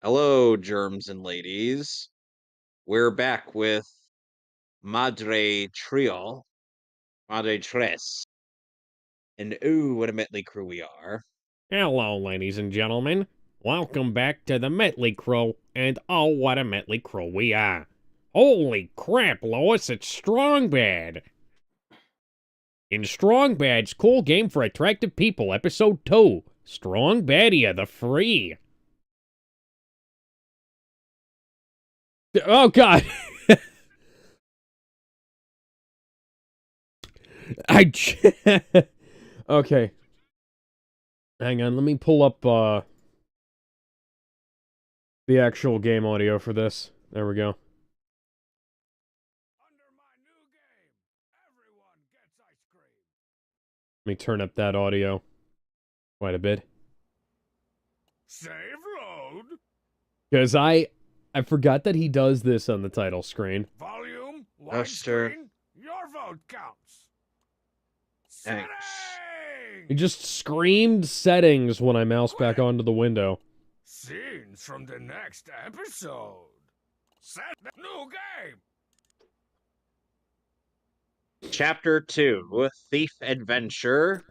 Hello, germs and ladies. We're back with Madre Trio, Madre Tres, and ooh, what a Mehtly crew we are. Hello, ladies and gentlemen. Welcome back to the Mehtly Crew, and oh, what a Mehtly crew we are. Holy crap, Lois, it's Strong Bad. In Strong Bad's Cool Game for Attractive People, Episode 2, Strong Badia the Free. Oh, God. Okay. Hang on, let me pull up, the actual game audio for this. There we go. Let me turn up that audio quite a bit. Save load. Because I forgot that he does this on the title screen. Volume. Duster. Widescreen. Your vote counts. Thanks. He just screamed settings when I mouse back onto the window. Scenes from the next episode. Set the new game. Chapter 2, Thief Adventure.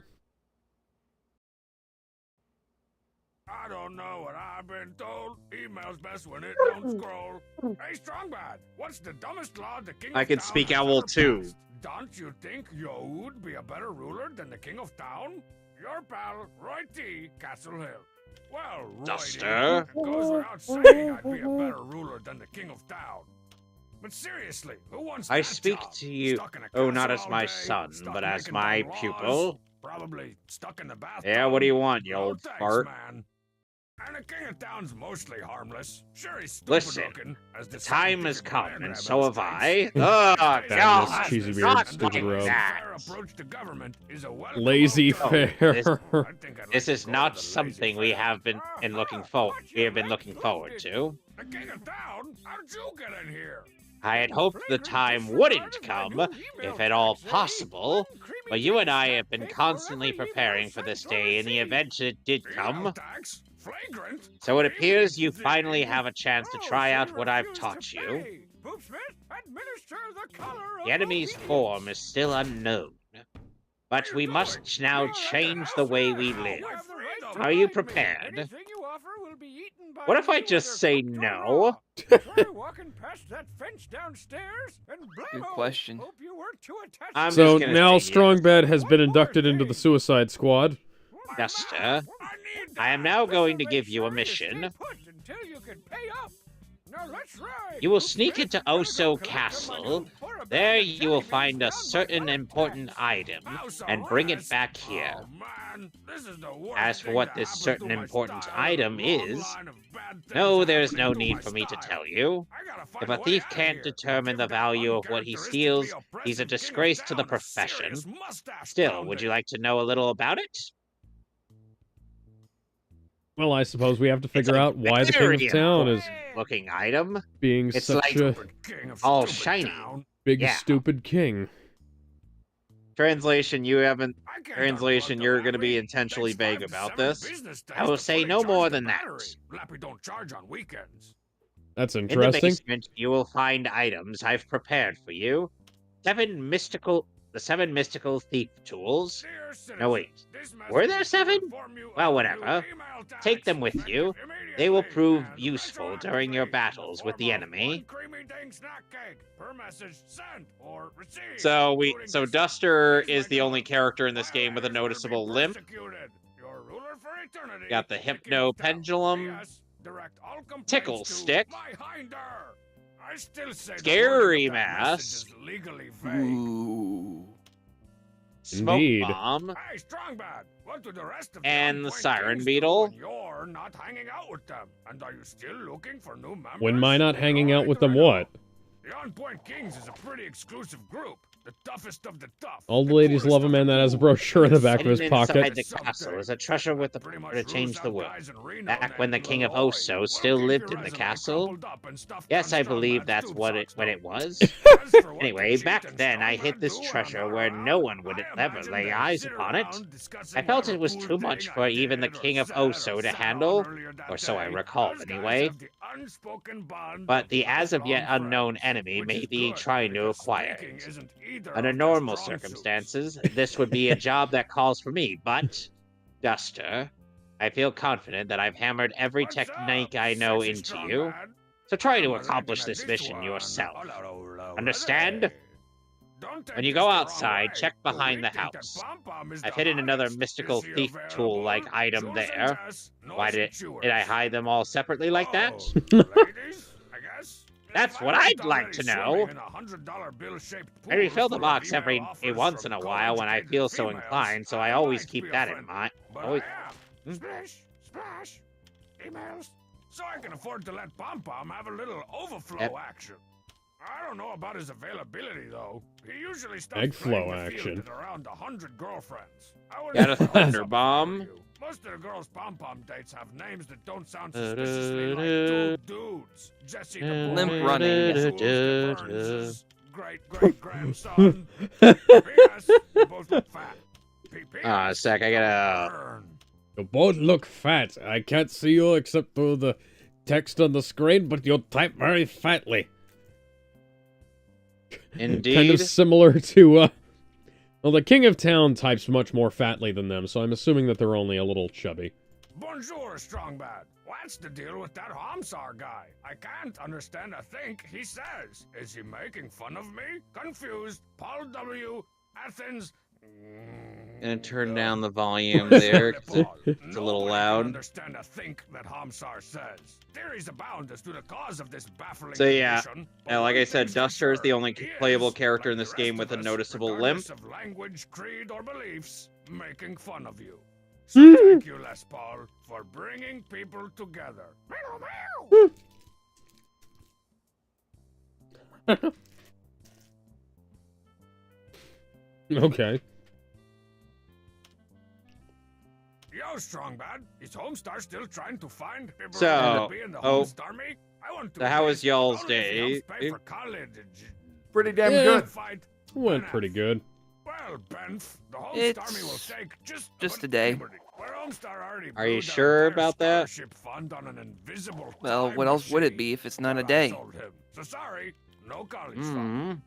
I don't know what I've been told. Email's best when it don't scroll. Hey, Strongbad, what's the dumbest law the king I of can town speak has owl ever too. passed? Don't you think yo would be a better ruler than the king of town? Your pal, Roy T. Castle Hill. Well, Roy Duster. It goes without saying I'd be a better ruler than the king of town. But seriously, who wants I that speak job? to you, Stuck in a oh, not castle as all my day, son, stuck but as making my dumb laws, pupil. Probably stuck in the bathtub. Yeah, what do you want, you No old thanks, fart? man. And the king of town's mostly harmless. Sure, he's stupid Listen, looking, as The some time has thieving come, land and rabbit so have states. I. Oh, But Damn this God, cheesy beard, not stupid like robe. that. fair approach to government is a welcome Lazy alternative. fair. this- I think I'd like This to is go not to the lazy something we fair. have been looking forward. We have been looking forward to. The king of town? How'd you get in here? I had hoped the time wouldn't come, if at all possible, but you and I have been constantly preparing for this day in the event it did come. Flagrant? So it appears you Crazy finally thing. have a chance to Oh, try so out you what I've refuse to taught you. pay. Boopsmith, administer the color of The enemy's obedience. form is still unknown, but we must now change the way we live. Are you prepared? What if I just say no? Good question. I'm So just gonna now say Strong Bad has been inducted into the Suicide Squad. Duster, I am now going to give you a mission. You will sneak into Oso Castle. There you will find a certain important item and bring it back here. As for what this certain important item is, no, there's no need for me to tell you. If a thief can't determine the value of what he steals, he's a disgrace to the profession. Still, would you like to know a little about it? Well, I suppose we have to It's figure a out why the King very of Town is important looking item. being It's such like- a all shiny. big, yeah. stupid king. Translation, Translation, you're going to be intentionally vague about this. I will say no more than that. Lappy don't charge on weekends. That's In the interesting. basement, you will find items I've prepared for you. The 7 mystical thief tools. No, wait. Were there 7? Well, whatever. Take them with you. They will prove useful during your battles with the enemy. So Duster is the only character in this game with a noticeable limp. Got the Hypno Pendulum, Tickle Stick, Scary Mask, Ooh. Smoke Indeed. Bomb, Hey, Strongbad, what do the rest of and the On Point Siren Kings Beetle. do when you're not hanging out with them? And are you still looking for new members? When am I not hanging out with them Right or what? no? The On Point Kings is a pretty exclusive group. the toughest of the tough. All the ladies love a man that has a brochure in the back of his Hidden pocket. inside the castle is a treasure with the power to change the world. Back when the King of Oso still lived in the castle? Yes, I believe that's when it was. Anyway, back then I hid this treasure where no one would ever lay eyes upon it. I felt it was too much for even the King of Oso to handle, or so I recall anyway. But the as-of-yet unknown enemy may be trying to acquire it. Under normal circumstances, this would be a job that calls for me, but, Duster, I feel confident that I've hammered every technique I know into you, so try to accomplish this mission yourself. Understand? When you go outside, check behind the house. I've hidden another mystical thief tool-like item there. Why did I hide them all separately like that? That's what I'd like to know. I refill the box every once in a while when I feel so inclined, so I always keep that in mind. Splash, splash, emails. So I can afford to let Pom Pom have a little overflow action. I don't know about his availability though. He usually starts Egg flow playing the field action. with around 100 girlfriends. Got a thunder bomb. Most of the girls' pom-pom dates have names that don't sound suspiciously like two dudes. Jesse the Limp boy, running. Jules the Burns' great-great-grandson. P.S. You both look fat. A sec, I gotta... You both look fat. I can't see you except through the text on the screen, but you type very fatly. Indeed. Kind of similar to, well, the King of Town types much more fatly than them, so I'm assuming that they're only a little chubby. Bonjour, Strongbad. What's the deal with that Hamsar guy? I can't understand a thing he says. Is he making fun of me? Confused. Paul W. Athens. Gonna turn down the volume there, 'cause it's a little loud. Understand a think that Hamsar says. Theories abound as to the cause of this baffling So yeah, condition, like I one said, thing's for Duster is the sure. only He playable is, character in like this the game rest with a of us, noticeable limp. regardless of language, creed, or beliefs, making fun of you. So thank you, Les Paul, for bringing people together. Meow, meow. Okay. Yo, Strongbad, is Homestar still trying to find people So, to be in the oh, Homestar Army? I want to so how was be. y'all's Only if he helps day? pay for college. Pretty damn Yeah. good. Fight. Went pretty good. Well, Benf, the Homestar It's Army will take just just about a day. anybody. Where Homestar already Are you blew their sure entire about that? scholarship fund on an invisible Well, time what else would it machine. be if it's not a Well, I day? sold him. So sorry, no college Mm. fund.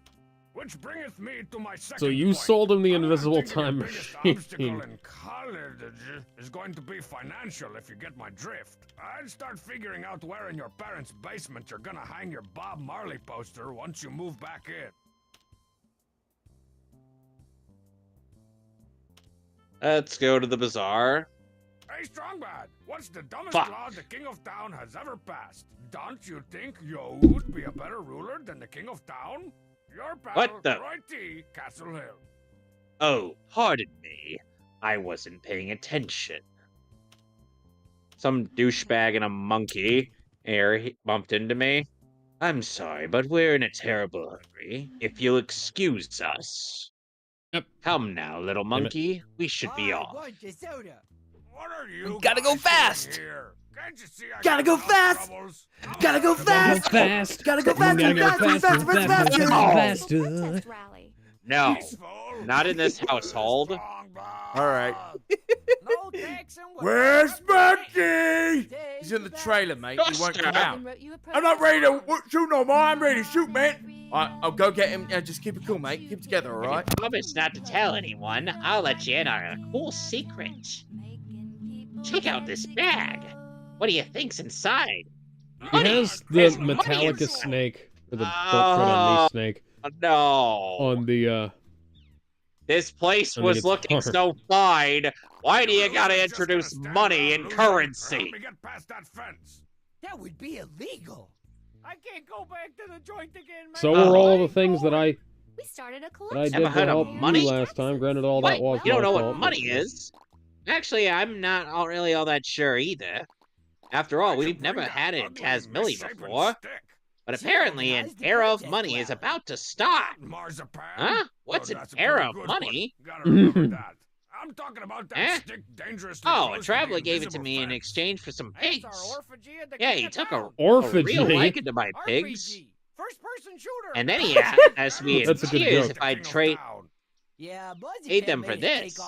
Which bringeth me to my second So you point. sold him the I'm invisible thinking your time biggest machine. obstacle in college is going to be financial, if you get my drift. I'd start figuring out where in your parents' basement you're gonna hang your Bob Marley poster once you move back in. Let's go to the bazaar. Hey, Strongbad, what's the dumbest Fuck. law the King of Town has ever passed? Don't you think you would be a better ruler than the King of Town? Your pal, What the- Roy T. Castle Hill. Oh, pardon me. I wasn't paying attention. Some douchebag and a monkey he bumped into me. I'm sorry, but we're in a terrible hurry. If you'll excuse us. Yep. Come now, little monkey. We should be off. What are you Gotta go guys fast. doing here? Can't you see I Gotta got go enough fast. troubles? Gotta go fast. Fast. Gotta go faster, Gotta go faster, faster, faster, faster. Protest rally. No, Peaceful. not in this household. All right. Where's Becky? He's in the trailer, mate. He won't come out. I'm not ready to shoot no more. I'm ready to shoot, man. All right, I'll go get him. Just keep it cool, mate. Keep it together, all right? Promise not to tell anyone. I'll let you in on a cool secret. Check out this bag. What do you think's inside? He Money. has the There's money Metallica inside. snake, or the Don't Tread on Me snake, No. on the, This place I think was it's looking hard. so fine. Why do you gotta introduce money and currency? Help me get past that fence. That would be illegal. I can't go back to the joint again, man. so were all the things that I We started a did collection. Ever to heard of help money? you last time. Granted, all What? that was You don't my know what fault, money is? Actually, I'm not really all that sure either. After all, we've never had it in Tasmilly before. But apparently an era of money is about to start. Marzipan? Huh? What's Oh, an that's a era pretty of good money? one. Gotta remember that. I'm talking about that Eh? stick dangerously Oh, a close to traveler the gave it to invisible me in fence. exchange for some It's our pigs. orphagy and the Yeah, king he of took town. a real Orphagy? liking to my pigs. RPG. First-person shooter. And then he asked me in That's a good tears joke. if I'd trade Yeah, them for this.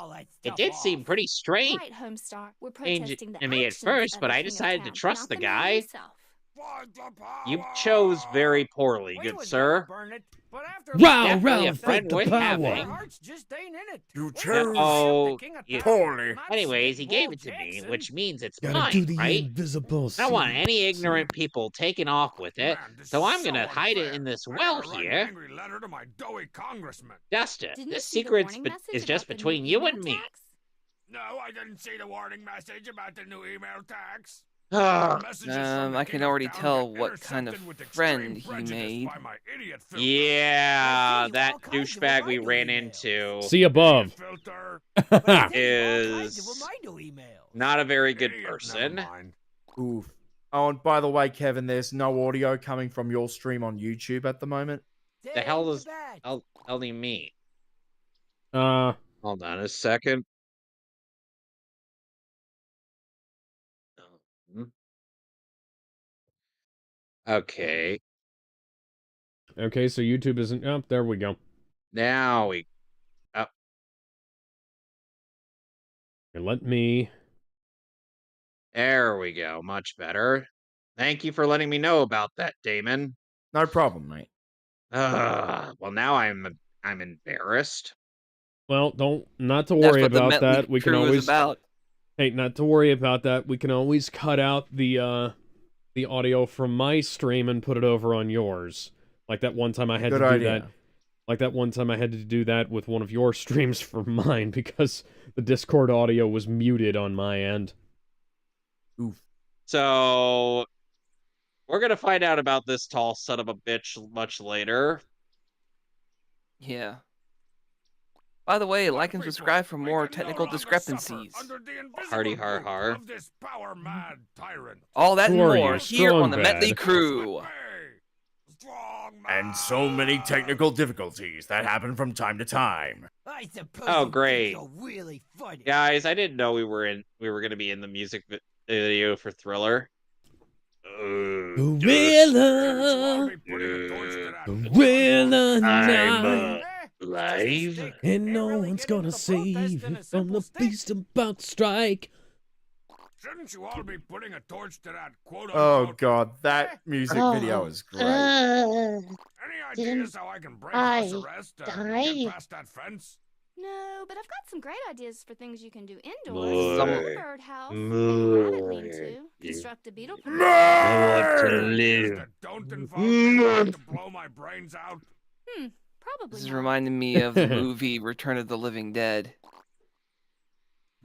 It did seem pretty strange Right, Homestar. We're to protesting the me at actions first, of but the I king of decided to town, trust not the man guy. himself. You chose very poorly, We good was sir. gonna burn it, but after Wow, Definitely a Ralph, friend take the worth power. having. our hearts just ain't in it. You We chose Oh, you- poorly. Anyways, he Spitball gave it to me, Jackson. which means it's Gotta do mine, the right? invisible. I don't want any ignorant people taking off with it, Man, this so is I'm gonna hide it unfair. in this I well gotta write an here. angry letter to my doughy congressman. Dustin, Didn't you this see the secret warning message is just about the new between you email and me. tax? No, I didn't see the warning message about the new email tax. Ah, Messages from the I king can of already town tell get what kind of intercepted with friend extreme he prejudice made. by my idiot filter. yeah, Hey, that all kinds of douchebag we reminder ran emails. into See above. Idiot filter. is not a very good Idiot, never person. mind. Oof. Oh, and by the way, Kevin, there's no audio coming from your stream on YouTube at the moment. The hell does hell do you mean? Uh, Hold on a second. Okay, okay, so YouTube isn't. Oh, there we go. now we. Here, let me. There we go. Much better. Thank you for letting me know about that, Damon. No problem, mate. Well, now I'm embarrassed. Well, not to That's worry what the about Mehtly that. We can crew is always. about. Hey, not to worry about that. We can always cut out the audio from my stream and put it over on yours. Like that one time I had Good to do idea. that. Like that one time I had to do that with one of your streams for mine because the Discord audio was muted on my end. Oof. So we're gonna find out about this tall son of a bitch much later. Yeah. By the way, like and People, subscribe for we more can no technical longer discrepancies. suffer under the invisible Hardy har grip har. of this power-mad tyrant. All that and Who are more you, here on the Strong Mehtly Bad? crew. Strong And so many technical difficulties that happen from time to time. I suppose Oh, you think great. you're really funny. Guys, I didn't know we were gonna be in the music video for Thriller. Gorilla, gorilla night, Live. and no one's gonna save you from the beast about to strike. Shouldn't you all be putting a torch to that quote Oh unquote? god, that music video is great. Any Didn't ideas how I can break house I arrest and die? get past that fence? No, but I've got some great ideas for things you can do More. indoors. A birdhouse, make a rabbit lean-to, construct a beetle proof. I want to Ideas live. that don't involve me wanting to blow my brains out? Probably This is not. reminding me of the movie Return of the Living Dead.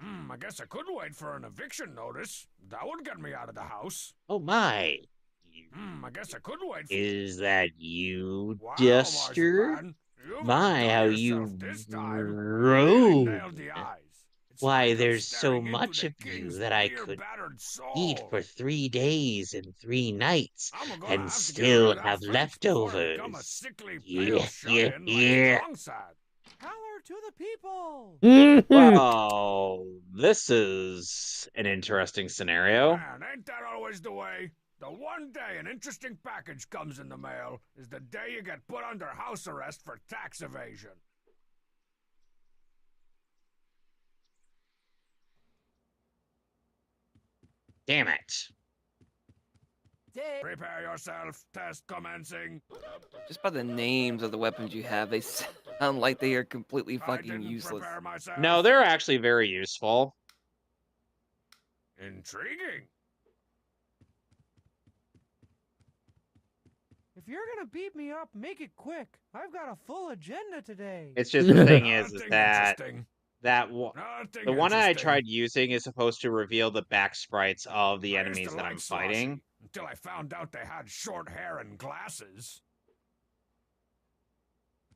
I guess I could wait for an eviction notice. That would get me out of the house. Oh my. I guess I could wait for... Is that you, Wow, Duster? Marzipan, you've My, how outdone you yourself this time. Really rude. nailed the eyes. It's Why, like I'm there's so staring into much the of you king's that I dear could battered soul. eat for 3 days and 3 nights I'm gonna and have to get still rid of that have French before I become a leftovers. sickly Yeah, pale yeah, shut-in like yeah. Longside. Power to the people. Well, this is an interesting scenario. Man, ain't that always the way? The one day an interesting package comes in the mail is the day you get put under house arrest for tax evasion. Damn it. Prepare yourself. Test commencing. Just by the names of the weapons you have, they sound like they are completely I fucking didn't useless. prepare myself. No, they're actually very useful. Intriguing. If you're gonna beat me up, make it quick. I've got a full agenda today. It's just the thing is Nothing that interesting. the Nothing one I interesting. tried using is supposed to reveal the back sprites of the I used to enemies that like I'm Sloshy, fighting. until I found out they had short hair and glasses.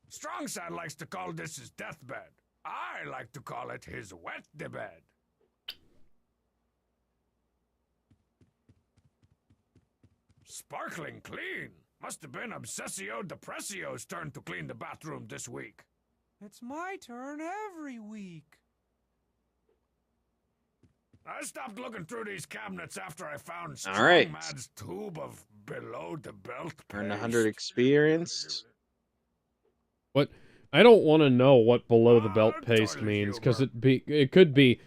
Strongside likes to call this his deathbed. I like to call it his wet bed. Sparkling clean. Must have been Obsessio Depressio's turn to clean the bathroom this week. It's my turn every week. I stopped looking through these cabinets after I found All right. Strongmad's tube of below-the-belt Earn paste. 100 experience. What? I don't want to know what below the belt paste totally means, because humor. it could be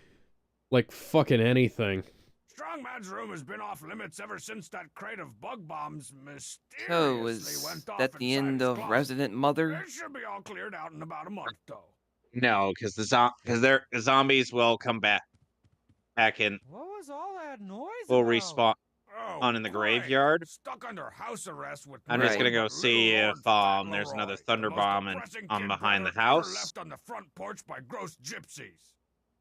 like fucking anything. Strongmad's room has been off limits ever since that crate of bug bombs So, mysteriously is went off that the inside end his of closet. Resident Mother? It should be all cleared out in about a month, though. No, because the zombies will come back in. What was all that noise Will about? respawn Oh, in the great. graveyard. Stuck under house arrest with I'm just Right. gonna go nothing but see little if Lord there's another Fauntleroy, thunder the most bomb depressing on kid behind the brother ever house. left on the front porch by gross gypsies.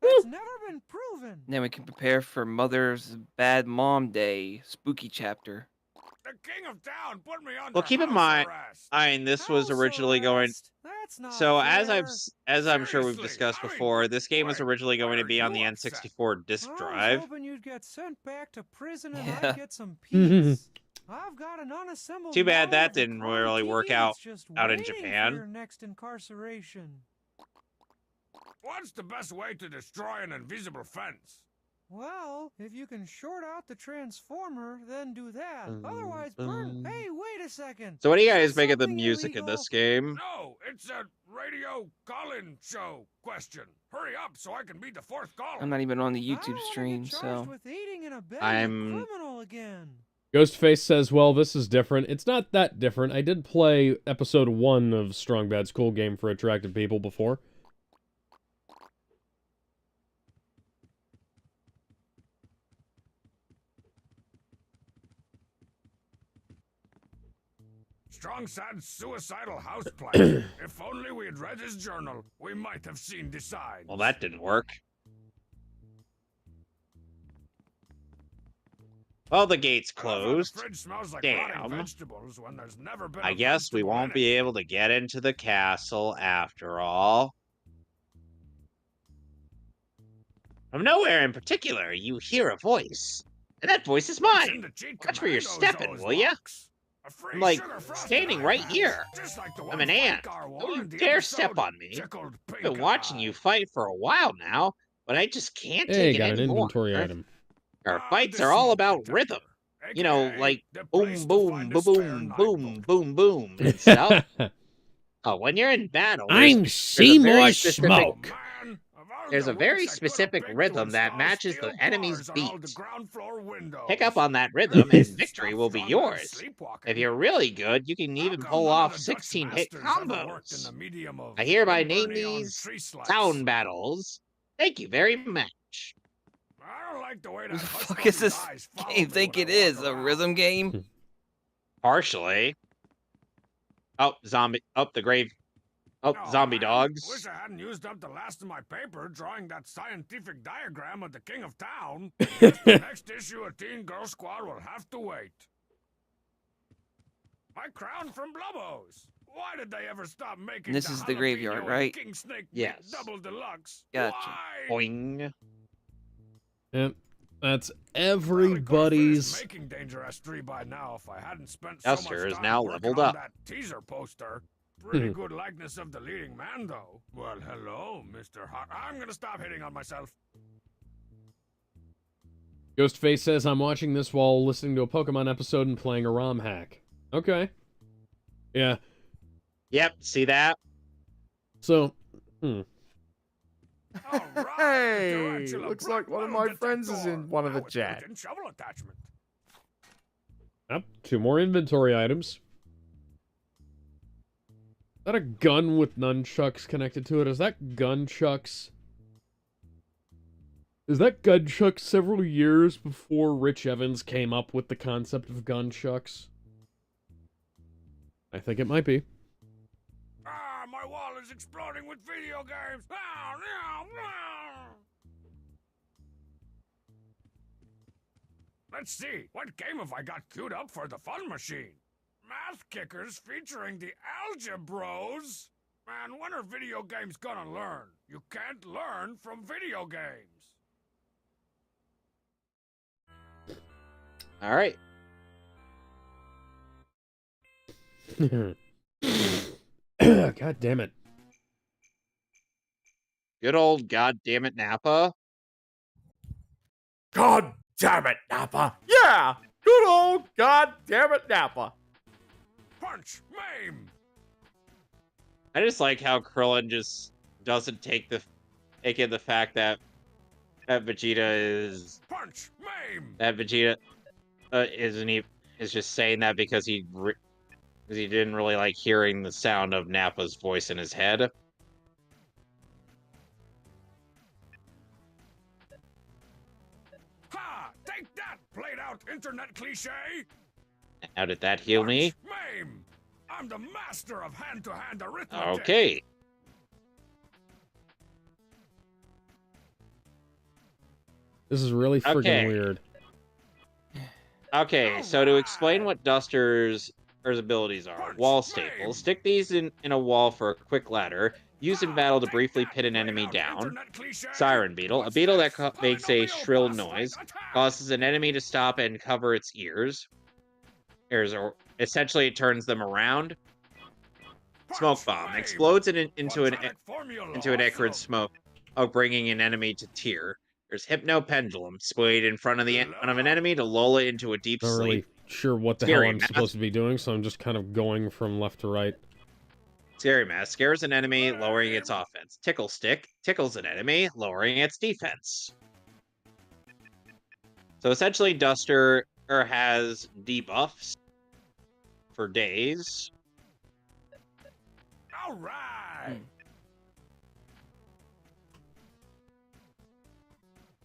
That's never been proven. Then we can prepare for Mother's Bad Mom Day spooky chapter. The king of town put me under Well, keep in house mind, arrest. this was House originally going. arrest? That's not So fair. as I'm sure we've Seriously, discussed I mean, before, this game was why- originally why going to are be on you the upset? N64 disk I was drive. hoping you'd get sent back to prison and Yeah. I'd get some peace. I've got an unassembled Too bad model that of the didn't Chrome really work TV out that's just out in waiting Japan. For your next incarceration. What's the best way to destroy an invisible fence? Well, if you can short out the transformer, then do that. Otherwise, burn. Boom. Hey, wait a second. So what do you Is guys this make of the something music in illegal? this game? No, it's a radio call-in show question. Hurry up so I can be the fourth caller. I'm not even on the I don't YouTube wanna stream, get charged so. with aiding and abetting I'm- a criminal again. Ghostface says, well, this is different. It's not that different. I did play episode 1 of Strong Bad School Game for Attractive People before. Strong sad suicidal house plan. If only we had read his journal, we might have seen the signs. Well, that didn't work. Well, the gate's I love how closed. The fridge smells like Damn. rotting vegetables when there's never been I a guess we vegetable won't in be it. able to get into the castle after all. From nowhere in particular, you hear a voice. And that voice is What's mine. in the cheat Watch where you're commandos stepping, always will ya? box? A free I'm, like, sugar frosted standing right iPad, here. just like the I'm one an ant. Funkar Don't wore you in the dare step episode on me. Tickled I've Pink been watching Eye. you fight for a while now, but I just can't Hey, take it got an anymore. inventory item. Our Ah, fights the are all smoke about detector, rhythm. You know, aka like the boom, place to boom, find a boom, spare boom, night boom, book. boom, boom, and stuff. Oh, when you're in battle, I'm there's a Seymour very specific- Smoke. Man, of all There's the a very weeks I put specific up big rhythm to that install matches the steel enemy's bars on all the beat. ground floor windows. Pick up on that rhythm, and victory Stop will be Strongman's yours. sleepwalking. If you're really good, you can How even come pull none of off the Dutch 16-hit masters ever worked in combos. the medium of I hereby wood name burning on these tree slice? sound battles. Thank you very much. I don't like the way Who that the hush fuck is puppy's this eyes follow game me think when it I walk is? A around. rhythm game? Partially. Oh, zombie. Oh, the grave. Oh, Oh, zombie man. dogs. Wish I hadn't used up the last of my paper drawing that scientific diagram of the king of town. Guess the next issue of Teen Girl Squad will have to wait. My crown from Blubbos. Why did they ever stop making This the is the graveyard, jalapeno and right? King Snake meat Yes. double deluxe? Gotcha. Why? Boing. Yep. That's Probably could've everybody's... finished making Danger S3 by now if I hadn't spent so much Duster is time now working leveled on up. that teaser poster. Pretty good likeness of the leading man, though. Well, hello, Mr. Hot. I'm gonna stop hitting on myself. Ghostface says, I'm watching this while listening to a Pokemon episode and playing a ROM hack. Okay. Yeah. Yep, see that? So, All right, Hey, Tarantula looks Brock like one of Metal my friends is Detector. in one of the Now with chat. built-in shovel attachment. yep, 2 more inventory items. Is that a gun with nunchucks connected to it? Is that gunchucks? Is that gunchucks several years before Rich Evans came up with the concept of gunchucks? I think it might be. Ah, my wall is exploding with video games. Ah, no, no. Let's see. What game have I got queued up for the fun machine? Math kickers featuring the Algebros? Man, when are video games gonna learn? You can't learn from video games. All right. God damn it. Good old goddamn it, Nappa. God damn it, Nappa. Yeah, good old god damn it, Nappa. Punch, maim. I just like how Krillin just doesn't take in the fact that Vegeta is Punch, maim. isn't he is just saying that because he didn't really like hearing the sound of Nappa's voice in his head. Ha! Take that, played out internet cliche. How did that heal me? Maim. I'm the master of hand-to-hand arithmetic. Okay. This is really friggin' weird. Okay, so to explain what Duster's abilities are, wall staples. Stick these in a wall for a quick ladder. Use in battle to briefly pin an enemy down. Siren beetle, a beetle that makes a shrill noise, causes an enemy to stop and cover its ears. Or essentially, it turns them around. Smoke bomb explodes into an acrid smoke, bringing an enemy to tear. There's hypno pendulum, splayed in front of an enemy to lull it into a deep Not sleep. really sure what the hell I'm supposed to be doing, so I'm just kind of going from left to right. Scary Mask scares an enemy, lowering its offense. Tickle Stick tickles an enemy, lowering its defense. So essentially, Duster has debuffs for days. All right.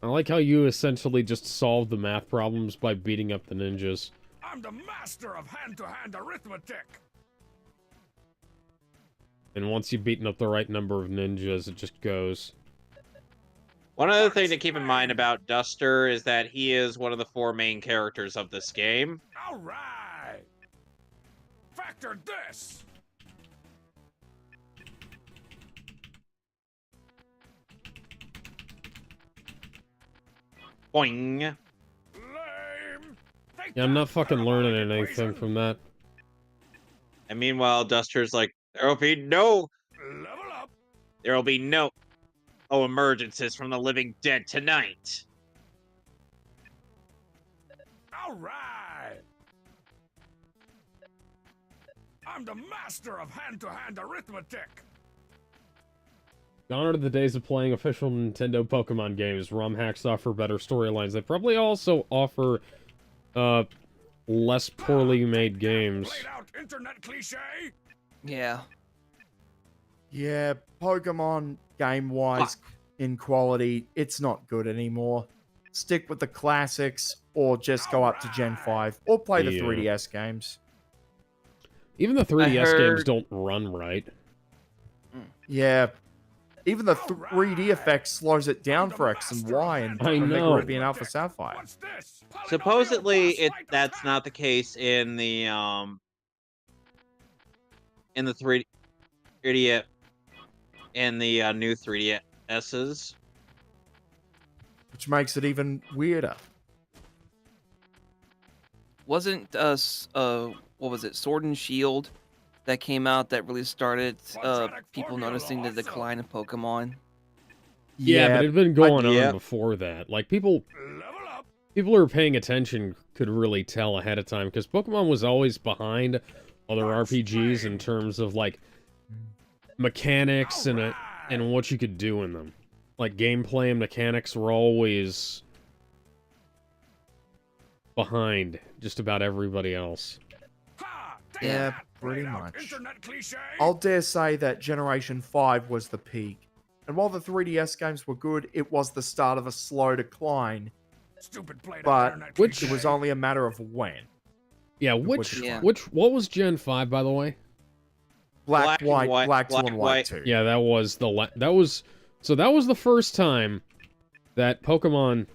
I like how you essentially just solve the math problems by beating up the ninjas. I'm the master of hand-to-hand arithmetic. And once you've beaten up the right number of ninjas, it just goes. One other thing to keep in mind about Duster is that he is one of the 4 main characters of this game. All right. Factor this. Boing. Lame. Yeah, I'm not fucking learning anything from that. And meanwhile, Duster's like, there'll be no emergences from the living dead tonight. All right. I'm the master of hand-to-hand arithmetic. Gone are the days of playing official Nintendo Pokemon games. ROM hacks offer better storylines. They probably also offer, less poorly made games. Played out internet cliche. Yeah. Yeah, Pokemon, game-wise, in quality, it's not good anymore. Stick with the classics, or just go up to Gen 5, or play the 3DS games. Even the 3DS games don't run right. Yeah, even the 3D effect slows it down for X and Y and I know. Omega Ruby and Alpha Sapphire. Supposedly, that's not the case in the 3D in the new 3DSs. Which makes it even weirder. Wasn't what was it, Sword and Shield, that came out that really started people noticing the decline of Pokemon? Yeah, but it had been going on before that. Like, people who are paying attention could really tell ahead of time, because Pokemon was always behind other RPGs in terms of, like, mechanics and what you could do in them. Like, gameplay and mechanics were always behind just about everybody else. Yeah, pretty much. I'll dare say that Generation 5 was the peak. And while the 3DS games were good, it was the start of a slow decline. But it was only a matter of when. Yeah, what was Gen 5, by the way? Black 2 and White 2. Yeah, that was the first time that Pokemon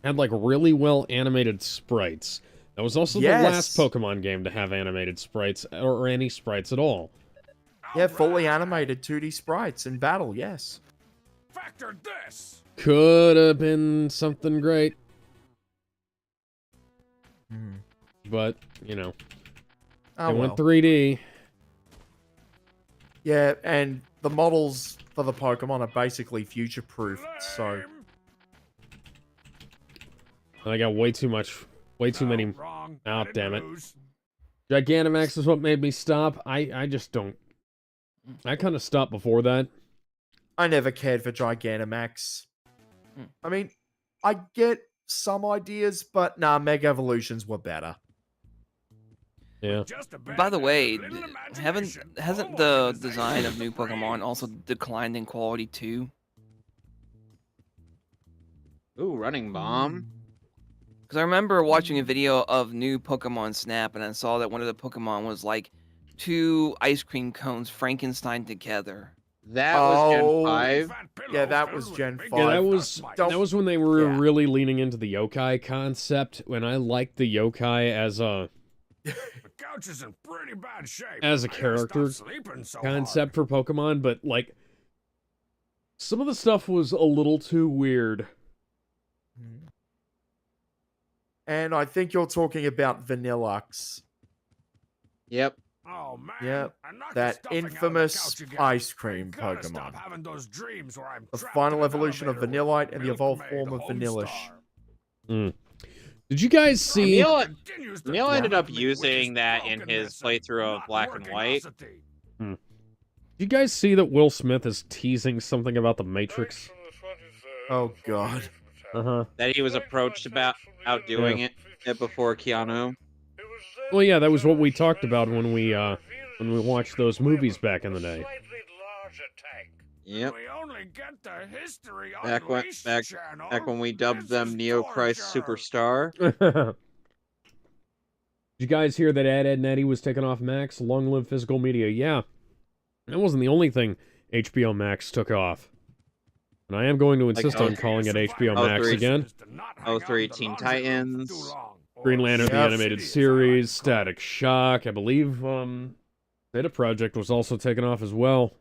had, like, really well animated sprites. That was also the last Pokemon game to have animated sprites, or any sprites at all. Yeah, fully animated 2D sprites in battle, yes. Factor this. Could have been something great. But, you know. Oh, It well. went 3D. Yeah, and the models for the Pokemon are basically future-proofed, so... Lame. I got way too many. Wrong. Oh, I didn't damn it. lose. Gigantamax is what made me stop. I just don't. I kind of stopped before that. I never cared for Gigantamax. Hmm. I mean, I get some ideas, but nah, Mega Evolutions were better. Yeah. Just a By the bad way, little imagination. hasn't Homework the is the design of same new as the Pokemon brain. also declined in quality too? Ooh, running bomb. Because I remember watching a video of new Pokemon Snap, and I saw that one of the Pokemon was like 2 ice cream cones Frankenstein together. That was Gen Oh, 5. Fat pillow Yeah, that filled was with Gen big 5. Yeah, that dust was mites. Don't- that was when they were yeah. really leaning into the yokai concept. When I liked the yokai as a The couch is in pretty bad shape. As a I gotta character stop sleeping so concept for Pokemon, but like some of the stuff was a little too weird. And I think you're talking about Vanillux. Yep. hard. Oh man. Yep, And knock the that stuffing out of the infamous couch again. ice cream I gotta Pokemon. stop having those dreams where I'm The trapped final in an evolution of elevator with Vanillite and the evolved milkmaid form of Vanillish. Homestar. Did you guys see? Neil, Continues to Neil ended torment up me with using his that in his brokenness and playthrough of not Black and White. workingosity. Did you guys see that Will Smith is teasing something about the Matrix? Oh god. Uh-huh. That he was approached about doing it before Keanu. Well, yeah, that was what we talked about when we watched those movies back in the day. Yep. We only get the history Back when Unleashed back channel. back when we dubbed This them is Neo Christ torture. Superstar. Did you guys hear that Ed, Ed and Eddie was taken off Max? Long live physical media. Yeah. That wasn't the only thing HBO Max took off. And I am going to insist on calling it HBO Max again. Oh, 3 Teen Titans. Green Lantern, the Yep. animated series, Static Shock, I believe, Data Project was also taken off as well.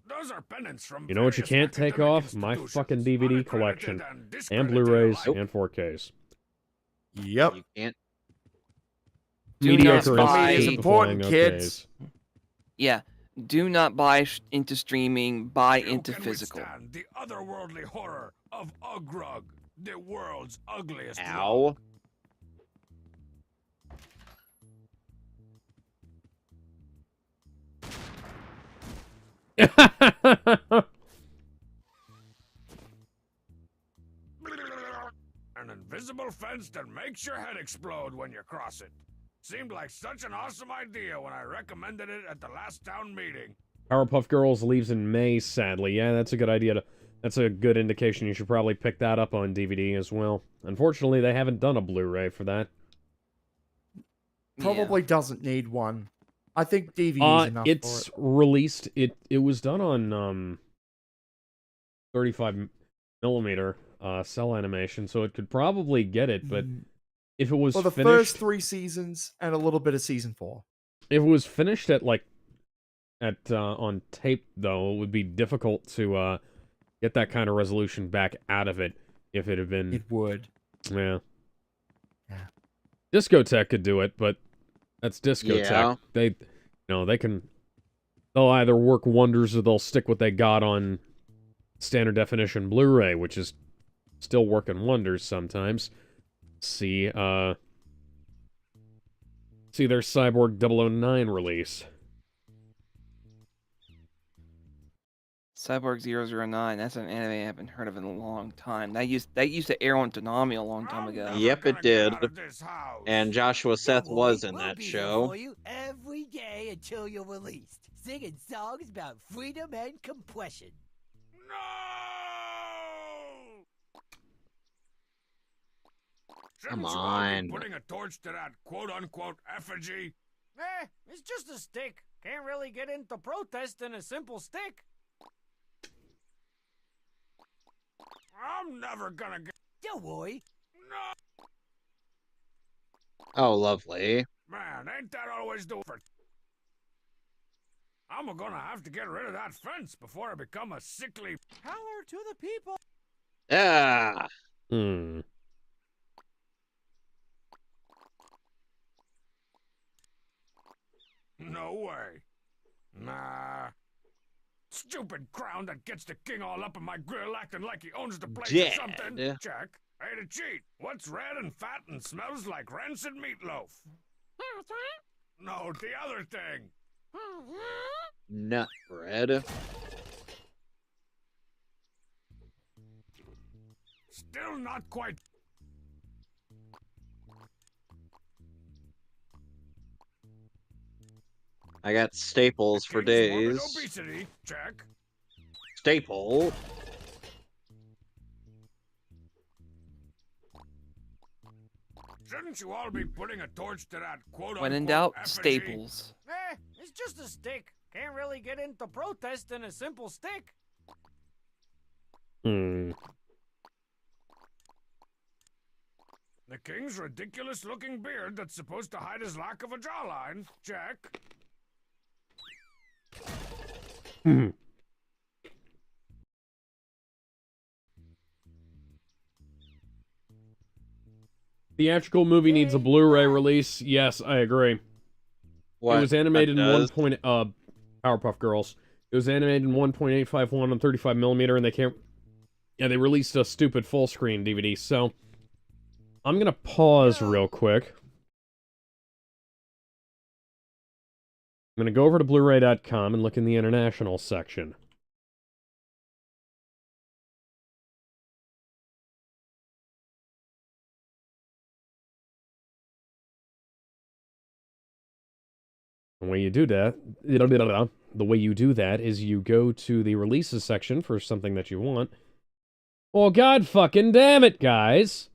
Those are penance from You know what you various can't take academic off? My institutions, fucking DVD unaccredited collection. and And discredited Blu-rays alike. and 4Ks. Yep. You can't. Do Mediocre not Media buy- is and important, flying kids. OKs. Yeah, do not buy into streaming, buy You into can physical. withstand the otherworldly horror of Ugrug, the world's ugliest drug. Ow. An invisible fence that makes your head explode when you cross it. Seemed like such an awesome idea when I recommended it at the last town meeting. Powerpuff Girls leaves in May, sadly. Yeah, that's a good idea. That's a good indication. You should probably pick that up on DVD as well. Unfortunately, they haven't done a Blu-ray for that. Probably doesn't need one. I think DVD is enough It's for it. released. It was done on 35 millimeter cell animation, so it could probably get it. But if it was For the finished, first 3 seasons and a little bit of season 4. if it was finished at on tape, though, it would be difficult to get that kind of resolution back out of it if it had been. It would. Yeah. Yeah. Discotech could do it, but that's Discotech. Yeah. They'll either work wonders or they'll stick what they got on standard definition Blu-ray, which is still working wonders sometimes. See their Cyborg 009 release. Cyborg 009, that's an anime I haven't heard of in a long time. That used to air on Toonami a long time ago. Yep, it did. And Joshua Seth Don't was worry, in we'll that be here show. for you every day until you're released, singing songs about freedom and compression. No! Come Shouldn't you all be on. putting a torch to that quote-unquote effigy? It's just a stick. Can't really get into protest in a simple stick. I'm never gonna get... Don't worry. No! Oh, lovely. Man, ain't that always the... I'm gonna have to get rid of that fence before I become a sickly... Power to the people. Ah. way. Nah. Stupid crown that gets the king all up in my grill acting like he owns the place or something. Dead. Check. Hey, to cheat. What's red and fat and smells like rancid meatloaf? No, the other thing. Nut bread. Still not quite. I got staples for King's morbid days. obesity. Check. Staple. Shouldn't you all be putting a torch to that quote-unquote When in doubt, effigy? Staples. It's just a stick. Can't really get into protest in a simple stick. Hmm. The king's ridiculous-looking beard that's supposed to hide his lack of a jawline. Check. Hmm. Theatrical movie needs a Blu-ray release. Yes, I agree. What? It was animated in does? Powerpuff Girls. It was animated in 1.851 on 35mm, and they can't. Yeah, they released a stupid full screen DVD. So I'm gonna pause real quick. I'm gonna go over to Blu-ray.com and look in the international section. The way you do that, the way you do that is you go to the releases section for something that you want. Well, god fucking damn it, guys!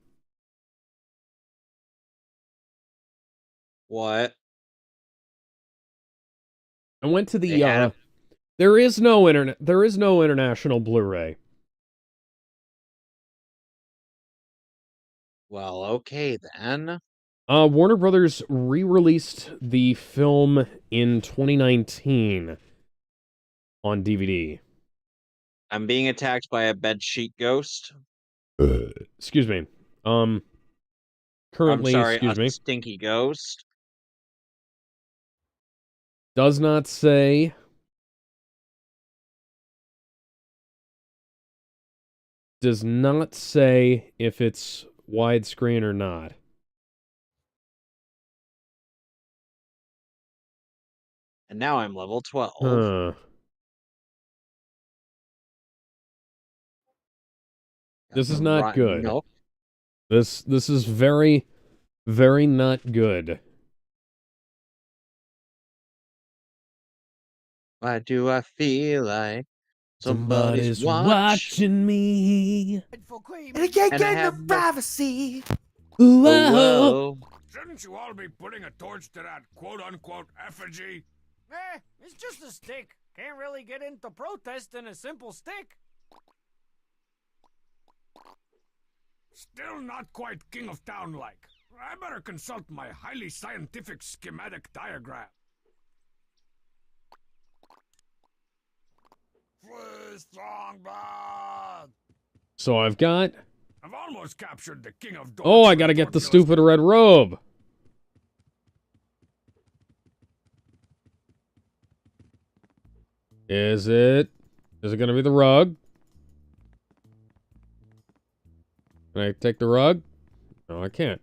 What? I went to They the had there is no international Blu-ray. Well, okay then. Warner Brothers re-released the film in 2019 on DVD. I'm being attacked by a bedsheet ghost. Excuse me. I'm Currently, sorry, excuse a me, stinky ghost. does not say if it's widescreen or not. And now I'm level 12. Huh. This is not Rotten good. milk. This is very, very not good. Why do I feel like Somebody's watching? watching me. And And I can't And I get have enough no- privacy. Ooh, Oh, whoa. whoa. Shouldn't you all be putting a torch to that quote-unquote effigy? It's just a stick. Can't really get into protest in a simple stick. Still not quite King of Town-like. I better consult my highly scientific schematic diagram. Free Strongbad! So I've got. I've almost captured the King of Dorks. Oh, I with gotta get the torculous- stupid red robe. Is it gonna be the rug? Can I take the rug? No, I can't.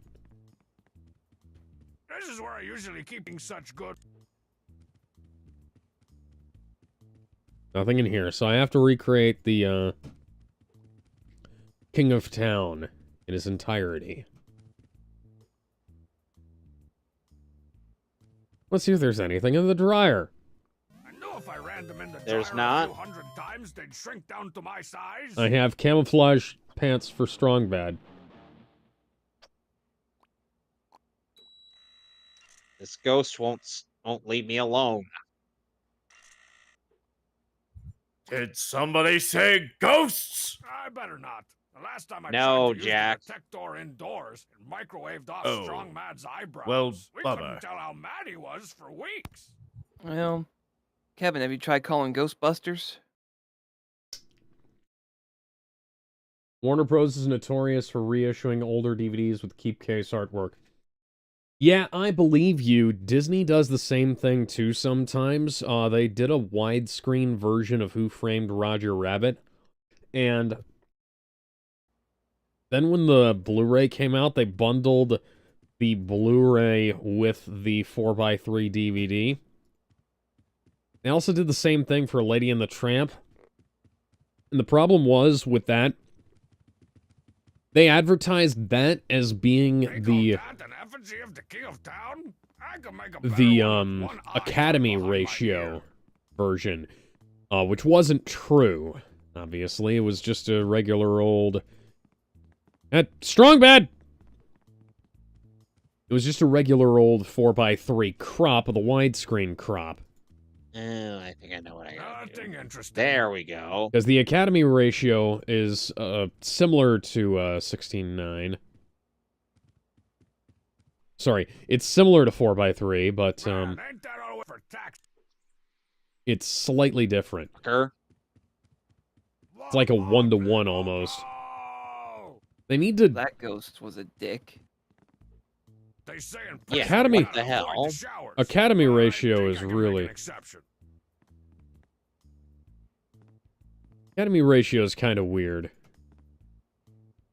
This is where I usually keep such good. Nothing in here. So I have to recreate the King of Town in his entirety. Let's see if there's anything in the dryer. I know if I ran them in the There's dryer not. a few hundred times, they'd shrink down to my size. I have camouflage pants for strong bad. This ghost won't leave me alone. Did somebody say ghosts? I better not. The last time I No, tried to Jack. use the detector indoors and microwaved off Oh. Strong Mad's eyebrows. Well, we Bubba. couldn't tell how mad he was for weeks. Well, Kevin, have you tried calling Ghostbusters? Warner Bros. Is notorious for reissuing older DVDs with keep case artwork. Yeah, I believe you. Disney does the same thing too sometimes. They did a widescreen version of Who Framed Roger Rabbit, and then when the Blu-ray came out, they bundled the Blu-ray with the 4x3 DVD. They also did the same thing for Lady and the Tramp. And the problem was with that, they advertised that as being the Academy ratio version, which wasn't true. Obviously, it was just a regular old strong bad. It was just a regular old 4x3 crop with a widescreen crop. Oh, I think I know what I got. There we go. Because the Academy ratio is similar to 16:9. Sorry, it's similar to 4x3, but it's slightly different. It's like a 1-to-1 almost. They need to... That ghost was a dick. Yeah, Academy... what the hell? Academy ratio is really... Academy ratio is kind of weird.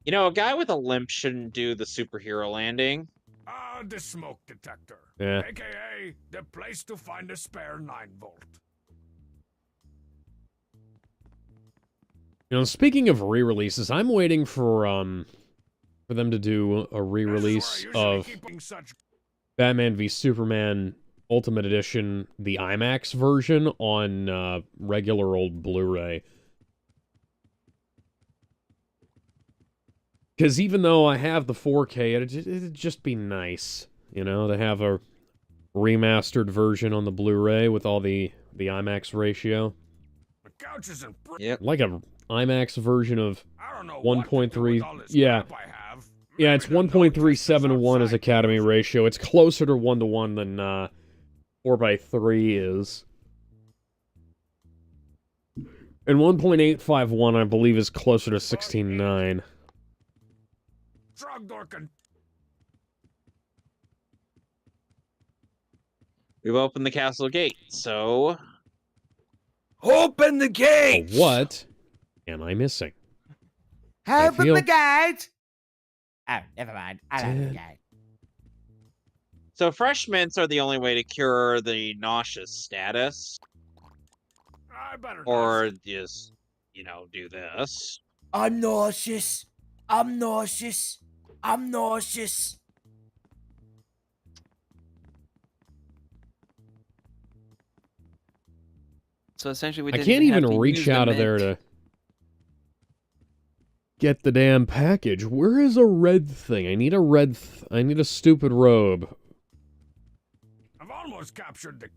You know, a guy with a limp shouldn't do the superhero landing. The smoke detector. Yeah. AKA the place to find a spare 9-volt. You know, speaking of re-releases, I'm waiting for them to do a re-release of Batman v Superman Ultimate Edition, the IMAX version, on regular old Blu-ray. Because even though I have the 4K, it'd just be nice, you know, to have a remastered version on the Blu-ray with all the IMAX ratio. Yep. Like a IMAX version of 1.3... Yeah. Yeah, it's 1.371 as Academy ratio. It's closer to 1-to-1 than 4x3 is. And 1.851, I believe, is closer to 16:9. We've opened the castle gate, so... Open the gate! What am I missing? Open the gate! Oh, never mind. I'll open the gate. So fresh mints are the only way to cure the nauseous status. Or just, you know, do this. I'm nauseous. I'm nauseous. I'm nauseous. So essentially, we I didn't can't have even to reach use the out of there mint. to get the damn package. Where is a red thing? I need a red... I need a stupid robe. I've almost captured the...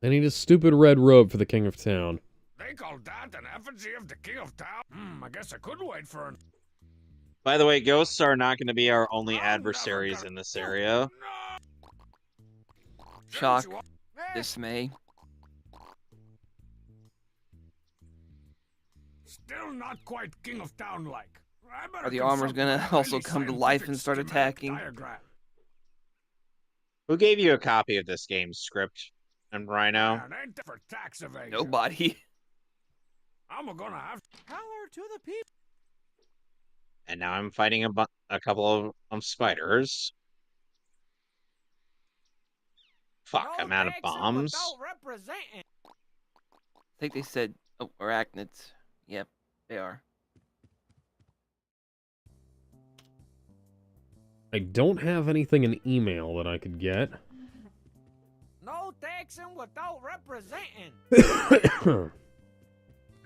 I need a stupid red robe for the King of Town. They call that an effigy of the King of Town? I guess I could wait for an... By the way, ghosts are not going to be our only adversaries in this area. Shock. Dismay. Still not quite King of Town like. Are the armors gonna also come to life and start attacking? Who gave you a copy of this game's script? And Rhino? Nobody. I'm gonna have Power to the people. And now I'm fighting a couple of spiders. Fuck, I'm out of bombs. I think they said arachnids. Yep, they are. I don't have anything in email that I could get. No taxing without representing.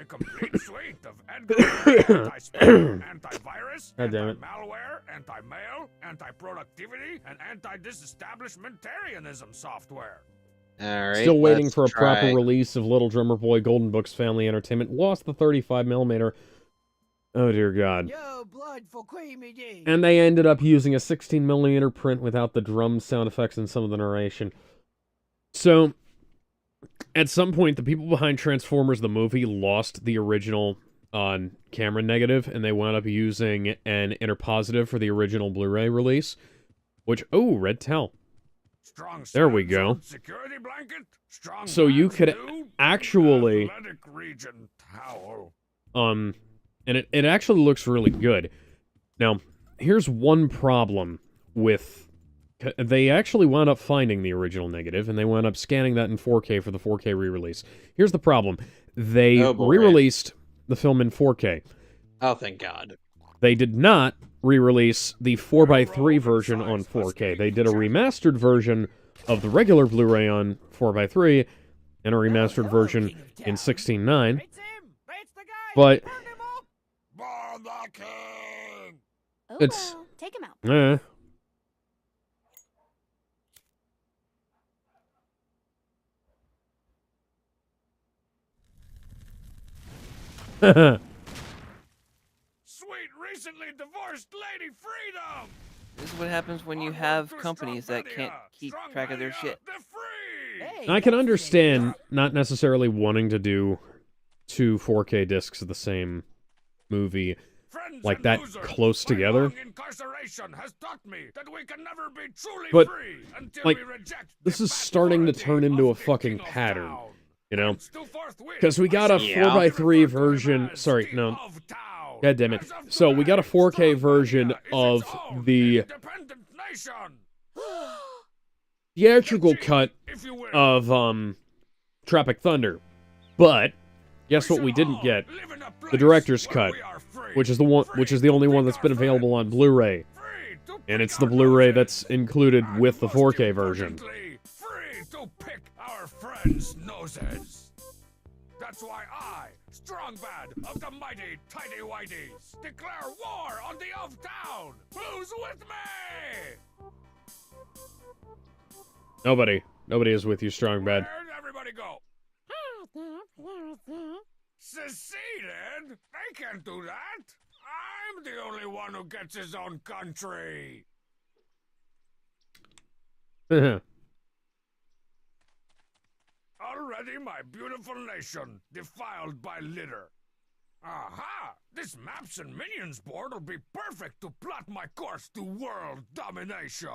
a complete suite of anti-spam, antivirus, anti-malware, anti-mail, anti-productivity, and anti-disestablishmentarianism software. All right, still waiting for a proper release of Little Drummer Boy Golden Books Family Entertainment. Lost the 35mm. Oh, dear God. Yo, blood for Creamy D. And they ended up using a 16mm print without the drum sound effects and some of the narration. So, at some point, the people behind Transformers the movie lost the original camera negative, and they wound up using an interpositive for the original Blu-ray release, Which, oh, red towel. Strong There we Sam's go. old security blanket, strong So you man's could new actually, athletic region towel. and it actually looks really good. Now, here's one problem with, they actually wound up finding the original negative, and they wound up scanning that in 4K for the 4K re-release. Here's the problem. They Oh, boy. re-released the film in 4K. Oh, thank God. They did not re-release the 4x3 version on 4K. They did a remastered version of the regular Blu-ray on 4x3 and a remastered version in 16:9. But Born the king! Oh, It's- well, take him out. Sweet, recently divorced lady freedom! This is what happens when you have companies that can't keep track of their shit. They're free! I can understand not necessarily wanting to do two 4K discs of the same movie Friends like and that losers, close my together. long incarceration has taught me that we can never be truly But, free until like, we reject this the is starting to turn authority into a of the fucking king of pattern, town. you know? And still forthwith, Because we got a I shall 4x3 refer to him version, as sorry, king no, of town. god damn it. As of So we got a today, 4K version Strongmania is of its own the independent nation. theatrical cut If you will. of, Tropic Thunder. But, guess what we didn't get? Live in a The place director's where cut, we are free. which is the only one that's been available on Blu-ray. Free to And pick it's the our Blu-ray noses. that's included And with the most 4K version. importantly, free to pick our friends' noses. That's why I, Strong Bad of the mighty Tidy Whiteys, declare war on the of town. Who's with me? Nobody is with you, Strong Bad. Where'd everybody go? Seceded? They can't do that. I'm the only one who gets his own country. Already my beautiful nation defiled by litter. Aha! This Maps and Minions board will be perfect to plot my course to world domination.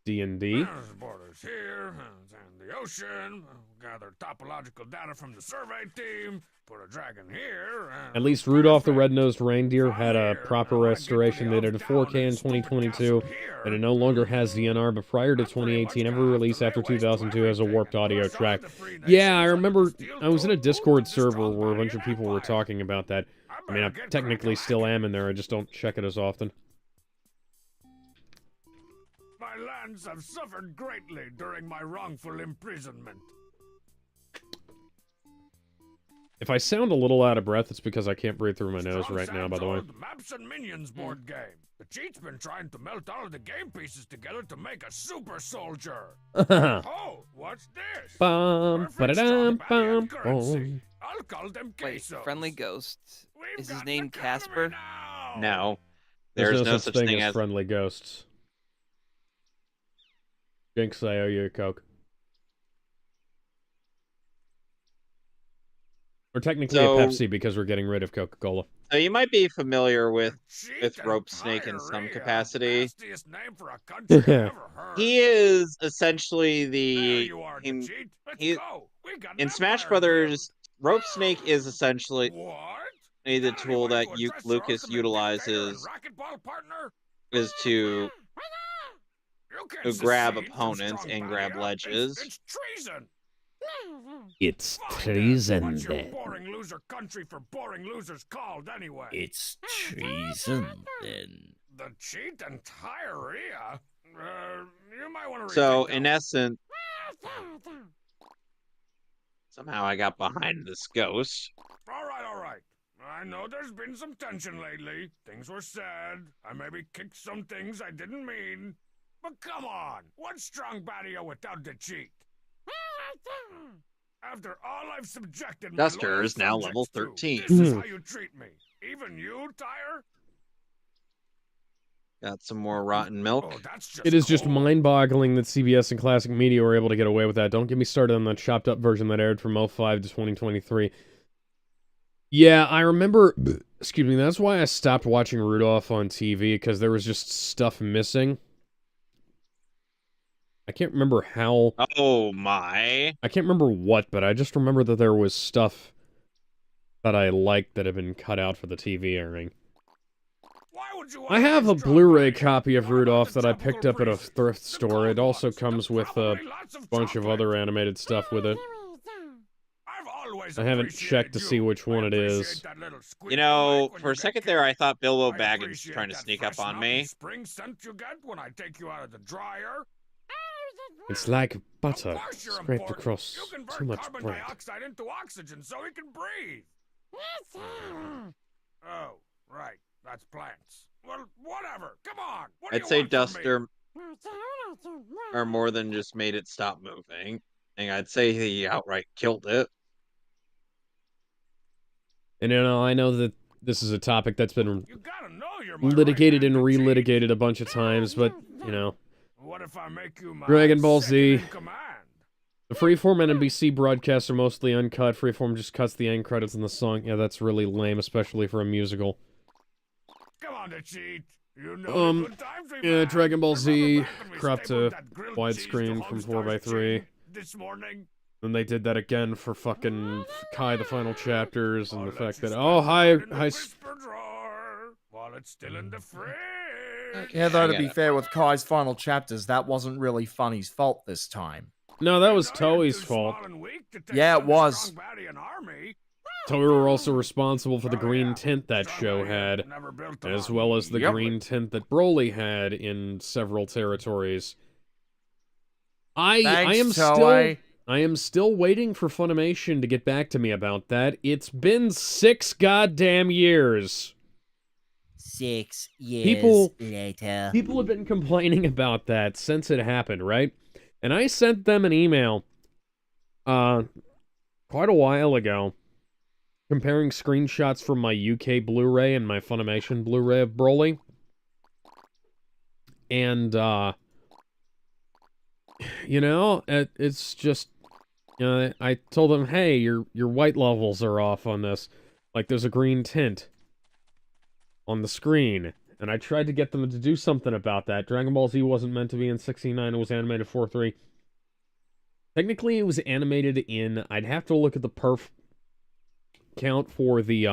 D&D. There's borders here, and the ocean. Gather topological data from the survey team. Put a dragon here. And At least Rudolph the perfect. Red-Nosed Reindeer had a Fire. proper Now I get restoration. to They the did a of 4K in town stupid 2022, castle here. and it no longer has DNR, but prior to 2018, every release after 2002 has a warped audio track. Yeah, I remember I was in a Discord server where a bunch of people were talking about that. I mean, I technically still am in there, I just don't check it as often. My lands have suffered greatly during my wrongful imprisonment. If I sound a little out of breath, it's because I can't breathe through my nose Strong right now, by Sam's the way. old Maps and Minions board game. The cheat's been trying to melt all of the game pieces together to make a super soldier. Oh, what's this? Bum, Perfect ba-da-dum, strong bum, value currency. bum. I'll call them Wait, quesos. Friendly Ghost. We've Is his got name an economy Casper? now. No. There's There's no such thing as... friendly ghosts. Jinx, I owe you a Coke. Or technically So- a Pepsi because we're getting rid of Coca-Cola. So you might be familiar with Cheat and Rope Snake in some diarrhea. capacity. Nastiest name for a country I've ever heard. He is essentially There the... you are, he- Cheat. Let's he- go. We got an in Smash empire Brothers, Rope Snake is essentially What? the Got tool anyone that to address your Lucas ultimate dictator and utilizes racquetball partner? is to You can't grab secede from opponents strong and grab barrier. ledges. It's treason. It's Fine treason What's your then. boring loser country for boring losers called anyway? It's treason then. The cheat and diarrhea? You might want to So, in essence, somehow I got behind this ghost. All right. I know there's been some tension lately. Things were said. I maybe kicked some things I didn't mean. But come on, what's strong Badia without the cheat? After all I've subjected my Duster loyal is now subjects level to, 13. This is how you treat me. Even you, Tyre? Got some more rotten milk. Oh, that's just It is just cold. mind-boggling that CBS and Classic Media were able to get away with that. Don't get me started on the chopped-up version that aired from 05 to 2023. Yeah, I remember... Excuse me, that's why I stopped watching Rudolph on TV, because there was just stuff missing. I can't remember how... Oh my. I can't remember what, but I just remember that there was stuff that I liked that had been cut out for the TV airing. I have a Blu-ray copy of Rudolph that I picked up at a thrift store. It also comes with a bunch of other animated stuff with it. I haven't checked to see which one it is. You know, for a second there, I thought Bilbo Baggins was trying to sneak up on me. It's like butter scraped across too much bread. Oh, right. That's plants. Well, whatever. Come on. I'd say dust or more than just made it stop moving. And I'd say he outright killed it. And you know, I know that this is a topic that's been litigated and relitigated a bunch of times, but, you know. Dragon Ball Z. The Freeform and NBC broadcasts are mostly uncut. Freeform just cuts the end credits in the song. Yeah, that's really lame, especially for a musical. Come on to cheat. You know yeah, Dragon Ball Z cropped to widescreen from 4:3. This morning. And they did that again for fucking Kai the Final Chapters and the fact that hi. While it's still in the fridge. Yeah, though, to be fair, with Kai's Final Chapters, that wasn't really Funny's fault this time. No, that was Toei's fault. Yeah, it was. Toei were also responsible for the green tint that show had, as well as the green tint that Broly had in several territories. I am still waiting for Funimation to get back to me about that. It's been 6 goddamn years. 6 years later. People have been complaining about that since it happened, right? And I sent them an email quite a while ago comparing screenshots from my UK Blu-ray and my Funimation Blu-ray of Broly. And, you know, it's just, you know, I told them, hey, your white levels are off on this. Like, there's a green tint on the screen. And I tried to get them to do something about that. Dragon Ball Z wasn't meant to be in 69, it was animated 4:3. Technically, it was animated in... I'd have to look at the perf count for the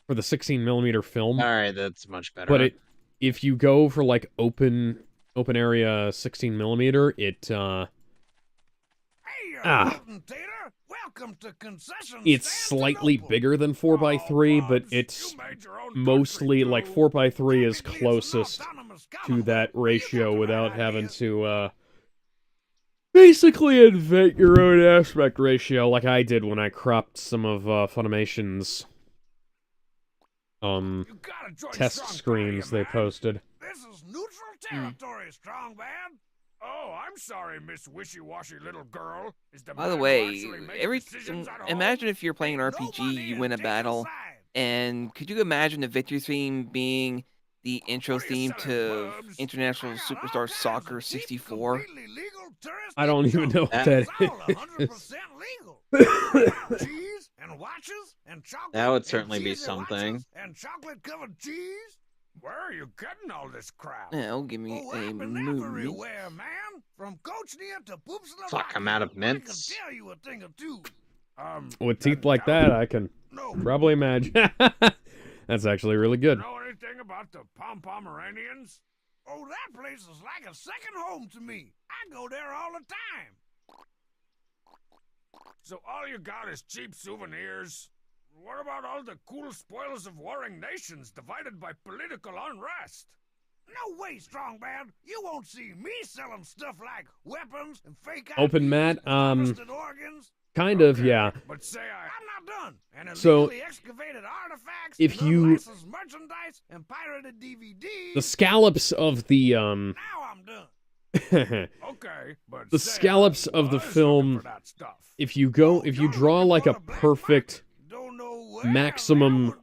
16mm film. Alright, that's much better. But if you go for, like, open area 16mm, it's slightly bigger than 4:3, but it's mostly, like, 4:3 is closest to that ratio without having to, basically invent your own aspect ratio, like I did when I cropped some of, Funimation's, test screens they posted. This is neutral territory, strong man. Oh, I'm sorry, Miss Wishy-Washy little girl. By the way, imagine if you're playing an RPG, you win a battle, and could you imagine the victory theme being the intro theme to International Superstar Soccer 64? I don't even know what that is. That would certainly be something. And chocolate-covered cheese? Where are you getting all this crap? Yeah, give me a movie. Everywhere, man. From Coachnia to Poops in the Fuck, I'm out of mints. I can tell you a thing or two. With teeth like that, I can probably imagine. That's actually really good. Know anything about the Pomeranians? Oh, that place is like a second home to me. I go there all the time. So all you got is cheap souvenirs? What about all the cool spoils of warring nations divided by political unrest? No way, strong man. You won't see me selling stuff like weapons and fake Open Matt, organs. Kind of, yeah. But say I'm not done. And so, excavated artifacts, if you merchandise and pirated DVDs. The scallops of the Now I'm done. Okay, but the scallops of the film, if you draw like a perfect maximum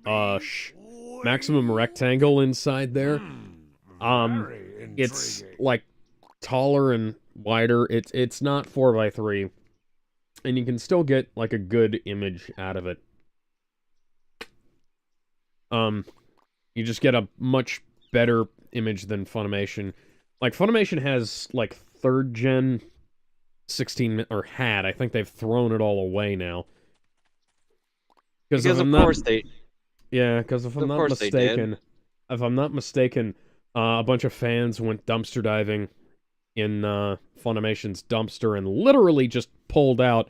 rectangle inside there, it's like taller and wider. It's not 4:3, and you can still get like a good image out of it. You just get a much better image than Funimation. Like, Funimation has, like, 3rd gen 16, or had. I think they've thrown it all away now. Because of course they... Yeah, because if I'm not mistaken, a bunch of fans went dumpster diving in Funimation's dumpster and literally just pulled out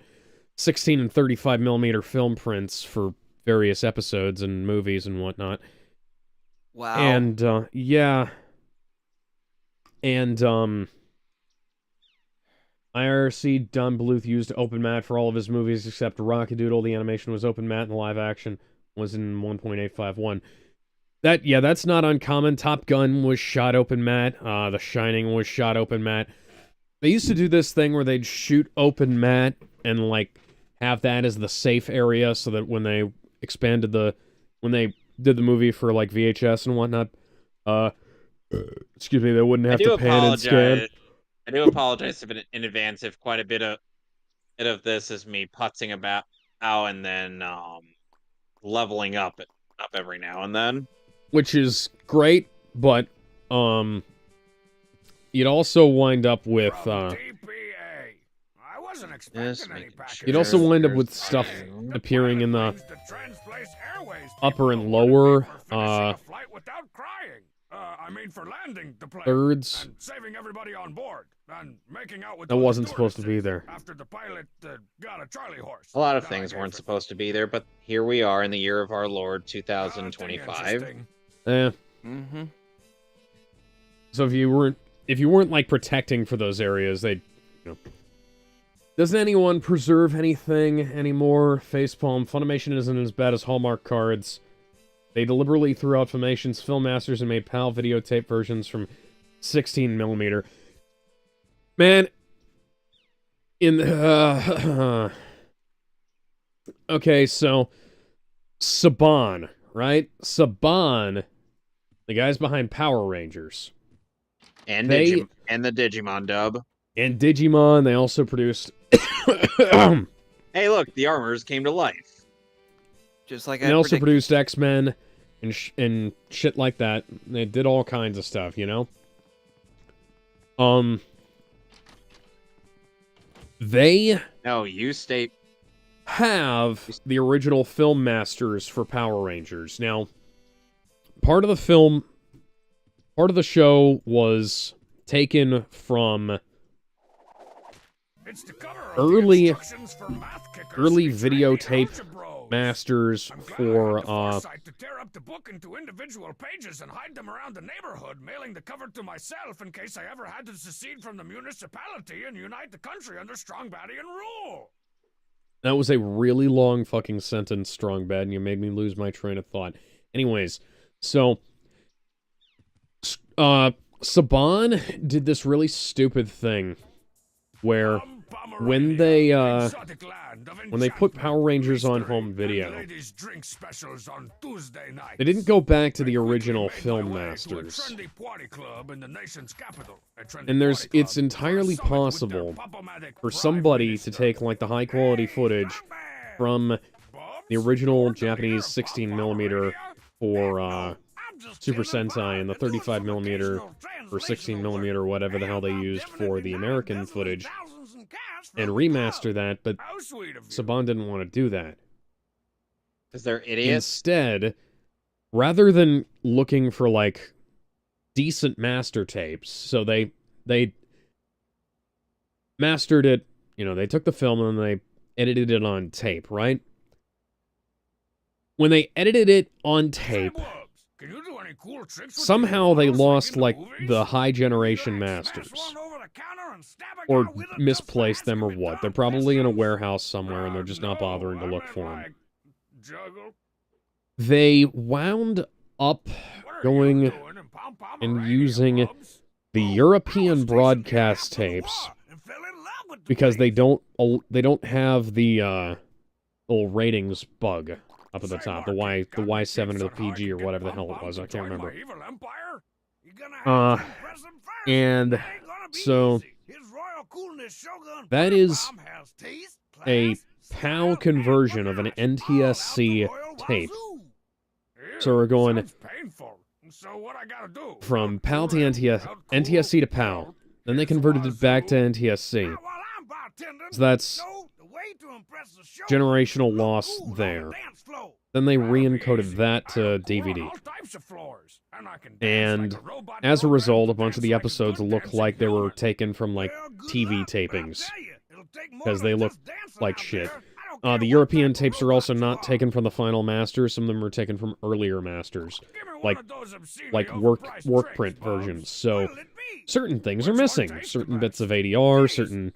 16 and 35 millimeter film prints for various episodes and movies and whatnot. Wow. And, yeah. And, IRC Don Bluth used OpenMat for all of his movies except Rockadoodle. The animation was OpenMat and the live action was in 1.851. That's not uncommon. Top Gun was shot OpenMat. The Shining was shot OpenMat. They used to do this thing where they'd shoot OpenMat and, like, have that as the safe area so that when they when they did the movie for, like, VHS and whatnot, excuse me, they wouldn't have to pan and scan. I do apologize in advance if quite a bit of this is me putzing about and then leveling up every now and then. Which is great, but you'd also wind up with you'd also wind up with stuff appearing in the upper and lower for landing the plane thirds. and saving everybody on board and making out with that wasn't supposed to be there. After the pilot got a Charlie horse. A lot of things weren't supposed to be there, but here we are in the year of our Lord 2025. Yeah. Mm-hmm. So if you weren't like protecting for those areas, they'd, you know. Doesn't anyone preserve anything anymore? Facepalm. Funimation isn't as bad as Hallmark cards. They deliberately threw out Funimation's film masters and made PAL videotape versions from 16mm. Man, okay, so Saban, right? Saban, the guys behind Power Rangers. And the Digimon dub. And Digimon, they also produced... Hey, look, the armors came to life. Just like they also produced X-Men and shit like that. They did all kinds of stuff, you know? They... No, you state... have the original film masters for Power Rangers. Now, part of the show was taken from early videotape masters for to tear up the book into individual pages and hide them around the neighborhood, mailing the cover to myself in case I ever had to secede from the municipality and unite the country under Strongbadian rule. That was a really long fucking sentence, Strong Bad, and you made me lose my train of thought. Anyways, so Saban did this really stupid thing where when they put Power Rangers on home video, they didn't go back to the original film masters. And it's entirely possible for somebody to take like the high quality footage from the original Japanese 16mm for Super Sentai and the 35mm or 16mm or whatever the hell they used for the American footage and remaster that, but Saban didn't want to do that. Because they're idiots? Instead, rather than looking for, like, decent master tapes, so they mastered it, you know, they took the film and they edited it on tape, right? When they edited it on tape, somehow they lost, like, the high generation masters. Or misplaced them or what. They're probably in a warehouse somewhere and they're just not bothering to look for them. They wound up going and using the European broadcast tapes because they don't have the little ratings bug up at the top, the Y7 or the PG or whatever the hell it was, I can't remember. And so that is a PAL conversion of an NTSC tape. So we're going So what I gotta do? from PAL to NTSC to PAL. Then they converted it back to NTSC. So that's generational loss there. Then they re-encoded that to DVD. And as a result, a bunch of the episodes look like they were taken from, like, TV tapings. Because they look like shit. The European tapes are also not taken from the final masters. Some of them are taken from earlier masters. Like work print versions. So, certain things are missing. Certain bits of ADR, certain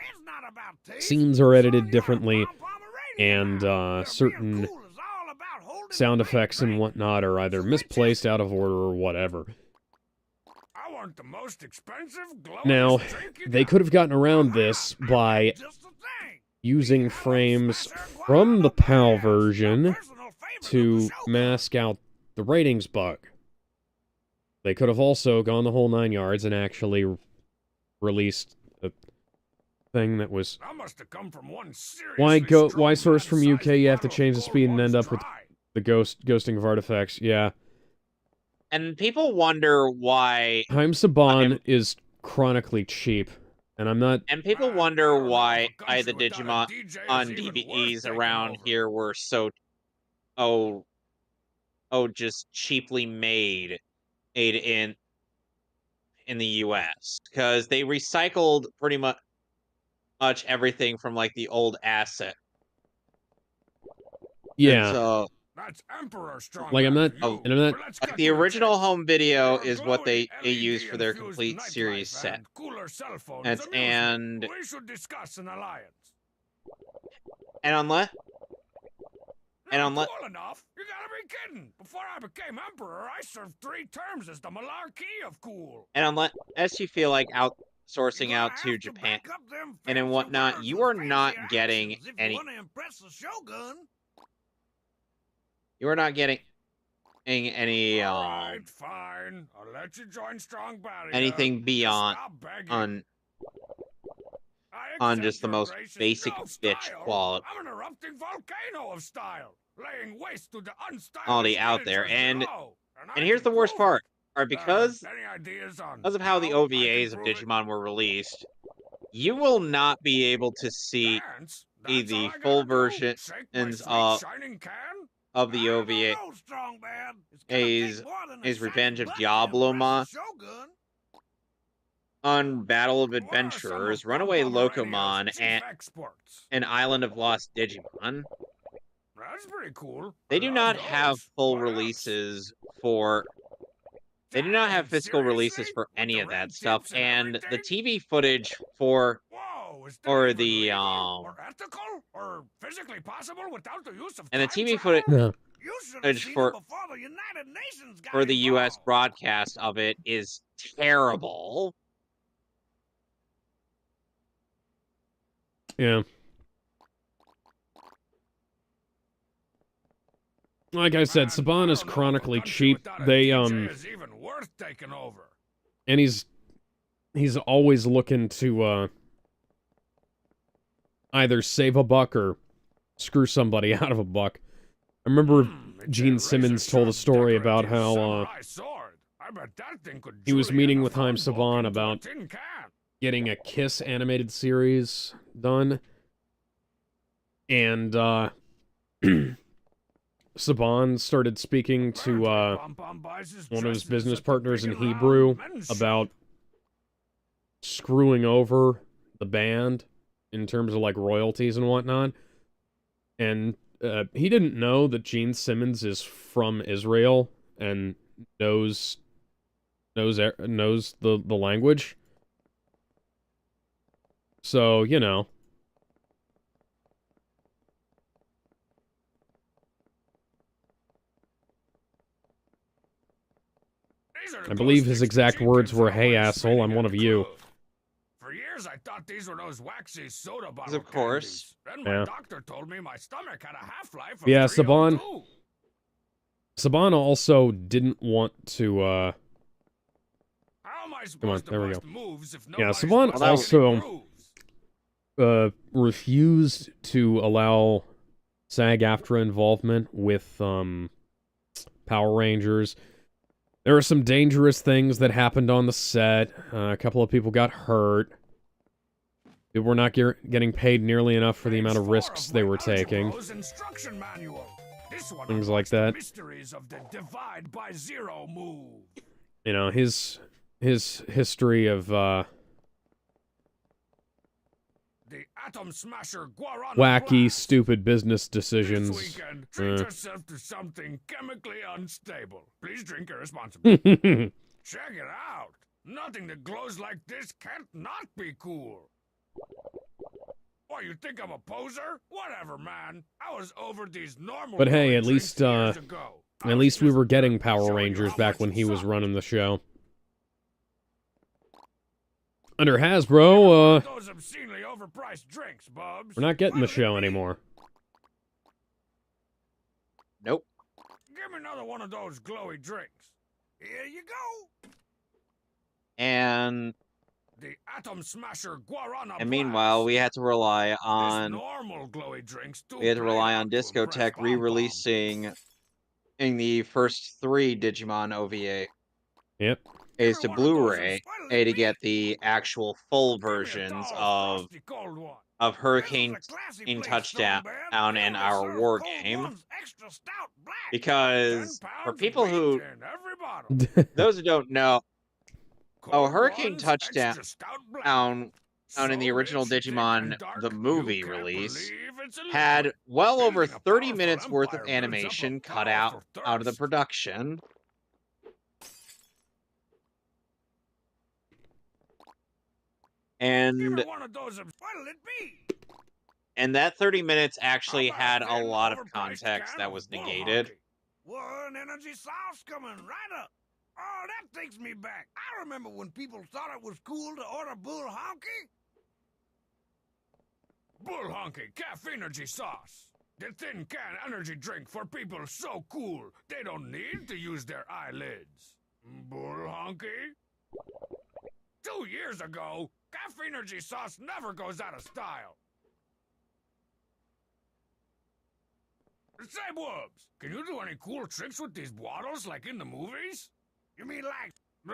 scenes are edited differently, and certain sound effects and whatnot are either misplaced, out of order, or whatever. Now, they could have gotten around this by using frames from the PAL version to mask out the ratings bug. They could have also gone the whole 9 yards and actually released a thing that was... Why source from UK, you have to change the speed and end up with the ghosting of artifacts, yeah. And people wonder why... Haim Saban is chronically cheap, and I'm not... And people wonder why the Digimon on DVDs around here were so... just cheaply made in the US. Because they recycled pretty much everything from, like, the old asset. Yeah. And so... That's Emperor strong. Like, I'm not... Like, the original home video is what they use for their complete series set. And we should discuss an alliance. Unless Cool enough? You gotta be kidding! Before I became Emperor, I served 3 terms as the monarchy of cool. And unless you feel like outsourcing out to Japan and whatnot, you are not getting any... You are not getting any Alright, fine. I'll let you join Strong Barrier. anything beyond on just the most basic bitch quality I'm an erupting volcano of style, laying waste to the unstylish out there. And I here's the worst part. Alright, because any ideas on of how the how I can OVAs of prove it? Digimon were released, you will not be able to see Dance? That's all the I gotta full do. versions Shake my sweet of shining can? the I don't OVA know, Strong Man. It's gonna is take more than a Revenge shiny of button to impress Diablomon, the Shogun. on Battle of What are some Adventurers, of Runaway Pomerania's Locomon, chief exports? and Island of Lost Digimon. That's pretty cool. They I do love not those. have full What else? releases for... They do not have physical releases for any of that stuff, and the TV footage for... Whoa, is that or even the, legal? Or ethical? Or physically possible without the use of and the time TV travel? footage No. You should have seen for- it before the United Nations got for the US involved. broadcast of it is terrible. Yeah. Like I said, Man, Saban I is don't know if a chronically country cheap. without a They, DJ is even worth taking over. and he's always looking to, either save a buck or screw somebody out of a buck. I remember It's Gene a Simmons told a razor-sharp story about decorative how, samurai sword. I bet that thing could he was Julian meeting a with Haim phone book Saban into a about tin can. getting a Kiss animated series done. And, Saban started speaking to, one of his business partners in Hebrew about screwing over the band in terms of, like, royalties and whatnot. And he didn't know that Gene Simmons is from Israel and knows the language. So, you know. I believe his exact words were, "Hey, asshole, I'm one of you." For years, I thought these were those waxy soda bottle Of course. candies. Then my Yeah. doctor told me my stomach had a half-life of Yeah, 302. Saban also didn't want to, How am I Come on, supposed to there we bust go. moves if Yeah, nobody's Saban busting any also grooves? refused to allow SAG-AFTRA involvement with, Power Rangers. There were some dangerous things that happened on the set. A couple of people got hurt. People were not getting paid nearly enough for the amount of risks they were taking. Things like that. Mysteries of the divide by zero move. You know, his history of The Atom Smasher Guarana wacky, Blast. stupid business decisions. This weekend, treat yourself to something chemically unstable. Please drink irresponsibly. Check it out. Nothing that glows like this can't not be cool. What, you think I'm a poser? Whatever, man. I was over these normal. But hey, glowy at least drinks years ago. I at was least we just were getting Power showing you Rangers how back much when he was suck. running the show. Under Hasbro, Those obscenely overpriced drinks, Bubs. we're not getting the What'll it show be? anymore. Nope. Give me another one of those glowy drinks. Here you go. And The Atom Smasher Guarana and meanwhile, we had to rely Blast. This on normal glowy drinks do we had to play rely up on to impress Discotech Pom Pom. re-releasing in the first 3 Digimon OVA Yep. is to Give me one of those Blu-ray what'll A it to be? get the actual full Give me a versions tall, of frosty cold one. Hurricane This is a classy in place, Touchdown Stonebed. and They our only serve war cold game ones extra stout black. 10 because pounds for of people meat who in every bottle. those who don't know, Cold Hurricane ones, Touchdown extra stout black. out in the So original rich, thick, Digimon and dark, the you movie can't release believe it's a had liquid. well over Building a 30 powerful minutes worth of empire builds up a animation cut powerful out of the thirst. production. Give And me one of those. What'll it be? and that 30 minutes actually How about had a a thin, lot of overpriced context can that of was Bull negated. Honky? One energy sauce coming right up. Oh, that takes me back. I remember when people thought it was cool to order Bull Honky. Bull Honky Caffeinergy Sauce. The thin can energy drink for people so cool they don't need to use their eyelids. Bull Honky? 2 years ago, Caffeinergy Sauce never goes out of style. Say, Wubs, can you do any cool tricks with these bottles like in the movies? You mean like, you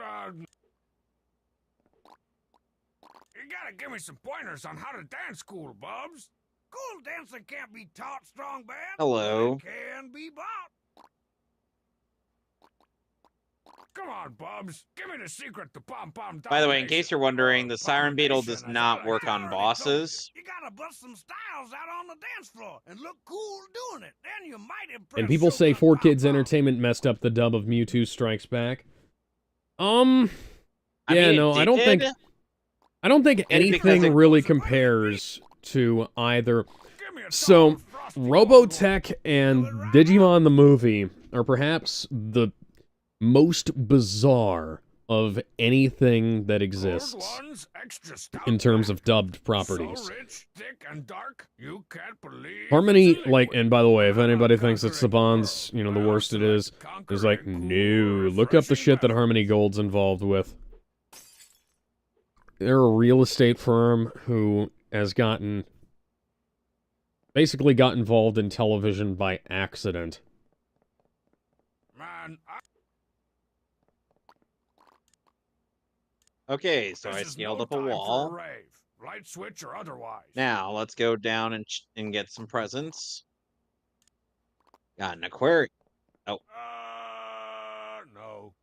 gotta give me some pointers on how to dance cool, Bubs. Cool dancing can't be taught, strong bad. Hello. But it can be bought. Come on, Bubs. Give me the secret to Pom Pom. By the way, in case you're wondering, Or the Siren Beetle Pomination, does as I not like. work I on already told bosses. You gotta bust some styles out on the dance floor and look cool doing it. Then you might impress. And people say Shogun 4Kids Pom Pom. Entertainment messed up the dub of Mewtwo Strikes Back. I mean, it no, I don't did. think because anything it- really compares to either. Give me a So, tall, frosty cold one. Robotech and Digimon the movie are perhaps the most bizarre of anything that exists Cold ones, extra stout in terms black. of dubbed properties. So rich, thick, and dark, you can't believe Harmony, it's a like, liquid. and by the way, if I'm anybody a thinks that conquering Saban's, world. the I'll worst it is, select is like, conquering, no, cool, look up the refreshing shit that beverage. Harmony Gold's involved with. They're a real estate firm who has basically got involved in television by accident. Man, Okay, so this I is scaled no up a time for wall. rave. Light switch or otherwise. Now, let's go down and get some presents. Got an aquarium. No.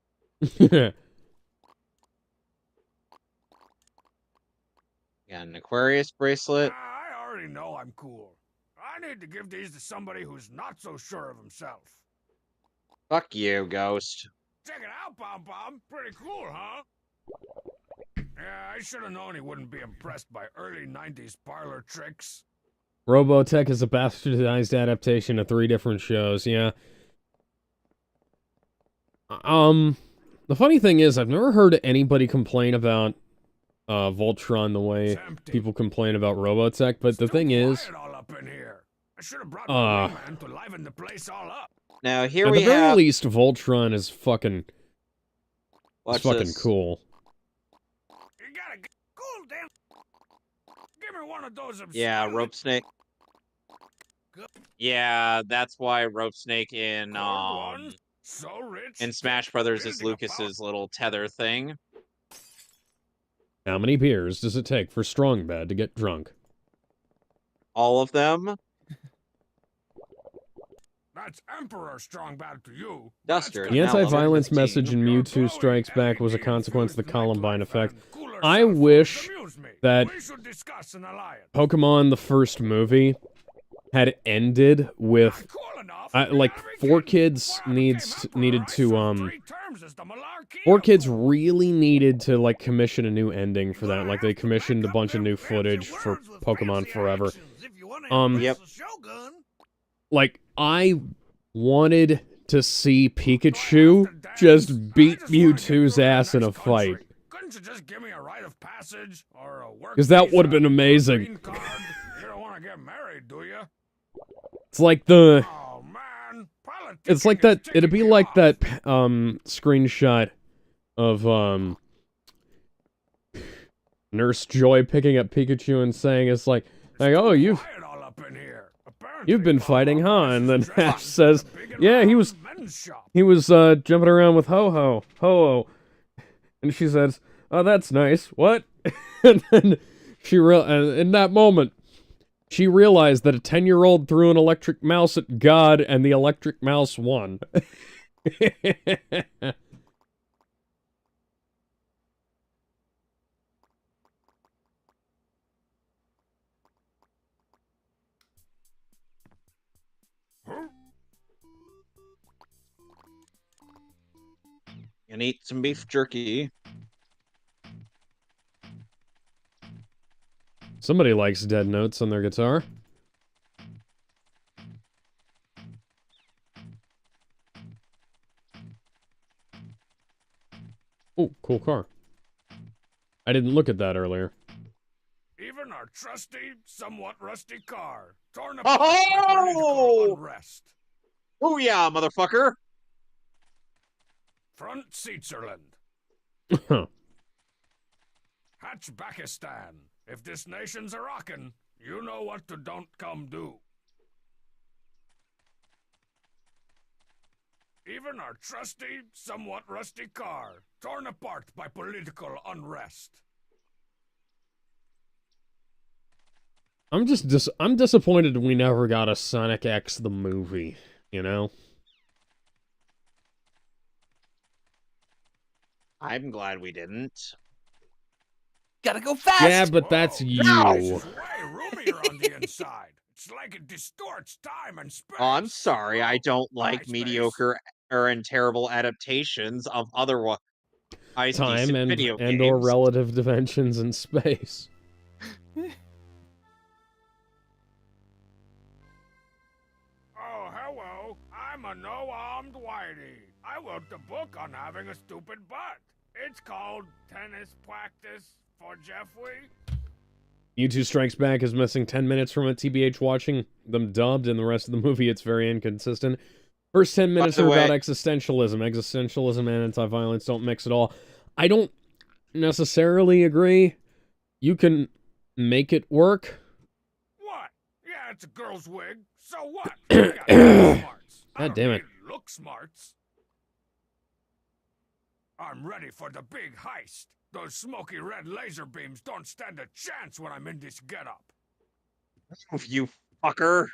Got an Aquarius bracelet. I already know I'm cool. I need to give these to somebody who's not so sure of himself. Fuck you, Ghost. Check it out, Pom Pom. Pretty cool, huh? Yeah, I should have known he wouldn't be impressed by early 90s parlor tricks. Robotech is a bastardized adaptation of 3 different shows, yeah. The funny thing is, I've never heard anybody complain about Voltron the way It's empty. people complain about Robotech, but the Still thing is, quiet all up in here. I should have brought my uh, man to liven the place all up. Now, here at we the very have... least, Voltron is fucking Watch fucking this. cool. You gotta get cool, damn. Give me one of those. Yeah, obscene- Rope Snake. Yeah, that's why Rope Snake in, Cold ones, So rich. In Smash Brothers, it's Lucas's little tether thing. How many beers does it take for Strong Bad to get drunk? All of them. That's Emperor Strong Bad to you. Duster. The anti-violence message in Mewtwo Strikes Back was a consequence of the Columbine effect. I wish that Pokemon the first movie had ended with like 4Kids really needed to like commission a new ending for that. Like they commissioned a bunch of new footage for Pokemon Forever. Yep. Like I wanted to see Pikachu just beat Mewtwo's ass in a fight. Couldn't you just give me a rite of passage or a work? Because that would have been amazing. You don't want to get married, do you? It's like the... Oh, man. It's like that... It'd be like that screenshot of Nurse Joy picking up Pikachu and saying, it's like oh, you've been fighting, huh? And then Ash says, yeah, he was jumping around with Ho-Oh. And she says, oh, that's nice. What? And then in that moment, she realized that a 10-year-old threw an electric mouse at God, and the electric mouse won. And eat some beef jerky. Somebody likes dead notes on their guitar. Oh, cool car. I didn't look at that earlier. Even our trusty, somewhat rusty car, torn apart by political unrest. Booyah, motherfucker! Front Switzerland. Hatchbackistan. If this nation's a rockin', you know what to don't come do. Even our trusty, somewhat rusty car, torn apart by political unrest. I'm disappointed we never got a Sonic X the movie, you know? I'm glad we didn't. Gotta go fast! Yeah, but that's you. It's way roomier on the inside. It's like it distorts time and space. Oh, I'm sorry, I don't like mediocre and terrible adaptations of otherwise time and video games. or relative dimensions in space. Oh, hello. I'm a no-armed whitey. I wrote the book on having a stupid butt. It's called Tennis Practice for Jeffrey. Mewtwo Strikes Back is missing 10 minutes from it. TBH watching them dubbed, and the rest of the movie, it's very inconsistent. First 10 minutes are about existentialism. Existentialism and anti-violence don't mix at all. I don't necessarily agree. You can make it work. What? Yeah, it's a girl's wig. So what? I got smarts. God damn it. Look smarts. I'm ready for the big heist. Those smoky red laser beams don't stand a chance when I'm in this getup. You fucker.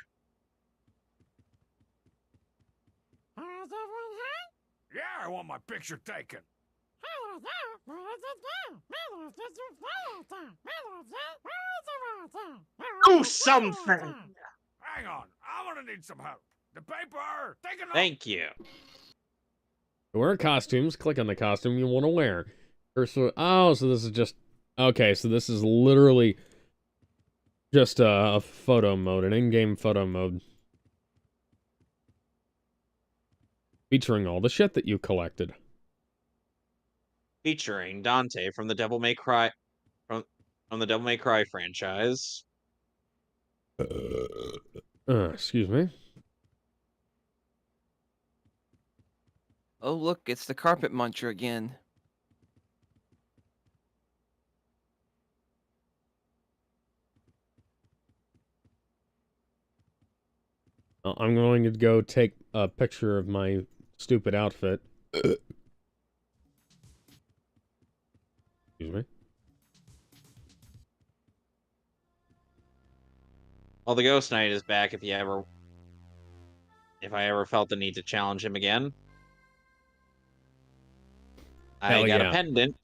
Yeah, I want my picture taken. Do something. Hang on, I'm gonna need some help. The paper, take a note. Thank you. To wear costumes, click on the costume you want to wear. Oh, so this is just... Okay, so this is literally just a photo mode, an in-game photo mode. Featuring all the shit that you collected. Featuring Dante from the Devil May Cry... From the Devil May Cry franchise. Excuse me. Oh, look, it's the carpet muncher again. I'm going to go take a picture of my stupid outfit. Excuse me. Well, the Ghost Knight is back if I ever felt the need to challenge him again. Hell I got yeah. a pendant.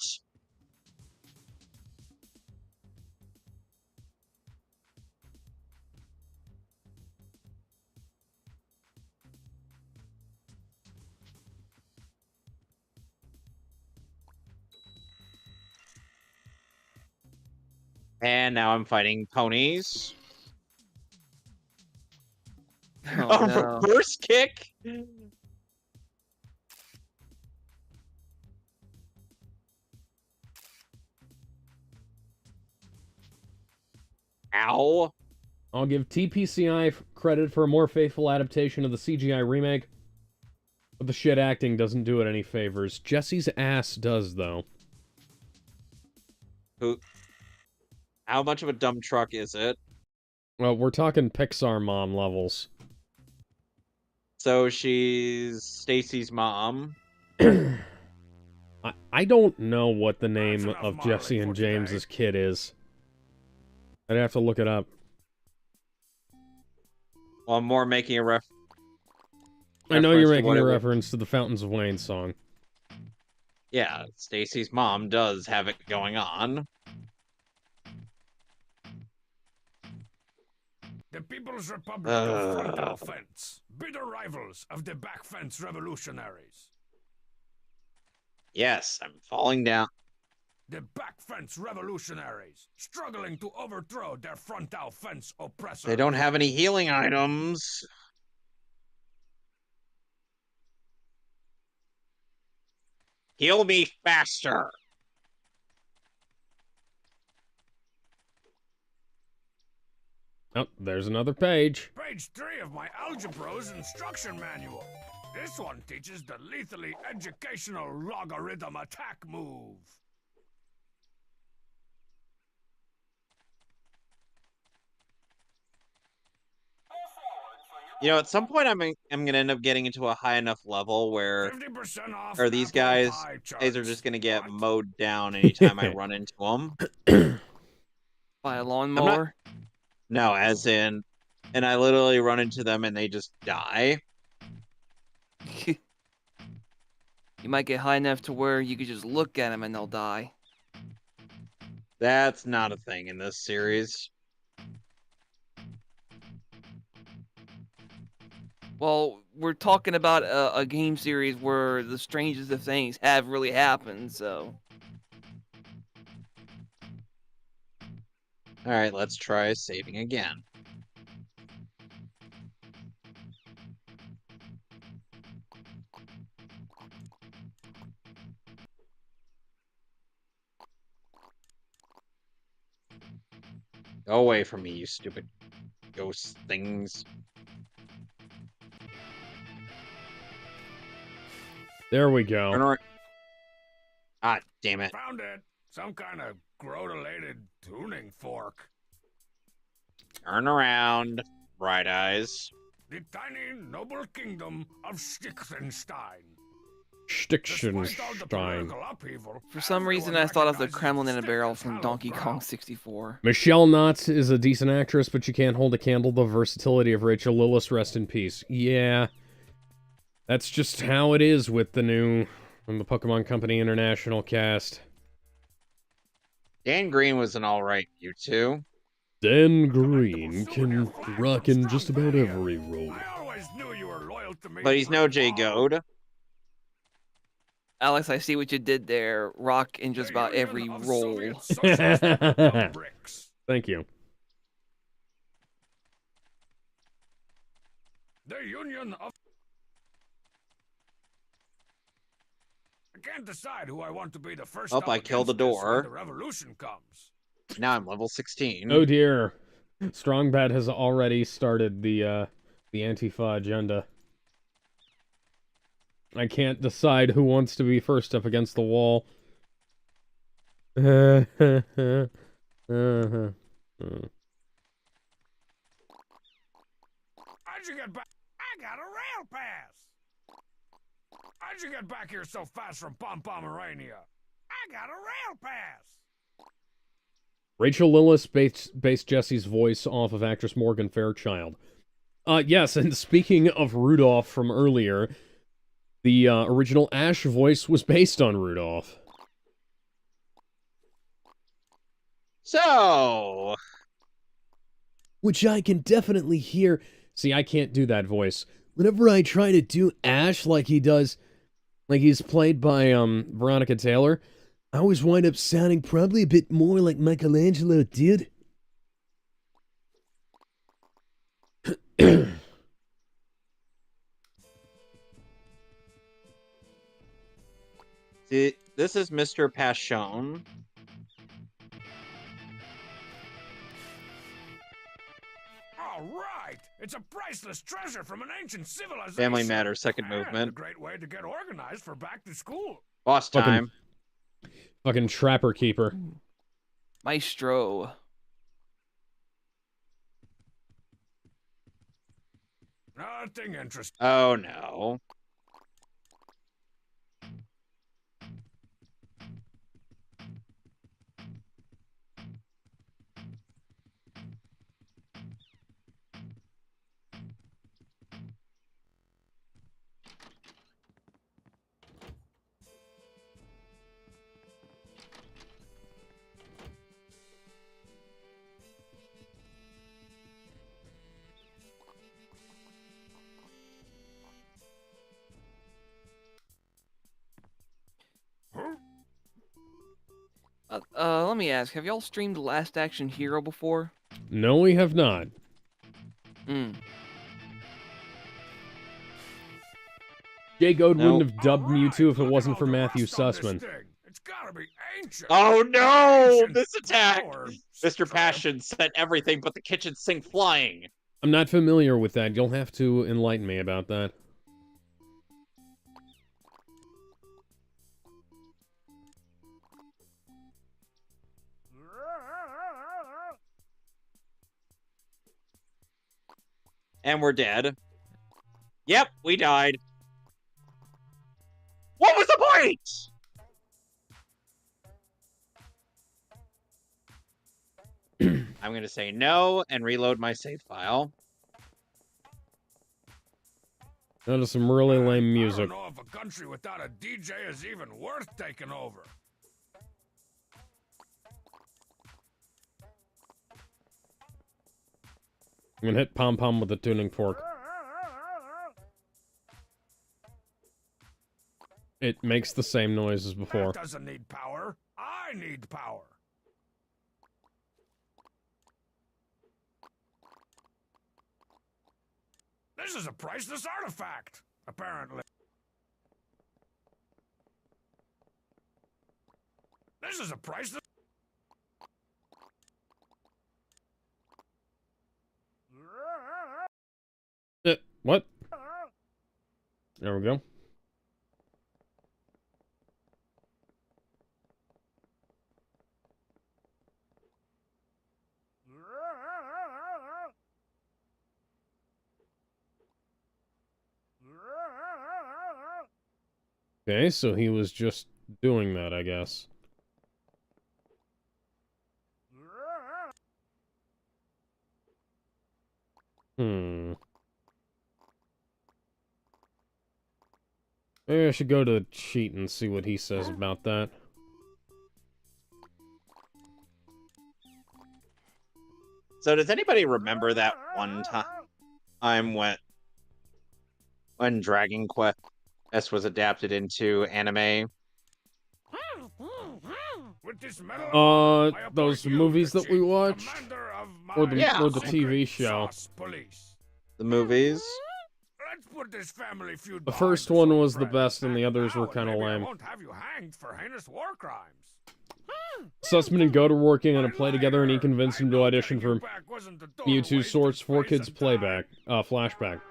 And now I'm fighting ponies. Oh, no. Reverse kick? Ow. I'll give TPCI credit for a more faithful adaptation of the CGI remake, but the shit acting doesn't do it any favors. Jesse's ass does, though. How much of a dump truck is it? Well, we're talking Pixar mom levels. So she's Stacy's mom. I don't know what the name enough of modeling Jesse and for today. James's kid is. I'd have to look it up. Well, I'm more making a I know you're reference to making what a it would- reference to the Fountains of Wayne song. Yeah, Stacy's mom does have it going on. The People's Republic of Frontal Fence, bitter rivals of the Back Fence Revolutionaries. Yes, I'm falling down. The Back Fence Revolutionaries, struggling to overthrow their Frontal Fence oppressors. They don't have any healing items. Heal me faster. Oh, there's another page. Page 3 of my Algebro's instruction manual. This one teaches the lethally educational logarithm attack move. You know, at some point I'm gonna end up getting into a high enough level where 50% off these apple guys pie are charts. just gonna get What? mowed down anytime I run into them. By a lawnmower? No, as in, and I literally run into them and they just die. You might get high enough to where you could just look at them and they'll die. That's not a thing in this series. Well, we're talking about a game series where the strangest of things have really happened, so... Alright, let's try saving again. Go away from me, you stupid ghost things. There we go. Ah, damn it. Found it. Some kind of grow-related tuning fork. Turn around, Bright Eyes. The tiny noble kingdom of Stichtenstein. Despite all the Stichtenstein. political upheaval, For some reason, I everyone thought of the recognizes Kremlin in a barrel Stichten's from hollow Donkey brow. Kong 64. Michelle Knotts is a decent actress, but you can't hold a candle to the versatility of Rachel Lillis, rest in peace. Yeah. That's just how it is with the Pokemon Company International cast. Dan Green was an alright Mewtwo. Dan Green can rock in just about every role. I always knew you were loyal to me. But he's no Jay Grandpa. Goad. Alex, I see what you did there. Rock in just about every Union of role. Soviet Socialist Republics. Thank you. The Union of... I can't decide who I want to be the first Oh, up I killed the against this when door. the revolution comes. Now I'm level 16. Oh dear. Strongbad has already started the Antifa agenda. I can't decide who wants to be first up against the wall. How'd you get back? I got a rail pass. How'd you get back here so fast from Pomerania? I got a rail pass. Rachel Lillis based Jesse's voice off of actress Morgan Fairchild. Yes, and speaking of Rudolph from earlier, the original Ash voice was based on Rudolph. So... Which I can definitely hear. See, I can't do that voice. Whenever I try to do Ash like he does, like he's played by, Veronica Taylor, I always wind up sounding probably a bit more like Michelangelo did. See, this is Mr. Pashon. All right, it's a priceless treasure from an ancient civilization. Family Matters, second And movement. a great way to get organized for back to school. Boss time. Fucking Trapper Keeper. Maestro. Nothing interesting. Oh no. Let me ask, have y'all streamed Last Action Hero before? No, we have not. Jay Goad wouldn't have dubbed Mewtwo if it wasn't for Matthew Sussman. It's gotta be ancient. Oh no! Ancient This attack! or Mr. Passion sent everything but the kitchen sink flying. I'm not familiar with that. You'll have to enlighten me about that. And we're dead. Yep, we died. What was the point? I'm going to say no and reload my save file. That is some really lame music. I don't know if a country without a DJ is even worth taking over. I'm gonna hit Pom Pom with the tuning fork. It makes the same noise as before. That doesn't need power. I need power. This is a priceless artifact, apparently. This is a priceless... What? There we go. Okay, so he was just doing that, I guess. Maybe I should go to the cheat and see what he says about that. So does anybody remember that one time when Dragon Quest was adapted into anime? Those movies that we watched? Or the TV show? The movies? Let's put this family feud The first one was the best and the others were kind of maybe I lame. won't have you hanged for heinous war crimes. Sussman and Goat are working on a play together and he convinced him to audition for Mewtwo Swords 4 Kids Playback, flashback.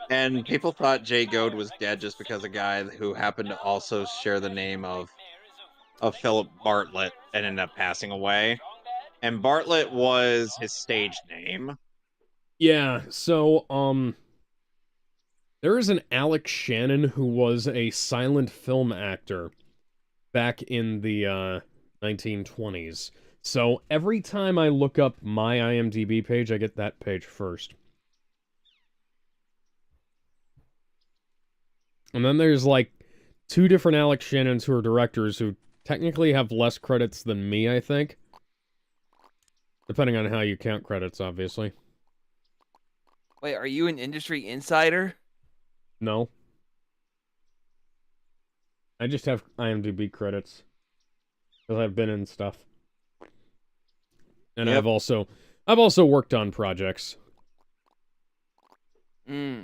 And people thought Jay Goad was dead just because a guy who happened to also share the name of Philip Bartlett and ended up passing away. And Bartlett was his stage name. Yeah, so, there is an Alex Shannon who was a silent film actor back in the, 1920s. So every time I look up my IMDb page, I get that page first. And then there's, like, 2 different Alex Shannons who are directors who technically have less credits than me, I think. Depending on how you count credits, obviously. Wait, are you an industry insider? No. I just have IMDb credits. Because I've been in stuff. And I've also worked on projects. Hmm.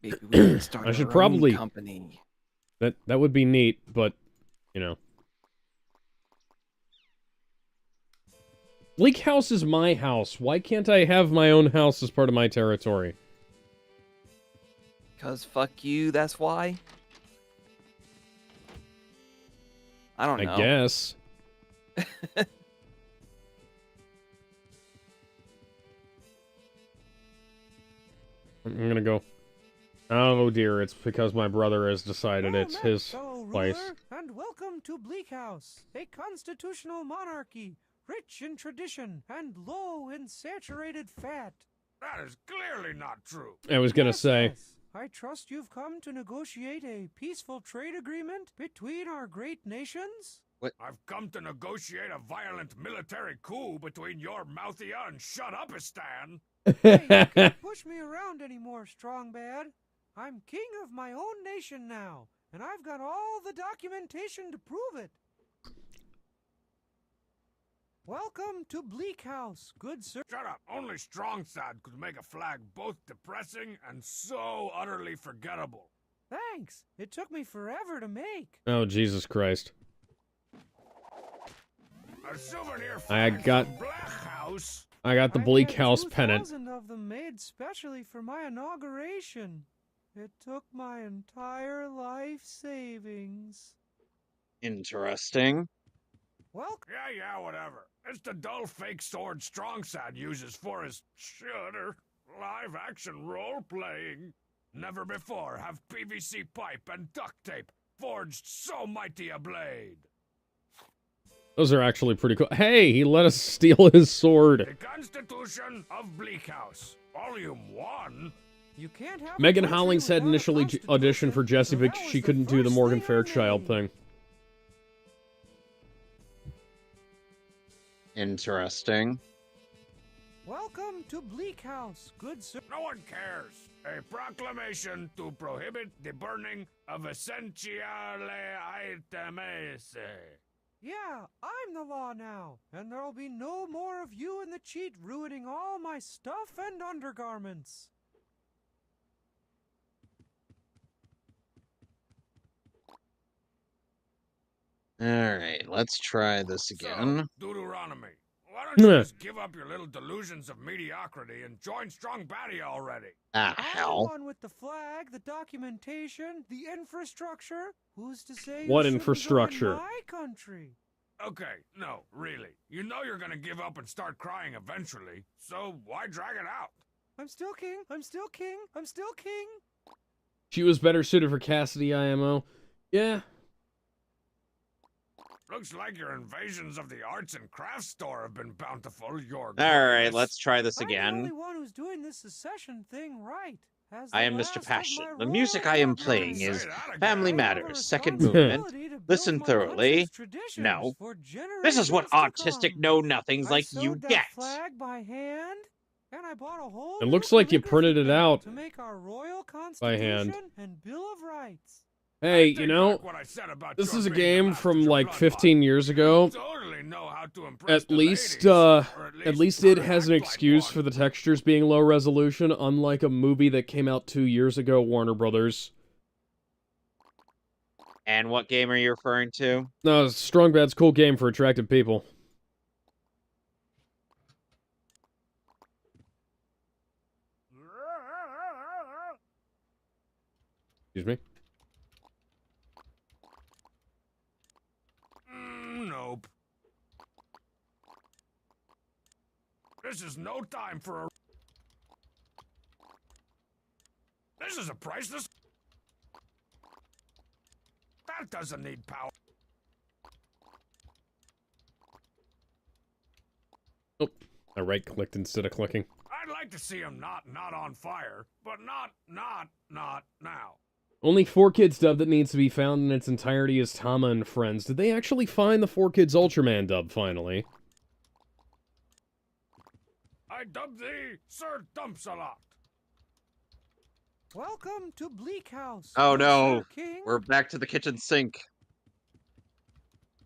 Maybe we can start I should our probably... own company. That would be neat, but, you know. Bleak House is my house. Why can't I have my own house as part of my territory? 'Cause fuck you, that's why? I don't know. I guess. I'm gonna go... Oh dear, it's because my brother has decided it's his place. And welcome to Bleak House, a constitutional monarchy, rich in tradition and low in saturated fat. That is clearly not true. I was gonna say... Yes. I trust you've come to negotiate a peaceful trade agreement between our great nations? I've come to negotiate a violent military coup between your Mouthia and Shut-Upistan. Hey, you can't push me around anymore, Strong Bad. I'm king of my own nation now, and I've got all the documentation to prove it. Welcome to Bleak House, good sir. Shut up. Only Strong Sad could make a flag both depressing and so utterly forgettable. Thanks. It took me forever to make. Oh, Jesus Christ. A souvenir I flag got... from Black House. I got the Bleak House pennant. 2,000 of them made specially for my inauguration. It took my entire life savings. Interesting. Well, Yeah, whatever. It's the dull fake sword Strong Sad uses for his shudder live-action role-playing. Never before have PVC pipe and duct tape forged so mighty a blade. Those are actually pretty cool. Hey, he let us steal his sword. The Constitution of Bleak House, Volume 1. you can't have Megan a country Hollings had without a initially auditioned for Jessie Constitution, because so she that was couldn't do the first Morgan thing I Fairchild made. thing. Interesting. Welcome to Bleak House, good sir. No one cares. A proclamation to prohibit the burning of essentiale items. Yeah, I'm the law now, and there'll be no more of you and the cheat ruining all my stuff and undergarments. Alright, let's try this again. So, Deuteronomy, why don't you Nah. just give up your little delusions of mediocrity and join Strong Batty already? Ah, I'm the hell. one with the flag, the documentation, the infrastructure. Who's to say you What shouldn't infrastructure? join my country? Okay, no, really. You know you're gonna give up and start crying eventually, so why drag it out? I'm still king. I'm still king. I'm still king. She was better suited for Cassidy IMO. Yeah. Looks like your invasions of the arts and crafts store have been bountiful. Your Alright, let's try this I'm the again. only one who's doing this secession thing right. As I the am last Mr. of Passion. my The royal music I am bloodlines. playing is Say that again. Family I have a Matters, second responsibility movement. to build Listen my thoroughly. country's traditions No. for This is what generations to autistic come. know-nothings I like sewed you that get. flag by hand, and I bought a whole It new looks like you calligraphy printed it pen out to make our royal by hand. constitution and Bill of Rights. Hey, I you take know, back what I said about this your is a being the game last from of your like bloodline. 15 years ago. You totally know how to impress At the least, ladies, or at least it has an act like excuse one. for the textures being low resolution, unlike a movie that came out 2 years ago, Warner Brothers. And what game are you referring to? No, Strong Bad's cool game for attractive people. Excuse me? This is no time for a... This is a priceless... That doesn't need power. Oh, I right-clicked instead of clicking. I'd like to see him not on fire, but not now. Only 4Kids dub that needs to be found in its entirety is Tama and Friends. Did they actually find the 4Kids Ultraman dub, finally? I dub thee Sir Dumpsalot. Welcome to Bleak House. Oh no, King. we're back to the kitchen sink.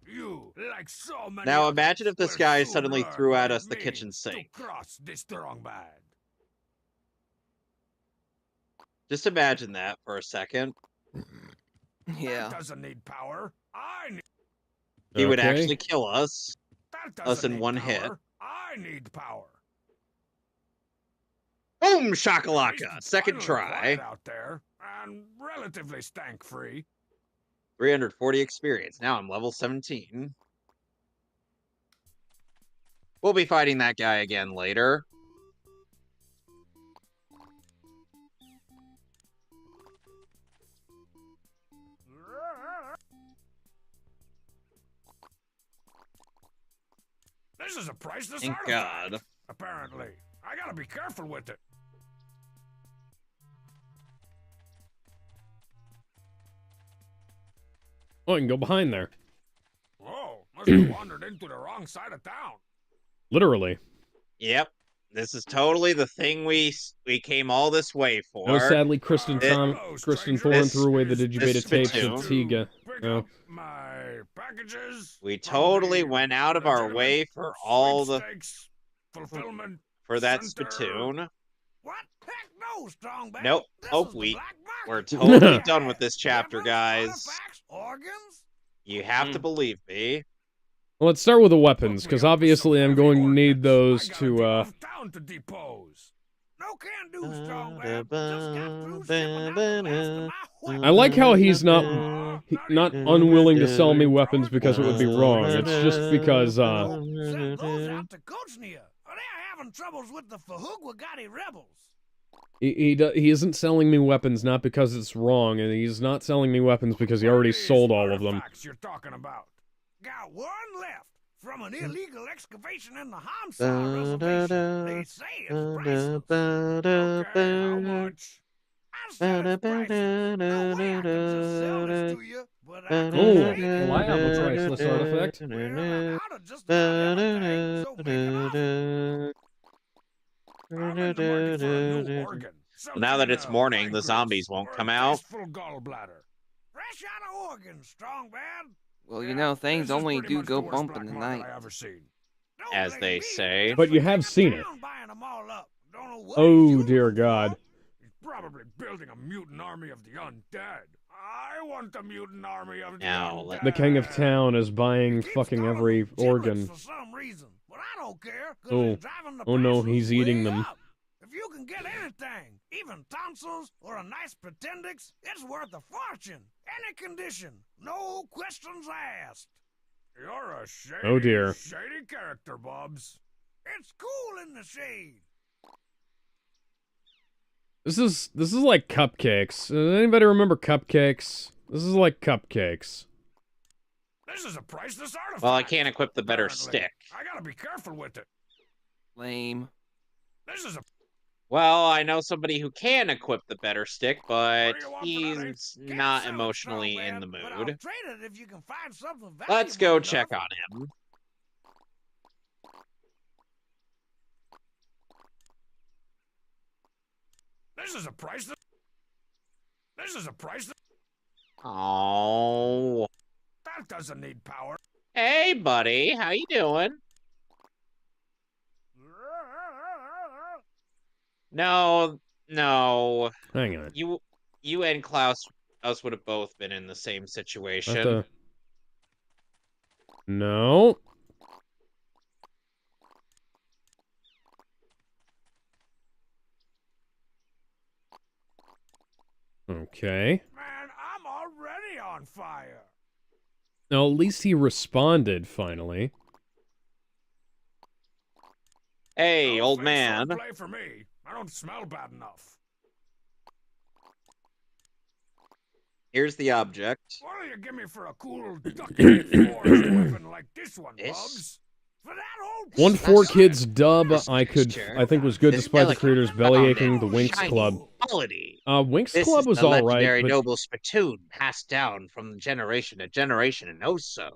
You, like so many Now others, imagine if this will guy soon suddenly learn threw what at it us the means kitchen to sink. cross the strong bad. Just imagine that for a second. Yeah. That doesn't need power. He would Okay. actually kill us. That Us doesn't in need one power. hit. I need power. Boom At least shakalaka! it's Second finally try. quiet out there and relatively stank-free. 340 experience. Now I'm level 17. We'll be fighting that guy again later. This is a priceless Thank artifact, God. apparently. I gotta be careful with it. Oh, I can go behind there. Whoa, must have wandered into the wrong side of town. Literally. Yep. This is totally the thing we came all this way for. No, sadly, Kristen Hello, Thorne stranger. threw away the Is digibeta this tapes spittoon? of Tiga. Pick Oh. up my packages. We from totally the went out of our legitimate way for all the sweepstakes fulfillment for that center. spittoon. What? Heck no, strong bad. Nope. This Oh, is the we black market. we're totally done with this chapter, Weapons, guys. artifacts, organs? You have to believe me. Well, let's start with the weapons, Hook me because up with obviously some I'm heavy going to need ordnance. those I got a to, deal of town to depose. No can do, strong bad. Just got through shipping out the last of my weapons. I like how he's not Not unwilling to sell me weapons because it would be wrong. It's just because, Send those out to Kochnia, or they're having troubles with the Fahugwagati rebels. he isn't selling me weapons not because it's wrong, and he's not selling me weapons because he already sold all of them. Artifacts you're talking about. Got one left from an illegal excavation in the Hamsar reservation. They say it's priceless. Okay, how much? I said it's priceless. No way I can just sell this to you, but I can Oh, trade it. well, I have a priceless artifact. Well, I'm out of just about everything, so make an offer. I'm in the market for a new organ. Well, now that it's morning, the zombies won't come out. Full gallbladder. Fresh out of organ, strong bad. Well, you know, things This is only pretty do much go the worst bump black in the market night. I ever seen. Don't As blame they me. say. But you have I'm seen it. down buying 'em all up. Don't know what Oh, he's using dear them for. God. He's probably building a mutant army of the undead. I want the mutant army of the Now, undead. let- The King of Town is buying He keeps fucking calling every them giblets organ. for some reason, but I don't care. 'Cause Oh. it's driving the Oh, no, prices he's eating way them. up. If you can get anything, even tonsils or a nice pretendix, it's worth a fortune. Any condition, no questions asked. You're a shady, Oh, dear. shady character, Bubs. It's cool in the shade. This is like cupcakes. Does anybody remember cupcakes? This is like cupcakes. This is a priceless artifact. Well, I can't equip the better apparently. stick. I gotta be careful with it. Lame. This is a Well, I know somebody who can equip the better stick, but What do you want for that, he's Can't not sell it, emotionally strong in the man, but I'll mood. trade it if you can find something Let's valuable go enough. check on him. This is a priceless. This is a priceless. Oh. That doesn't need power. Hey, buddy. How you doing? No. Hang on. You and Klaus would have both been in the same I have situation. to... No. Okay. Man, I'm already on fire. Now, at least he responded, finally. Hey, No old fake man. swordplay for me. I don't smell bad enough. Here's the object. What'll you give me for a cool ducky forged weapon like this one, This? Bubs? For that old One That's 4Kids dub this I texture. think was good This despite the delicate, creators belly aching rounded, the Winx shiny Club. quality. Winx This Club is was the alright, legendary but noble spittoon passed down from generation to generation and oh so.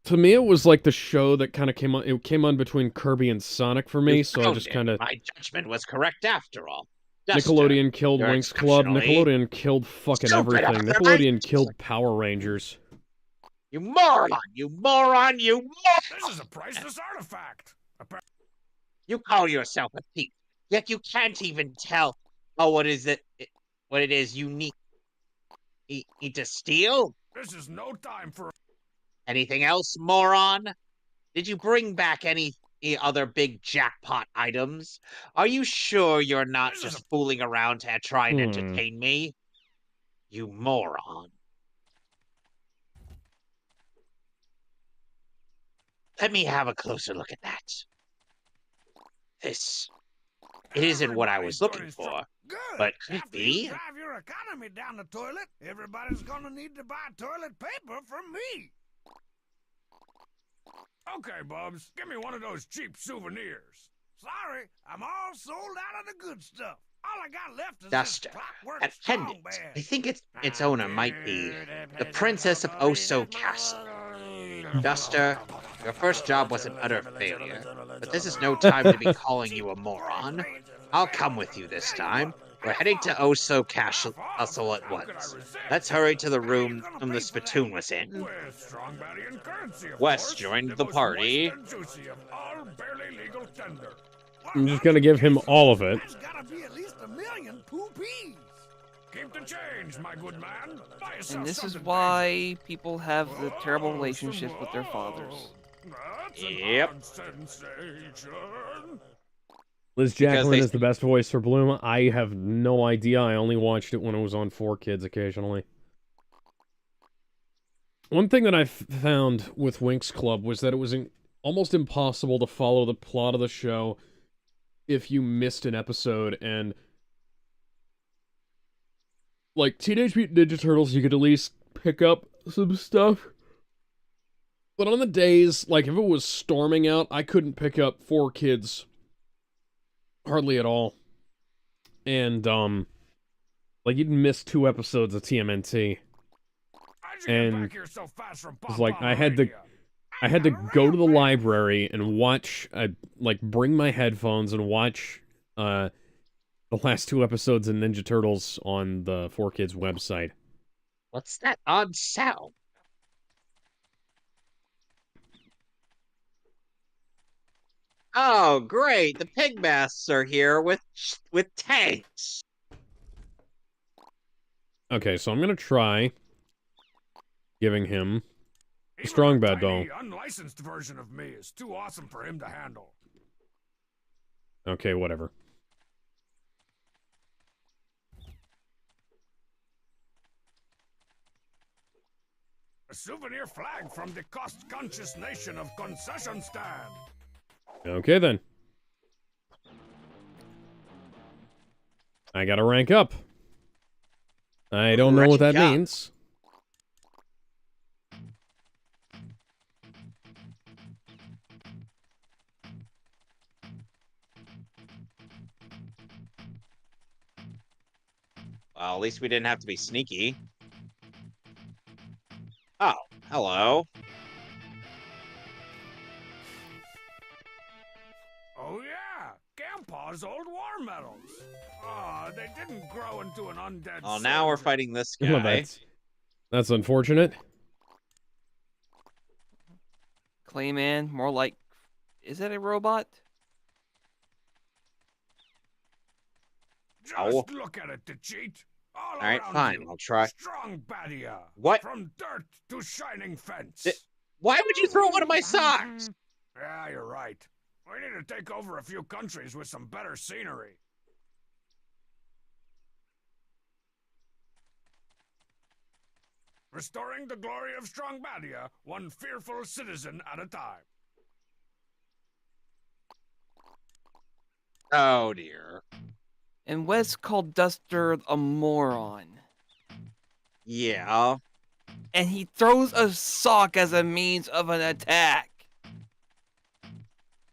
to me it was like the show that kind of came on. It came on between Kirby and Sonic for me, You so I found just it. kind of My judgment was correct after all. Duster, Nickelodeon killed you're Winx Club. exceptionally Nickelodeon killed fucking stupid, everything. Arthur. Nickelodeon killed Power Rangers. You moron! You moron! You moron! This is a priceless artifact. You call yourself a thief, yet you can't even tell what it is you need to steal? This is no time for... Anything else, moron? Did you bring back any other big jackpot items? Are you sure you're not This is just fooling around to try and entertain me? You moron. Let me have a closer look at that. This. It isn't what I was looking for. Good. But could it After you be? drive your economy down the toilet, everybody's gonna need to buy toilet paper from me. Okay, Bubs, give me one of those cheap souvenirs. Sorry, I'm all sold out of the good stuff. All I got left is Duster, this clockwork that pendant. strong I think its owner might be the Princess of Oso Castle. Duster, your first job was an utter failure, but this is no time to be calling you a moron. I'll come with you this time. We're heading to Oso Castle at once. Let's hurry to the room the spittoon was in. With strong body and currency, of Wes course. joined The the most party. moist and juicy of all barely legal tender. I'm just gonna give him all of it. That's gotta be at least 1,000,000 poopies. Keep the change, my good man. Buy yourself And this is something why people have the terrible relationships with their fathers. That's Yep. an odd sensation. Liz Because Jacqueline they- is the best voice for Bloom. I have no idea. I only watched it when it was on 4Kids occasionally. One thing that I found with Winx Club was that it was almost impossible to follow the plot of the show if you missed an episode, and like Teenage Mutant Ninja Turtles, you could at least pick up some stuff. But on the days, like if it was storming out, I couldn't pick up 4Kids hardly at all. And like you'd miss 2 episodes of TMNT. How'd you get And back here so fast from it's like I had Pomerania? to go to the library and watch, like bring my headphones and watch the last 2 episodes of Ninja Turtles on the 4Kids website. What's that odd sound? Oh, great! The pigmasts are here with tanks. Okay, so I'm gonna try giving him Even strong a bad tiny, doll. unlicensed version of me is too awesome for him to handle. Okay, whatever. A souvenir flag from the cost-conscious nation of Concession Stand. Okay then. I gotta rank up. I don't know what that Rank up. means. Well, at least we didn't have to be sneaky. Oh, hello. Oh yeah, Grandpa's old war medals. Oh, they didn't grow into an undead. Well, now we're soldier. fighting this Well, guy. that's unfortunate. Clayman, more like, is that a robot? Just Ow. look at it, the cheat. All Alright, around fine, you. I'll try. Strong Badia. What? From dirt to shining fence. Why would you throw one of my socks? Yeah, you're right. We need to take over a few countries with some better scenery. Restoring the glory of Strong Badia, one fearful citizen at a time. Oh dear. And Wes called Duster a moron. Yeah. And he throws a sock as a means of an attack.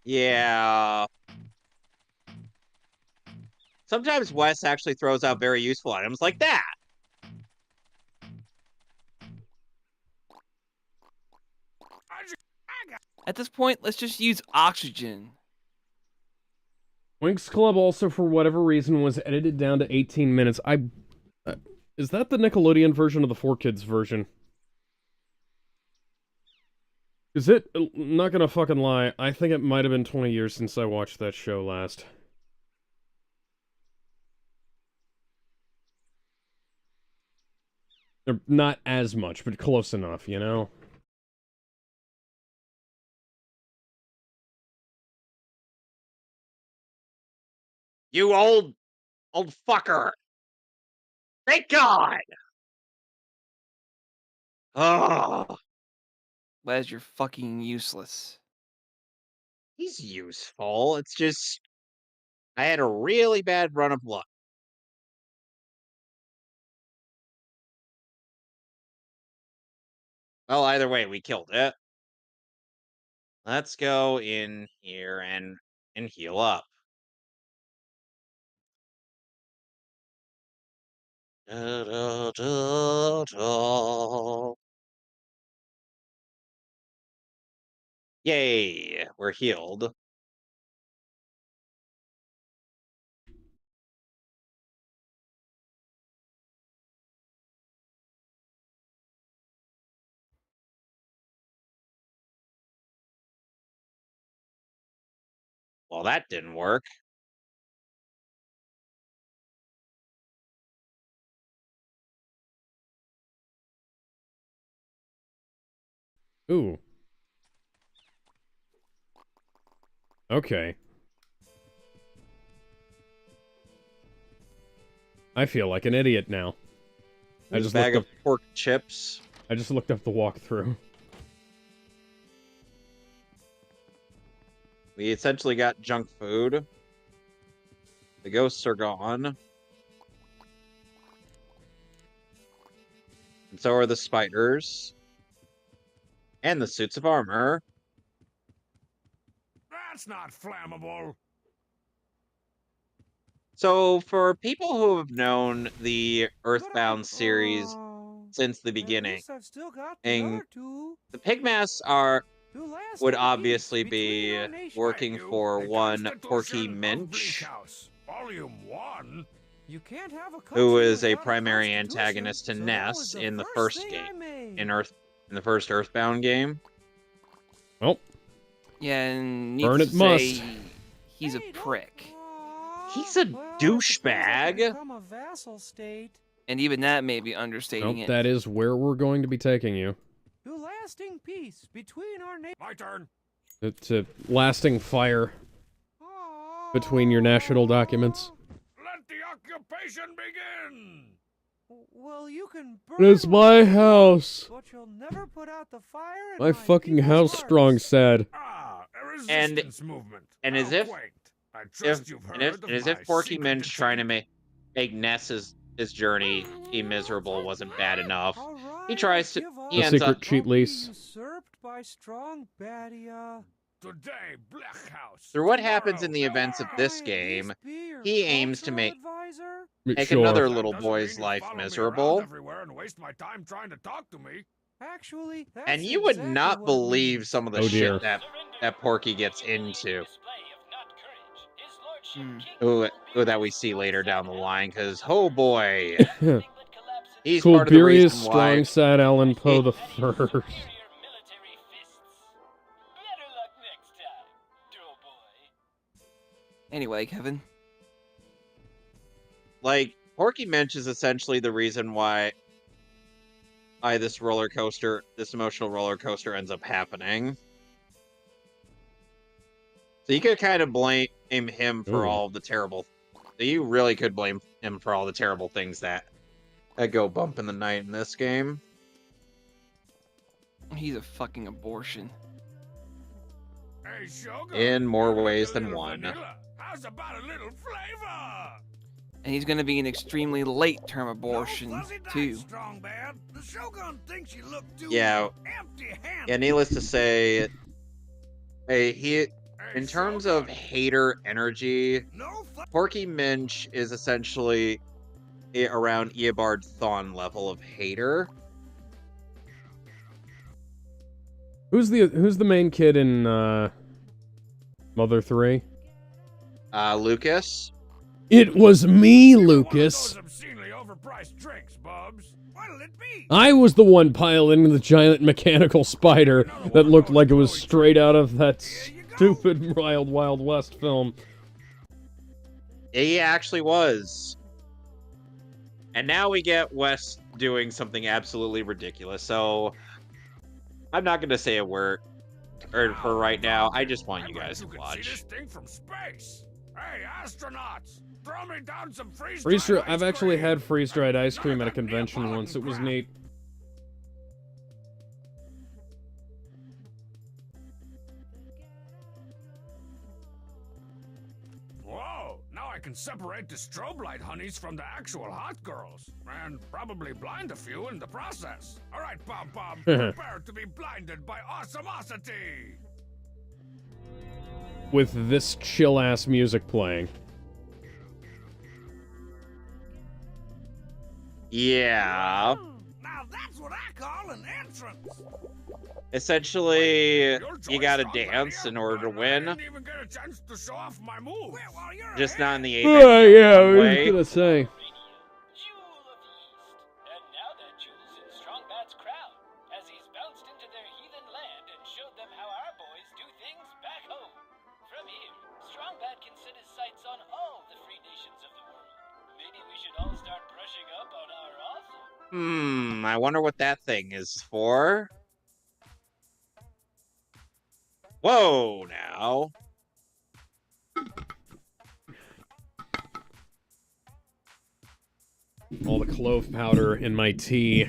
Yeah. Sometimes Wes actually throws out very useful items like that. At this point, let's just use oxygen. Winx Club also, for whatever reason, was edited down to 18 minutes. Is that the Nickelodeon version or the 4Kids version? Is it? Not gonna fucking lie, I think it might have been 20 years since I watched that show last. Or not as much, but close enough, you know? You old fucker. Thank God. Oh. Wes, you're fucking useless. He's useful. It's just I had a really bad run of luck. Well, either way, we killed it. Let's go in here and heal up. Da, da, da, da. Yay, we're healed. Well, that didn't work. Ooh. Okay. I feel like an idiot now. I just bag looked of pork chips. I just looked up the walkthrough. We essentially got junk food. The ghosts are gone. And so are the spiders. And the suits of armor. That's not flammable. So, for people who have known the Earthbound series since the beginning, and the Pigmasts would obviously be working for one Porky Minch, who is a primary antagonist to Ness in the first game, in the first Earthbound game. Well, yeah, and burn it must. He's a prick. He's a douchebag. And even that may be understating it. That is where we're going to be taking you. To lasting peace between our My turn. To lasting fire between your national documents. Let the occupation begin. Well, you can burn It's my house. but you'll never put out the fire in My fucking house, hearts. Strong said. A resistance movement. And as if if Porky Minch trying to make Ness's his journey be miserable wasn't bad enough. He tries to. He The ends secret up cheat lease. Usurped by Strong Badia. Today, Black House. through what happens in the events of this game. He aims to make Sure. another little boy's life miserable. Everywhere and waste my time trying to talk to me. Actually, And you would not believe some of the Oh, dear. shit that Porky gets into. Hmm. Ooh, that we see later down the line, because oh boy, he's Cool, part of the reason Strong why. sad Alan Poe the first. Anyway, Kevin. Like, Porky Minch is essentially the reason why this emotional roller coaster ends up happening. So you could kind of blame him for all of the terrible. So you really could blame him for all the terrible things that go bump in the night in this game. He's a fucking abortion. Hey, sugar. In more ways than one. Vanilla. Have how's about a little flavor? And he's going to be an extremely late term abortion, too. The Shogun thinks you look too Yeah. empty-handed. Yeah, needless to say, in terms of hater energy, Porky Minch is essentially around Eobard Thawne level of hater. Who's the main kid in Mother 3? Lucas. It was me, Lucas. I was the one piloting the giant mechanical spider that looked like it was straight out of that stupid Wild Wild West film. He actually was. And now we get Wes doing something absolutely ridiculous. So I'm not going to say a word for right now. I just want you guys to watch. Hey, astronauts, throw me down some freeze-dried. I've actually had freeze-dried ice cream at a convention once. It was neat. Whoa! Now I can separate the strobe light honeys from the actual hot girls, and probably blind a few in the process. All right, Pom Pom, prepare to be blinded by awesomosity. With this chill-ass music playing. Yeah. Now that's what I call an entrance. Essentially, you gotta dance in order to win. I didn't even get a chance to show off my moves. Just not in the yeah, I was way. gonna say. I wonder what that thing is for. Whoa, now. All the clove powder in my tea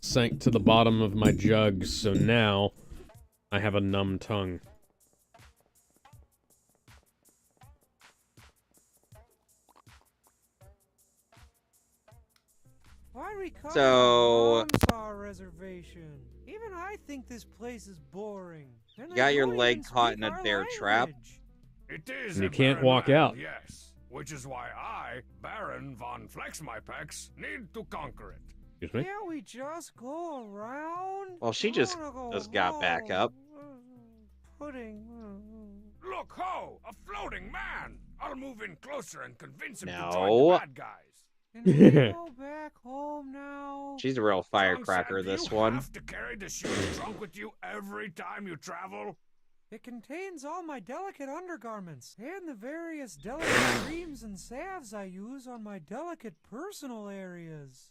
sank to the bottom of my jug, so now I have a numb tongue. So, reservation. Even I think this place is boring. You got your leg caught in a bear trap. It is. And you can't walk out. Yes, which is why I, Baron von Flexmypex, need to conquer it. Excuse me? Can't we just go around? Well, she just got back up. Pudding. Look, ho! A floating man! I'll move in closer and convince him to join No. the bad guys. Can we go back home now? She's a real firecracker, this one. You have to carry the shoes trunk with you every time you travel? It contains all my delicate undergarments and the various delicate creams and salves I use on my delicate personal areas.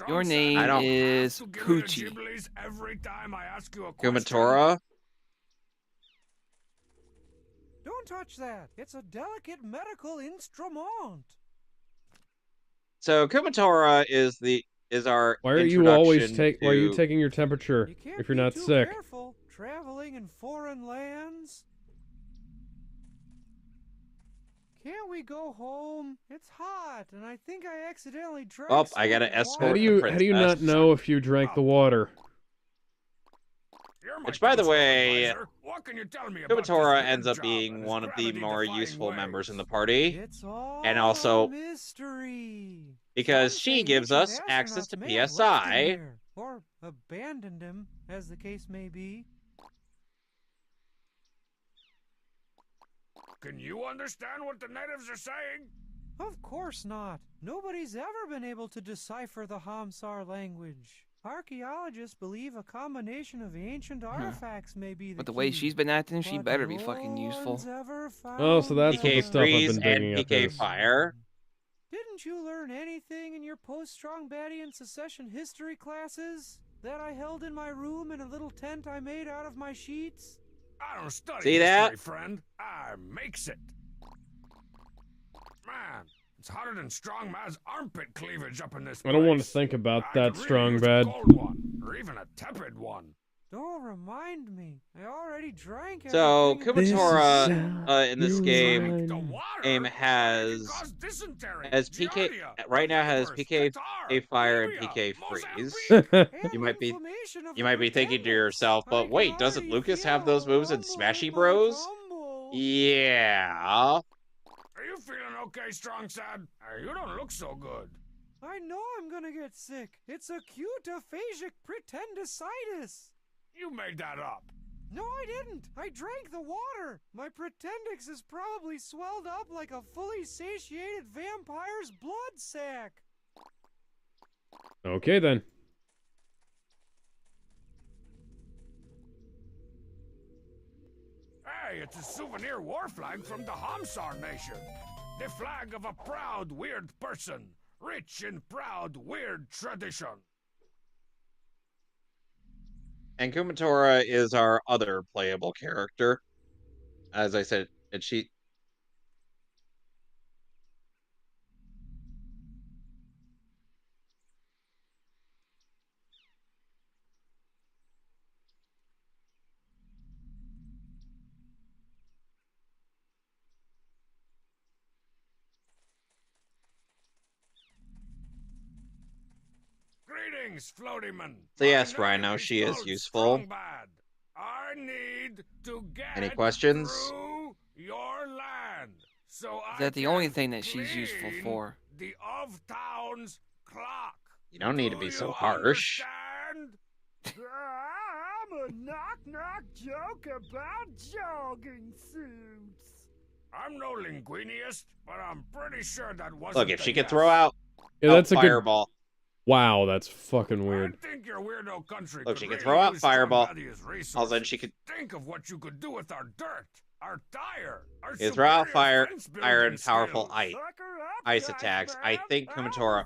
Your name is Coochie. Every time I ask you a question. Kumatora? Don't touch that. It's a delicate medical instrument. So Kumatora is our Why are you always to... why are you taking your temperature if you're not sick? Careful traveling in foreign lands. Can't we go home? It's hot, and I think I accidentally drank. Oh, I gotta escort. How do you not know if you drank the water? Which, by the way, Kumatora ends up being one of the more useful members in the party. And also, mystery. Because she gives us access to PSI. Or abandoned him, as the case may be. Can you understand what the natives are saying? Of course not. Nobody's ever been able to decipher the Hamsar language. Archaeologists believe a combination of ancient artifacts may be the But the way key. she's been acting, she better be fucking useful. Oh, so that's what the PK stuff I've Freeze been and digging up PK is. Fire. Didn't you learn anything in your post-Strong Baddie and Secession history classes that I held in my room in a little tent I made out of my sheets? I don't study See history, that? friend. I makes it. Man, it's hotter than Strong Mad's armpit cleavage up in this place. I don't want to think about I that could really strong use a bad. cold one, or even a tepid one. Don't remind me. I already drank So everything in the- Kumatora in this you game remind The me. water has cause dysentery, PK giardia, right now has fevers, PK catarrh, fire and anemia, PK freeze. Mozambique. and You might be inflammation of you the might be thinking to appendix. yourself, I but can wait, doesn't already Lucas feel have those a moves in rumble Smashy in my Bros? tumble. Yeah. Are you feeling okay, Strong Sad? You don't look so good. I know I'm gonna get sick. It's acute aphasic pretendicitis. You made that up. No, I didn't. I drank the water. My pretendix is probably swelled up like a fully satiated vampire's blood sac. Okay, then. Hey, it's a souvenir war flag from the Hamsar nation. The flag of a proud, weird person. Rich in proud, weird tradition. And Kumatora is our other playable character. As I said, and she Greetings, Floatyman. So yes, My Rhino, name she is called useful. Strongbad. I need to get Any questions? through your land. So Is that the only thing that she's clean useful for? The of town's clock. You don't need to be Do so you harsh. understand? I'm a knock-knock joke about jogging suits. I'm no linguiniist, but I'm pretty sure that wasn't Look, if a she could yes. throw out Yeah, that's a good. fireball. Wow, that's fucking weird. I think your weirdo country Look, could she could really throw out use fireball. Strongbadia's All then resources. she could Think of what you could do with our dirt, our tire, our Is throw out superior fire, fence-building iron, powerful skills. ice attacks. I think Kumatora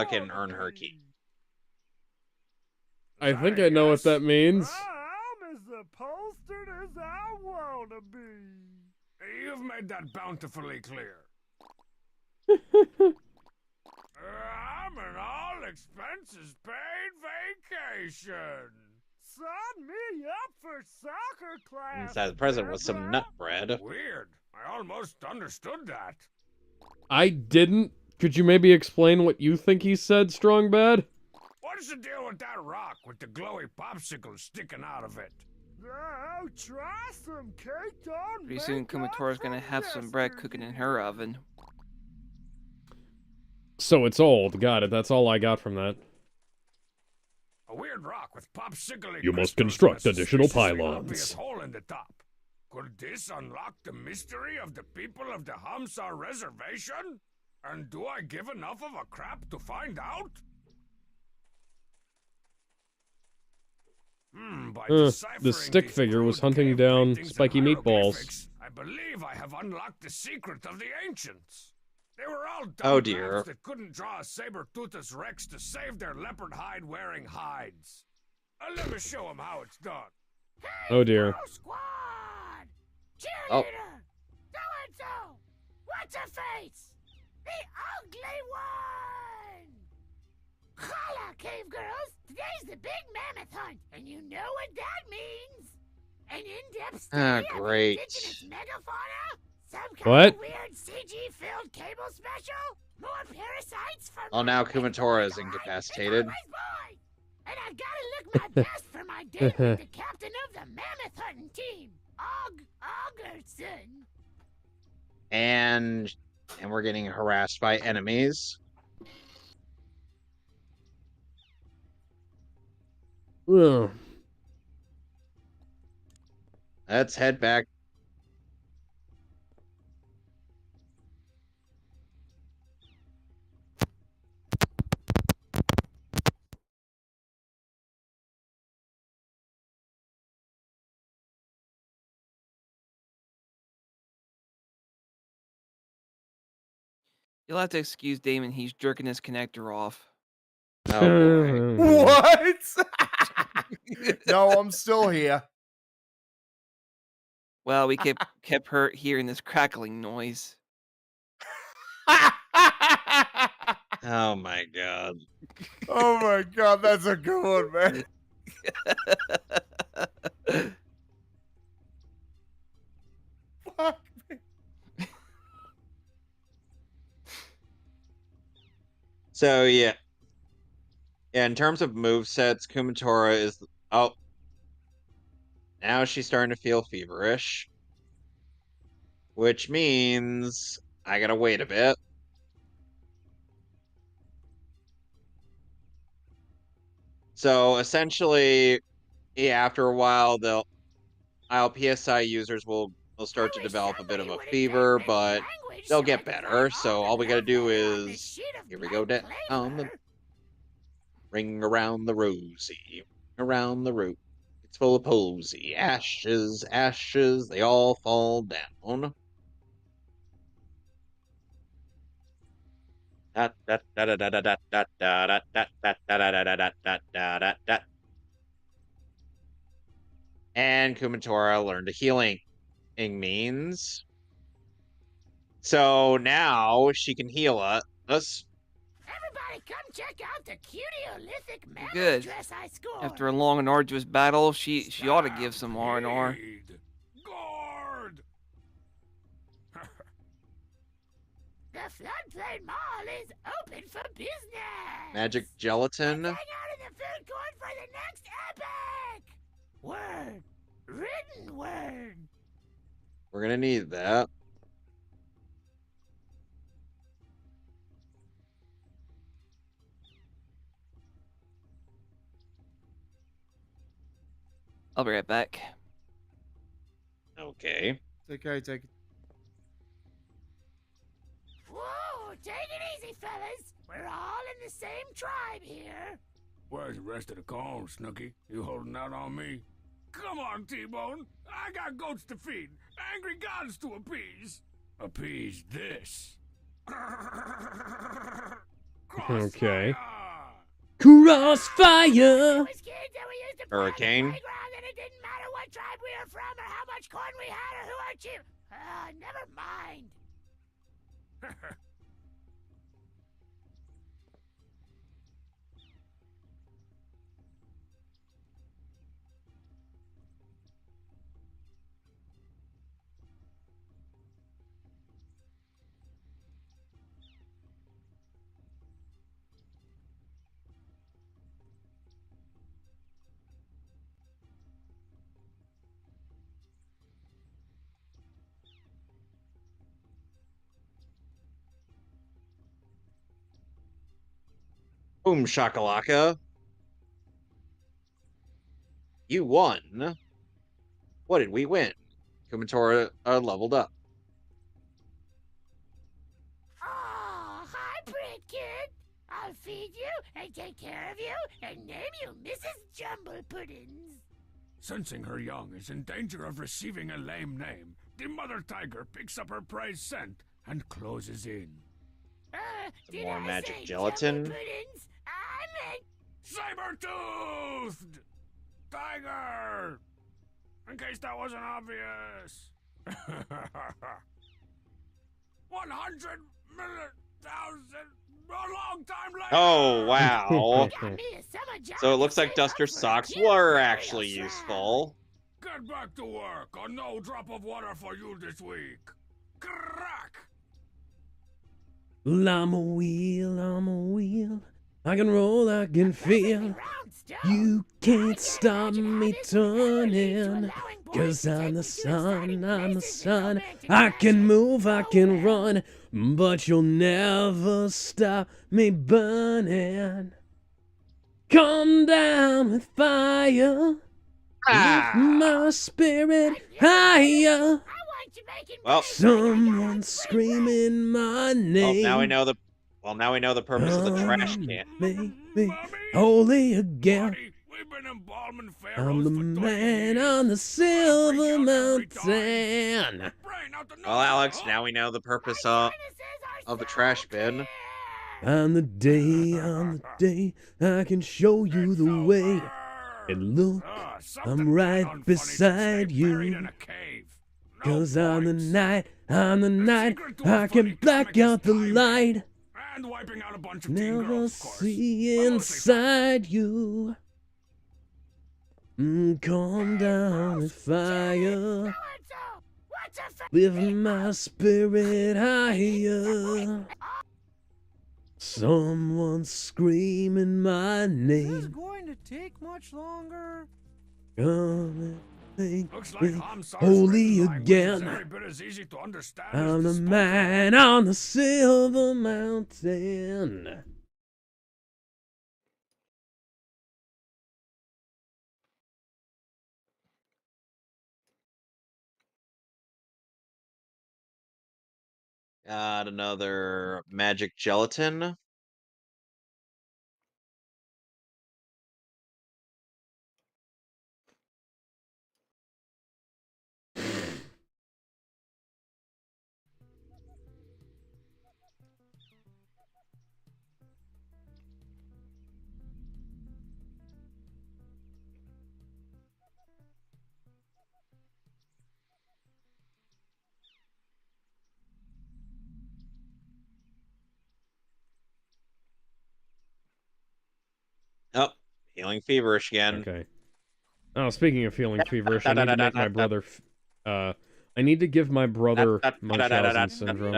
can earn her key. keep. I think I know what that means. I'm as upholstered as I wanna be. You've made that bountifully clear. I'm an all expenses paid vacation. Sign me up for soccer class. Inside the present was some nut bread. Weird. I almost understood that. I didn't. Could you maybe explain what you think he said, Strong Bad? What's the deal with that rock with the glowy popsicle sticking out of it? Oh, try some cake on. Pretty soon, Kumatora's gonna have some bread cooking in her oven. So it's old. Got it. That's all I got from that. A weird rock with popsicle. You must construct additional obvious pylons. hole in the top. Could this unlock the mystery of the people of the Hamsar reservation? And do I give enough of a crap to find out? By The deciphering stick these figure was crude hunting cave down paintings and spiky meatballs. hieroglyphics, I believe I have unlocked the secret of the ancients. They were all dumb Oh, dear. babs that couldn't draw a saber-toothed rex to save their leopard hide-wearing hides. Let me show them how it's done. Oh dear. Bro squad! Cheerleader! Oh. So-and-so! What's her face? The ugly one! Holla, cave girls! Today's the big mammoth hunt, and you know what that means! An in-depth study Ah, of great. indigenous megafauna? Some kind What? of weird CG-filled cable special? More parasites from... Well, now my Kumatora is It's incapacitated. always boy. And I gotta look my best for my date with the captain of the mammoth hunting team, Augerson. And we're getting harassed by enemies. Ugh. Let's head back. You'll have to excuse Damon, he's jerking his connector off. Oh, boy. What? No, I'm still here. Well, we kept hearing this crackling noise. Oh my god. Oh my god, that's a good one, man. Fuck. So yeah. Yeah, in terms of movesets, Kumatora is now she's starting to feel feverish. Which means I gotta wait a bit. So essentially, yeah, after a while PSI users will start to develop a bit of a fever, but they'll get better. So all we gotta do is here we go down the ring around the rosy, around the root. It's full of posy, ashes, ashes, they all fall down. And Kumatora learned a healing means. So now she can heal us. Everybody come check out the Cuteolithic mammoth Good. dress I scored. After a long and arduous battle, she ought to give some R&R. Guard! The Floodplain Mall is open for business. Magic gelatin. Let's hang out in the food court for the next epic. Word. Written word. We're gonna need that. I'll be right back. Okay. Okay, take it. Whoa, take it easy, fellas. We're all in the same tribe here. Where's the rest of the corn, Snooky? You holding out on me? Come on, T-Bone. I got goats to feed, angry gods to appease. Appease this. Okay. Crossfire! Hurricane. And it didn't matter what tribe we were from or how much corn we had or who our chief. Never mind. Boom shakalaka. You won. What did we win? Kumatora leveled up. Oh, hi, pretty kid. I'll feed you and take care of you and name you Mrs. Jumble Puddings. Sensing her young is in danger of receiving a lame name, the mother tiger picks up her prey's scent and closes in. Did More I magic say gelatin. Jumble Puddings? I meant Saber-toothed! Tiger! In case that wasn't obvious. 100 million thousand, a long time later! Oh, wow. got me a summer job So it to looks like save Duster up for a socks cute were burial actually shroud. useful. Get back to work, or no drop of water for you this week. Crack! Well, I'm a wheel. I can roll, I can feel. You can't stop me turning. 'Cause I'm the sun. I can move, I can run. But you'll never stop me burning. Come down with fire. Lift my spirit higher. Well, Someone screaming my name. now we know the purpose of the trash can. Make me holy again. Marty, we've been embalming I'm pharaohs the for 30 man years. on the silver Freak out every mountain. Brain out the Well, nose, Alex, huh? now we know the purpose of the trash bin. On the day, I can show you the way. And look, Something I'm right unfunny to beside say buried you. in a cave. No 'Cause on the points. night, secret to a I funny can black comic is out the timing. light. And wiping out a bunch of teen Never girls, of course. see But mostly inside you. Calm down with fire. Lift my spirit higher. Someone screaming my Is this name. going to take much longer? Come and Looks make like me Hamsar's holy written language is again. every bit as easy to understand I'm as the spoken man on the silver mountain. Got another magic gelatin. Oh, healing feverish again. Okay. Oh, speaking of feeling feverish, I need to make my brother. I need to give my brother Munchausen syndrome.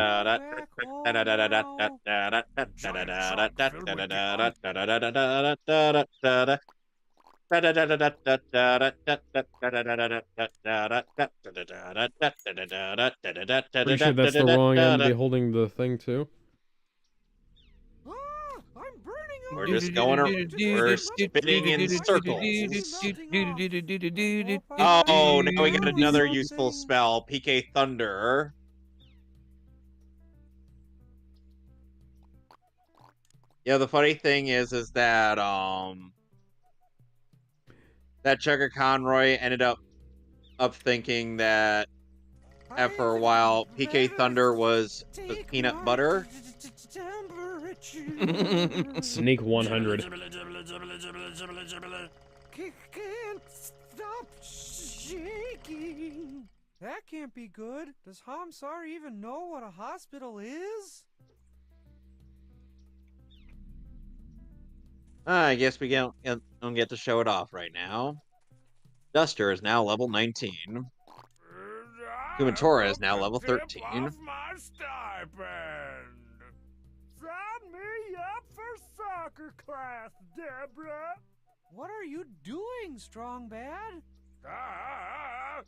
Pretty sure that's the wrong end to be holding the thing too. I'm burning up. We're just going around. We're spinning in circles. Oh, now we got another useful spell, PK Thunder. Yeah, the funny thing is that that Chugga Conroy ended up thinking that after a while PK Thunder was peanut butter. Sneak 100. Can't stop shaking. That can't be good. Does Hamsar even know what a hospital is? I guess we don't get to show it off right now. Duster is now level 19. Kumatora is now level 13. Off my stipend. Sign me up for soccer class, Deborah. What are you doing, Strong Bad?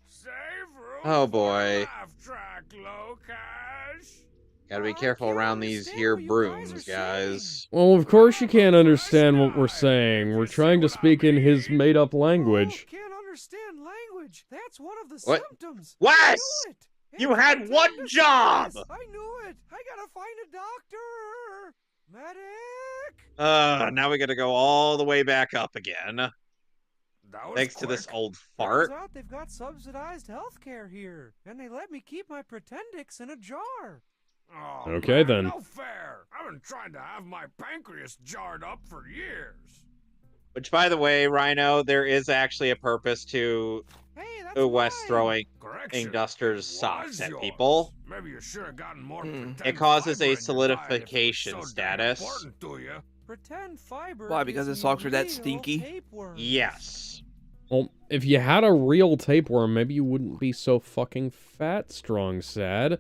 Save room Oh for boy. laugh track, Locash. Gotta be careful around these here brooms, guys. Well, of course you can't understand what we're saying. We're trying to speak in his made-up language. Oh, can't understand language. That's one of the What? symptoms. Wes! I knew it. You It's had one appendicitis. job! I knew it. I gotta find a doctor. Medic. Now we gotta go all the way back up again. That was Thanks to this quick. old fart. Turns out they've got subsidized health care here, and they let me keep my Pretendix in a jar. Oh, Okay, man, then. No fair. I've been trying to have my pancreas jarred up for years. Which, by the way, Rhino, there is actually a purpose to Hey, that's Wes mine. throwing Correction. Duster's It socks was at yours. people. Maybe you should have gotten more Hmm. pretend It causes fiber a in your diet if it was solidification so dang status. important to you. Pretend fiber. Why, because gives the socks me are that real stinky? tapeworms. Yes. Well, if you had a real tapeworm, maybe you wouldn't be so fucking fat, Strong Sad.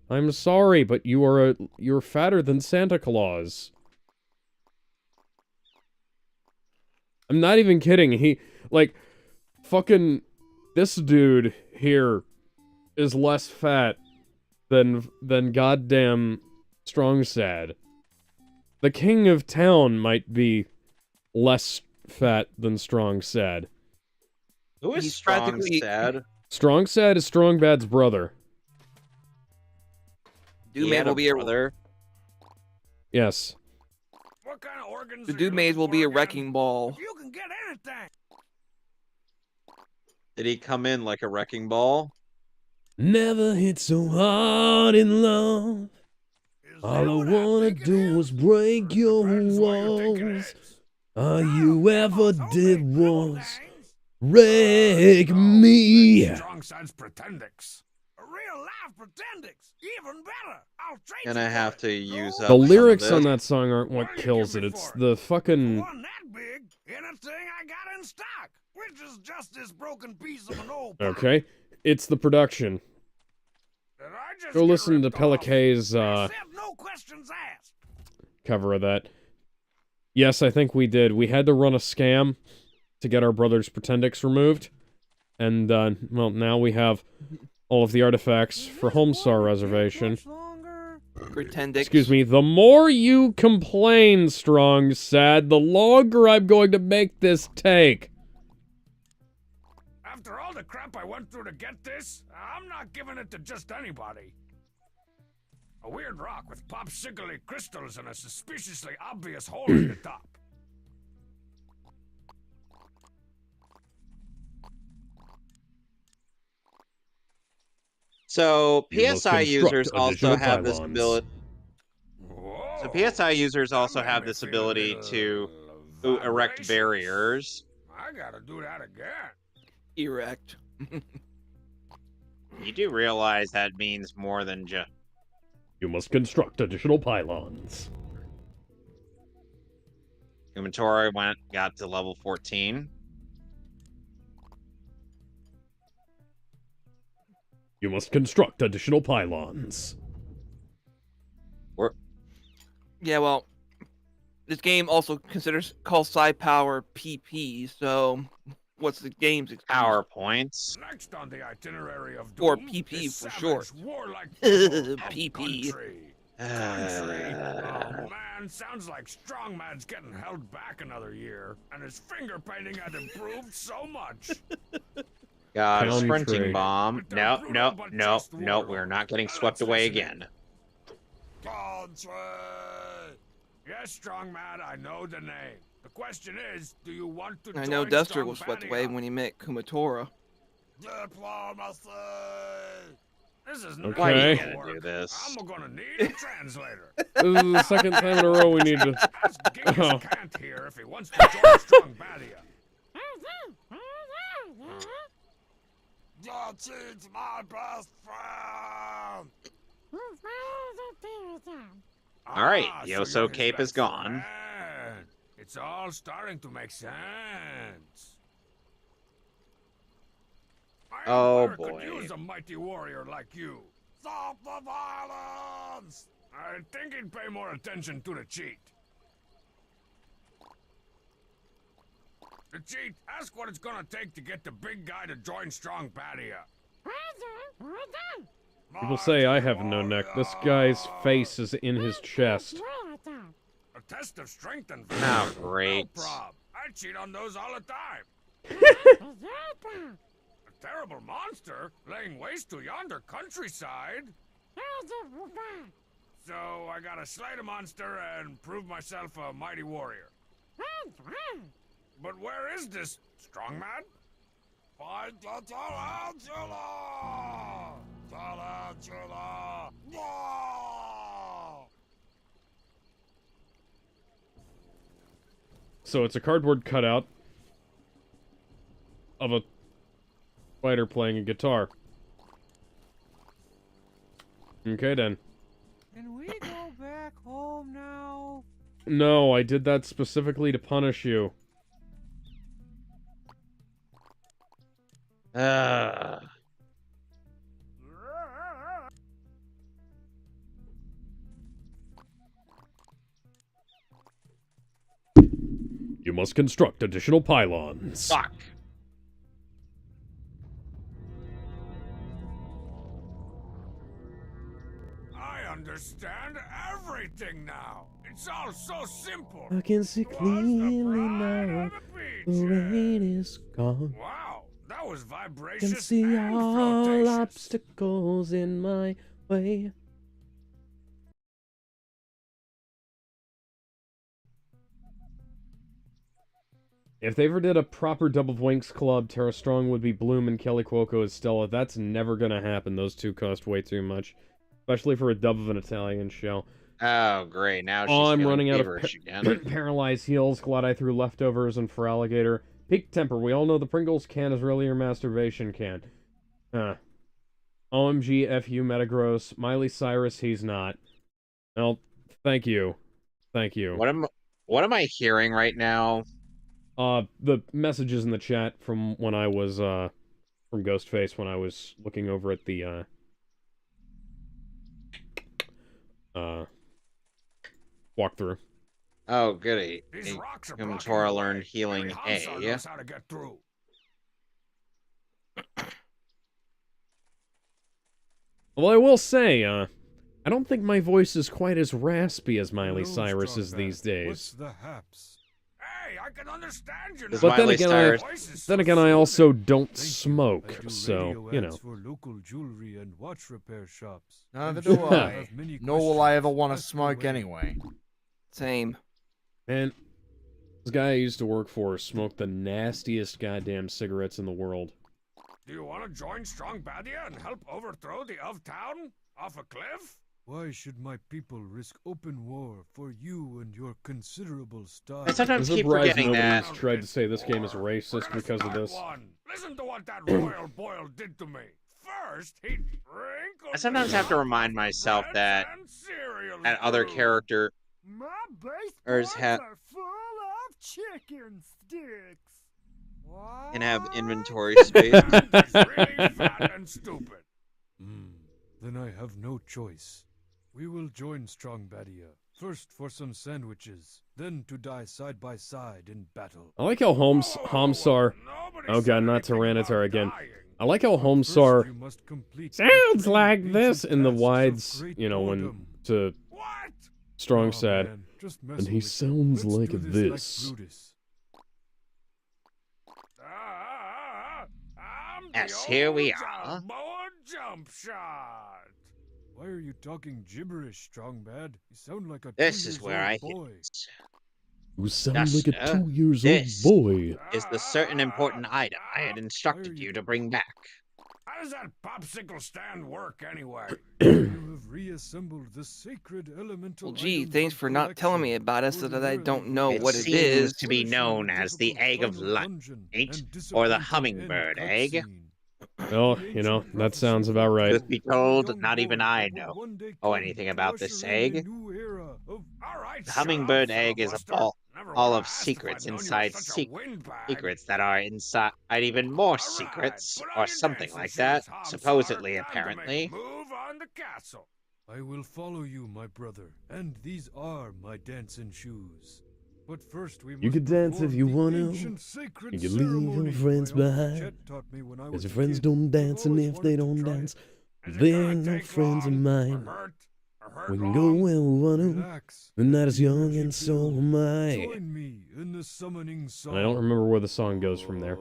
I'm sorry, but you're fatter than Santa Claus. I'm not even kidding. Fucking, this dude here is less fat than goddamn Strong Sad. The king of town might be less fat than Strong Sad. Who is He's Strong practically- Sad? Strong Sad is Strong Bad's brother. Dude He Maid had will be a brother. Yes. What kind of organs the are Dude you Maid looking will be for a again? wrecking ball. You can get anything. Did he come in like a wrecking ball? Never hit so hard in love. Is All that I what wanna think it do is? is break your Depends what you think it walls. is. All Now, you ever Grandma's did homemade dribble was gangs. wreck No, me. that's Strong Side's Pretendix. A real life Pretendix. Even better. I'll trade And you I for have it. to use The up some of lyrics on this. that song aren't what What do you kills give it. me It's for it? the fucking... One that big, anything I got in stock. We Which is just this broken piece of an old Okay, it's the production. Did I just Go get listen to ripped off? Peliquet's, They said no questions asked. cover of that. Yes, I think we did. We had to run a scam to get our brother's Pretendix removed. And, well, now we have all of the artifacts for Homestar Reservation. Pretendix. Excuse me, the more you complain, Strong Sad, the longer I'm going to make this take. After all the crap I went through to get this, I'm not giving it to just anybody. A weird rock with popsicle crystals and a suspiciously obvious hole in the top. So You must PSI construct users also additional have this pylons. ability. Whoa, So PSI users also that made have me this feel a ability little to erect vibrations. barriers. I gotta do that again. Erect. You do realize that means more than just. You must construct additional pylons. Inventory got to level 14. You must construct additional pylons. Yeah, well, this game also considers call psi power PP, so what's the game's excuse? PowerPoints. Next on the itinerary of Or doom PP is for savage, short. warlike PP. country. Oh man, sounds like Strong Man's getting held back another year, and his finger painting had improved so much. Got a Country. sprinting bomb. But they're No, brutal, no, but no, just no. warlike. We're not getting Now swept let's away listen in. again. Country. Yes, Strong Man, I know the name. The question is, do you want to I join know Duster was Strong swept away Badia? when he met Kumatora. Diplomacy. This is Okay. Why are you not gonna work. do this? I'm gonna need a translator. This is the second time in a row we need to... Ask Genghis Oh. Kant here if he wants to join Strong Badia. Yachid's my best friend. All right, Ah, Yoso so you're his Cape is best gone. friend. It's all starting to make sense. My Oh, empire boy. could use a mighty warrior like you. Stop the violence! I think he'd pay more attention to the cheat. The cheat, ask what it's gonna take to get the big guy to join Strong Badia. People say I have no neck. This guy's face is in his chest. A test of strength and Oh, vigor. great. No prob. I cheat on those all the time. A terrible monster laying waste to yonder countryside. So I gotta slay the monster and prove myself a mighty warrior. But where is this strong man? Find the tarantula! Tarantula! No! So it's a cardboard cutout of a fighter playing a guitar. Okay then. Can we go back home now? No, I did that specifically to punish you. You must construct additional pylons. Fuck. I understand everything now. It's all so simple. I can see Was the clearly pride now of the the beach, rain is gone. Wow, that was I vibracious can see and all flirtatious. obstacles in my way. If they ever did a proper Double Winks Club, Tara Strong would be Bloom and Kelly Cuoco is Stella. That's never gonna happen. Those two cost way too much. Especially for a dub of an Italian show. Oh, great. Now she's Oh, I'm feeling running out of feverish again. paralyzed heals. Glad I threw leftovers in for alligator. Peak temper. We all know the Pringles can is really your masturbation can. OMG, FU, Metagross. Miley Cyrus, he's not. Well, thank you. Thank you. What am I hearing right now? The messages in the chat from when I was, from Ghostface when I was looking over at the, walkthrough. Oh, goody. These rocks are Inventory blocking the learned way. healing Only Hansar A. knows how to get through. Well, I will say, I don't think my voice is quite as raspy as Miley Cyrus's these days. What's the haps? Hey, I can understand you. But then again, I also don't smoke, so, you know. For local jewelry and watch repair shops. Neither do I. Nor will I ever want to smoke anyway. Same. Man, this guy I used to work for smoked the nastiest goddamn cigarettes in the world. Do you want to join Strong Badia and help overthrow the of town off a cliff? Why should my people risk open war for you and your considerable style? I sometimes I'm keep surprised forgetting that. nobody's tried to say this game is racist because of this. Listen to what that royal boil did to me. First, he wrinkled I sometimes have to remind myself that other characters My baseballs have are full of chicken sticks. can have inventory space. really fat and stupid. Then I have no choice. We will join Strong Badia. First for some sandwiches, then to die side by side in battle. I like how Homsar... Oh god, not Tyranitar again. I like how Homsar sounds like this in the wides, you know, when to Strong said, and he sounds like this. Yes, here we are. Jump shot. Why are you talking gibberish, Strongbad? You sound like a This is where I boy. hit. You sound like a 2-year-old This boy. is the certain important item I had instructed you to bring back. How does that popsicle stand work anyway? You have reassembled the sacred elemental. Well, gee, thanks for not telling me about it so that I don't know what it seems is. to be known as the egg of light, or the hummingbird egg. Well, you know, that sounds about right. Truth be told, not even I know anything about this egg. The hummingbird egg is a ball of secrets inside secrets that are inside even more secrets, or something like that, supposedly, apparently. Move on the castle. I will follow you, my brother, and these are my dancing shoes. But first we You could dance if you want to. You could leave your friends behind. Cause your friends don't dance, and if they don't dance, they're no friends of mine. We can go where we want to. We're not as young, and so am I. I don't remember where the song goes from there.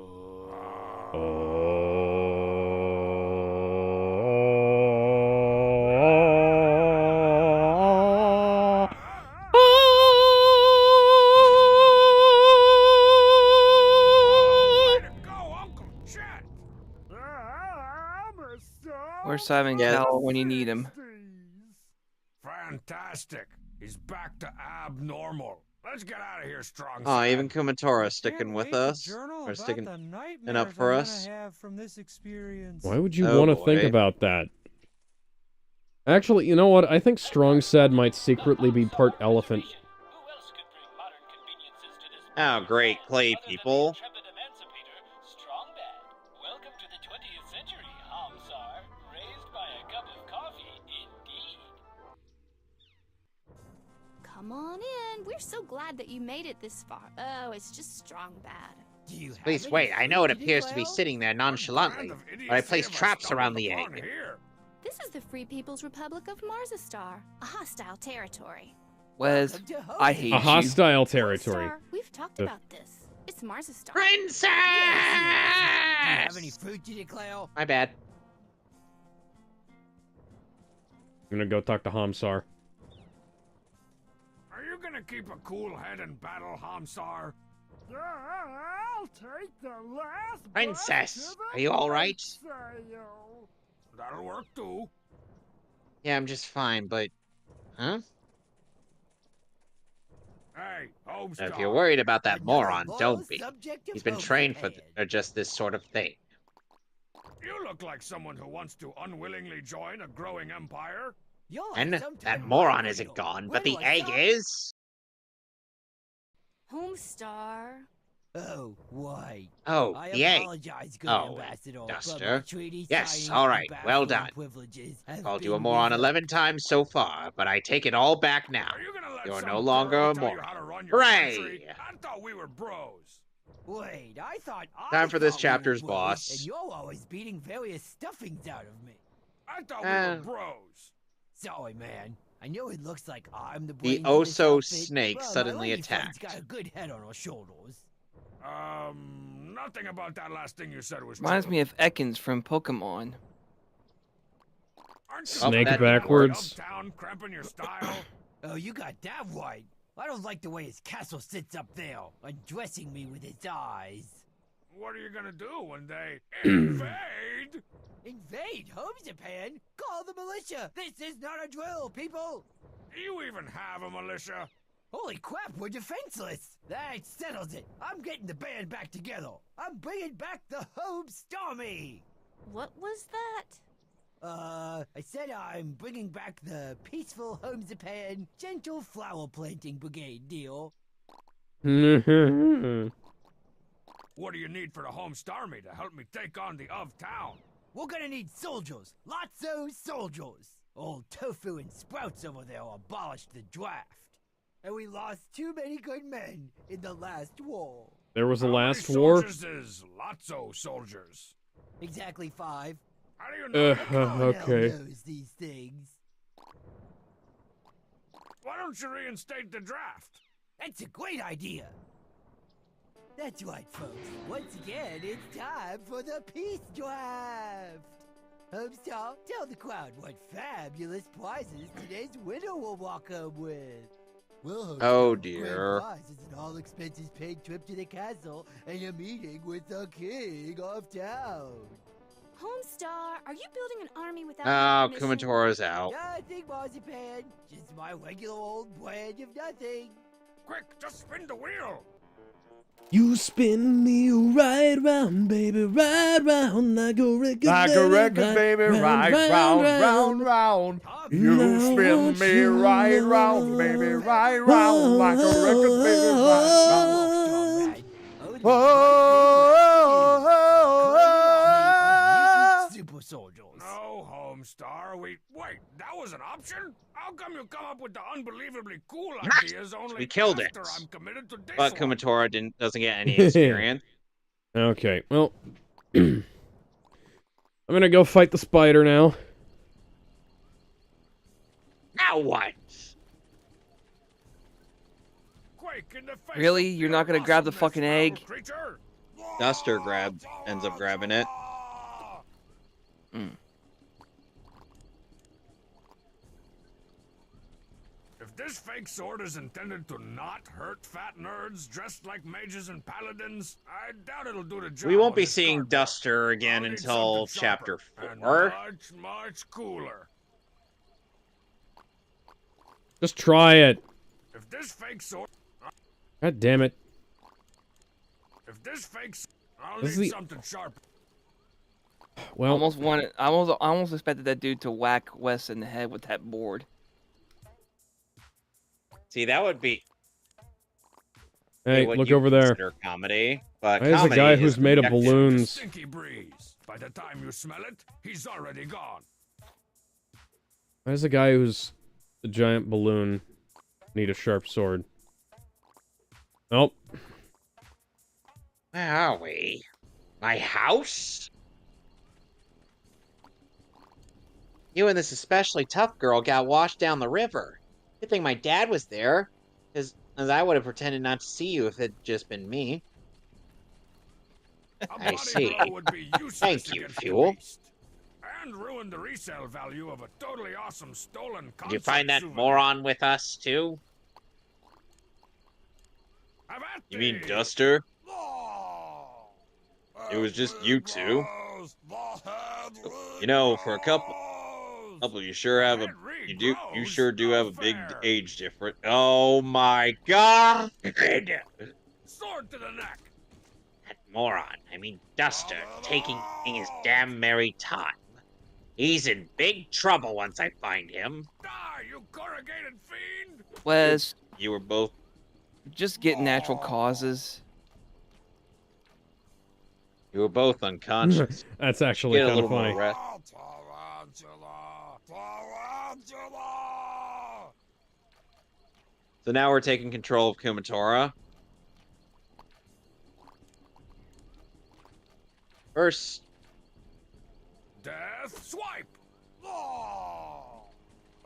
Where's Simon Cowell when you need him? Fantastic. He's back to abnormal. Let's get out of here, Strong. Oh, even Kumatora sticking with us, or sticking it up for us. Why would you want to think about that? Actually, you know what? I think Strong Sad might secretly be part elephant. Oh, great clay people. Come on in. We're so glad that you made it this far. Oh, it's just strong bad. Please wait, I know it appears to be sitting there nonchalantly, but I placed traps around the egg. This is the Free People's Republic of Marzastar, a hostile territory. Wes, I hate a hostile territory. Star, we've talked about this. It's Marzastar. Princess! Have any food to declare? My bad. I'm gonna go talk to Hamsar. Are you gonna keep a cool head in battle, Hamsar? I'll take the last. Princess, are you alright? That'll work too. Yeah, I'm just fine, but... Huh? Hey, If you're worried about that moron, don't be. He's been trained for just this sort of thing. You look like someone who wants to unwillingly join a growing empire. And that moron isn't gone, but the egg is. Homestar. Oh, why? Oh, I the egg. apologize, good Oh, ambassador. But Duster. my treaty Yes, signing all and right, well bathroom done. privileges have Called you a been moron revoked. 11 times so far, but I take it all back now. Are you gonna let You're some no longer girl a tell you moron. how to run your country? Hooray! I thought we were bros. Wait, I thought Time for this thought we were chapter's bros, boss. And you're always beating various stuffings out of me. I thought we were bros. Sorry, man. I know it looks like I'm the The brains of this Oso outfit, snake but suddenly my lady attacked. friend's got a good head on her shoulders. Nothing about that last thing you said was Reminds true. me of Ekans from Pokemon. Aren't you Snake that backwards. Uptown cramping your style? Oh, you got that right. I don't like the way his castle sits up there, undressing me with his eyes. What are you gonna do when they invade? Invade Home Japan? Call the militia! This is not a drill, people! Do you even have a militia? Holy crap, we're defenseless! That settles it. I'm getting the band back together. I'm bringing back the Home Stormy! What was that? I said I'm bringing back the peaceful Home Japan gentle flower planting brigade deal. What do you need for the Home Starmy to help me take on the of town? We're gonna need soldiers. Lots of soldiers. Old Tofu and Sprouts over there abolished the draft. And we lost too many good men in the last war. There was a How last many war? soldiers is lots of soldiers? Exactly 5. How do you know? Okay. Knows these things. Why don't you reinstate the draft? That's a great idea. That's right, folks. Once again, it's time for the peace draft. Homestar, tell the crowd what fabulous prizes today's winner will walk home with. Well, Oh, Homestar, dear. grand prize is an all-expenses-paid trip to the castle and a meeting with the king of town. Homestar, are you building an army without Oh, my permission? Kumatori's out. Nothing, Marzipan. Just my regular old brand of nothing. Quick, just spin the wheel. You spin me right round, baby, right round like a record, Like a record, baby, right round, round. You spin me right round, baby, right round like a record, baby, right round. Super soldiers. No, Homestar. Wait, that was an option? How come you come up with the unbelievably cool ideas only We killed it. after I'm committed to this But one? Kumatora doesn't get any experience. Okay, well. I'm gonna go fight the spider now. Now what? Quake in the face Really? of You're your not gonna grab the awesomeness, fucking egg? foul creature. Duster ends up grabbing it. If this fake sword is intended to not hurt fat nerds dressed like mages and paladins, I doubt it'll do the job. We won't on be this seeing cardboard. Duster I'll again need until something chapter sharper and 4. much cooler. Just try it. If this fake sword, God damn it. I'll This is need the- something sharp. Well, I almost expected that dude to whack Wes in the head with that board. See, that would be hey, what look you over there. consider comedy. But There's a comedy guy who's is made of objective. balloons. Stinky breeze. By the time you smell it, he's already gone. There's a guy who's a giant balloon. Need a sharp sword. Nope. Where are we? My house? You and this especially tough girl got washed down the river. Good thing my dad was there, as I would have pretended not to see you if it had just been me. I see. Thank you, Fuel. And ruin the resale value of a totally awesome stolen Did you find that souvenir. moron with us, too? You mean Duster? It was just you two. You know, for a couple you sure have you sure do have a big age difference. Oh my god! Sword to the neck. That moron, I mean Duster, taking his damn merry time. He's in big trouble once I find him. Die, you corrugated fiend! Wes, You were both just get natural causes. You were both unconscious. That's actually Get a kind of little funny. more rest. So now we're taking control of Kumatora. First, Death swipe. Oh,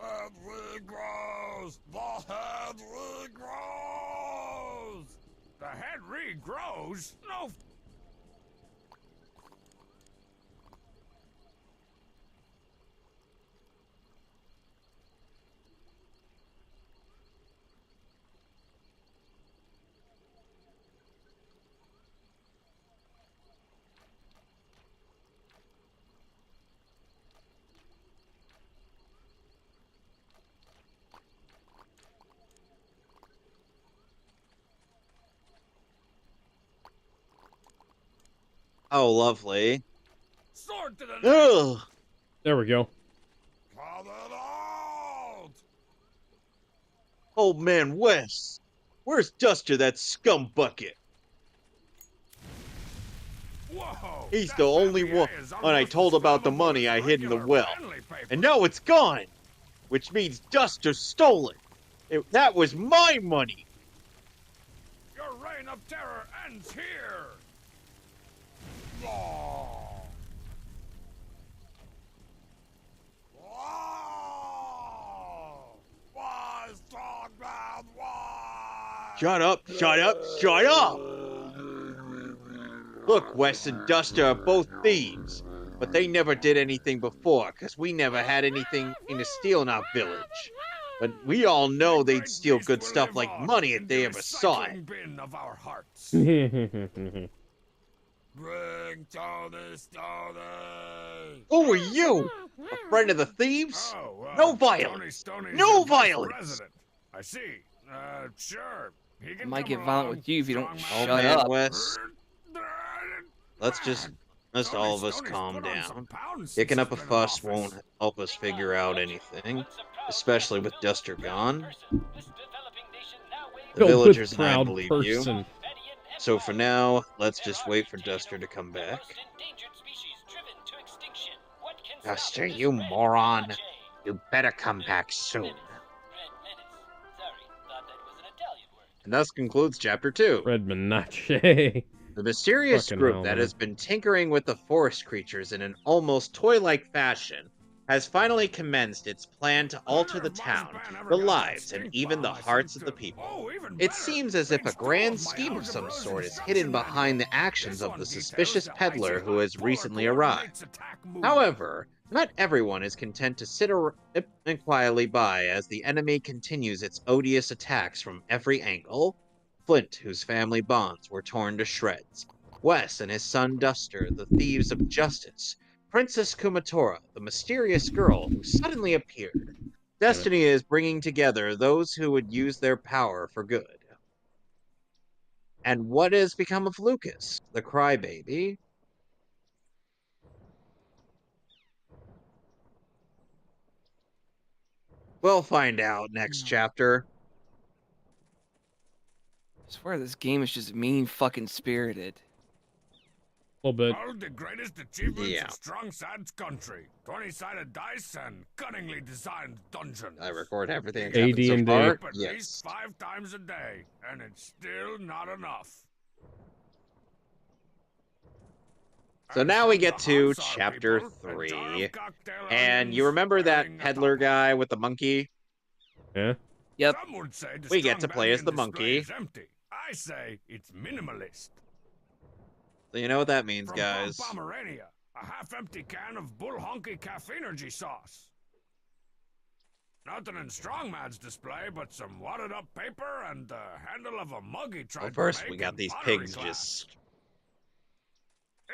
head regrows. The head regrows. The head regrows? No. oh, lovely. Sword to the neck. Ugh. There we go. Cut it out. Old man Wes. Where's Duster, that scum bucket? Whoa, He's that the only family one is I almost told as about the flammable money as I hid in the regular well. Manly paper. And now it's gone. Which means Duster stole it. That was my money. Your reign of terror ends here. Oh. Oh. Why, strongman, why? Shut up, shut up, shut up! Look, Wes and Duster are both thieves, but they never did anything before, because we never had anything to steal in our village. But we all know they'd steal good stuff like money if they ever saw it. Bin of our hearts. That's Bring Tony Stoney. Who are you? A friend of the thieves? Oh, No violence. Tony Stoney's No your vice violence. president. I see. Sure. He I can might come get violent along, with you if you don't strong Oh shut man, up. Wes. Let's all of us calm down. Kicking up a fuss won't help us figure out anything, especially with Duster gone. The Filled with villagers and I proud believe person. you. So for now, let's just wait for Duster to come back. Duster, you moron. You better come back soon. And thus concludes Chapter 2. Redmond Nache. The mysterious Fucking group hell, that man. has been tinkering with the forest creatures in an almost toy-like fashion has finally commenced its plan to alter the town, the lives, and even the hearts of the people. It seems as if a grand scheme of some sort is hidden behind the actions of the suspicious peddler who has recently arrived. However, not everyone is content to sit and quietly by as the enemy continues its odious attacks from every angle. Flint, whose family bonds were torn to shreds. Wes and his son Duster, the thieves of justice. Princess Kumatora, the mysterious girl who suddenly appeared. Destiny is bringing together those who would use their power for good. And what has become of Lucas, the crybaby? We'll find out next chapter. I swear this game is just mean fucking spirited. A little bit. All the greatest achievements Yeah. of Strong Side's country. 20-sided dice and cunningly designed dungeons. I record everything that's AD&D. happened so far. At Yes. least 5 times a day, and it's still not enough. So now we get to chapter 3. And you remember that peddler guy with the monkey? Yeah. Yep. Some would say the We get to strong play as the Banyan display monkey. is empty. I say it's minimalist. So you know what that means, From guys. Pomerania, a half-empty can of Bull Honky Caffeinergy sauce. Nothing in Strongman's display but some wadded-up paper and the handle of a mug he tried Well, to first make we got in these pottery pigs class. just...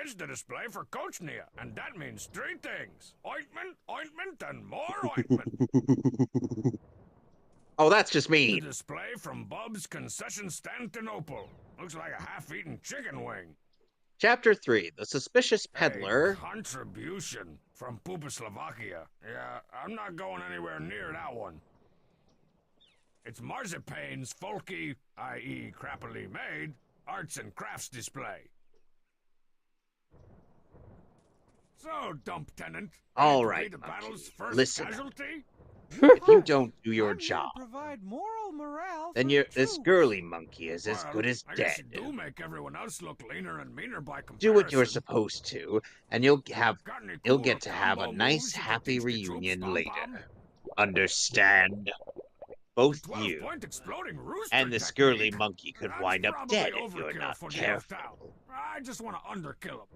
It's the display for Coach Nia, and that means 3 things. Ointment, ointment, and more ointment. Oh, that's just The mean. display from Bub's Concession Stantinople. Looks like a half-eaten chicken wing. Chapter 3, The Suspicious A Peddler. contribution from Slovakia. Yeah, I'm not going anywhere near that one. It's Marzipane's folky, i.e. crappily made, arts and crafts display. So, dump tenant. All ready to right, be the battle's monkey, first listen up. casualty? If you don't do your I'm here to job, provide moral morale then for this troops. girly monkey is as Well, good as I dead. guess you do make everyone else look leaner and meaner by comparison. Do what you're supposed to, and you'll Got any get cool to have a combo nice, moves you could happy teach the troops, reunion Pom-Pom? later. Understand? Both you 12-point exploding rooster and this girly technique. monkey could That's wind up probably dead if you're overkill not for the elf town. careful. I just want to underkill him.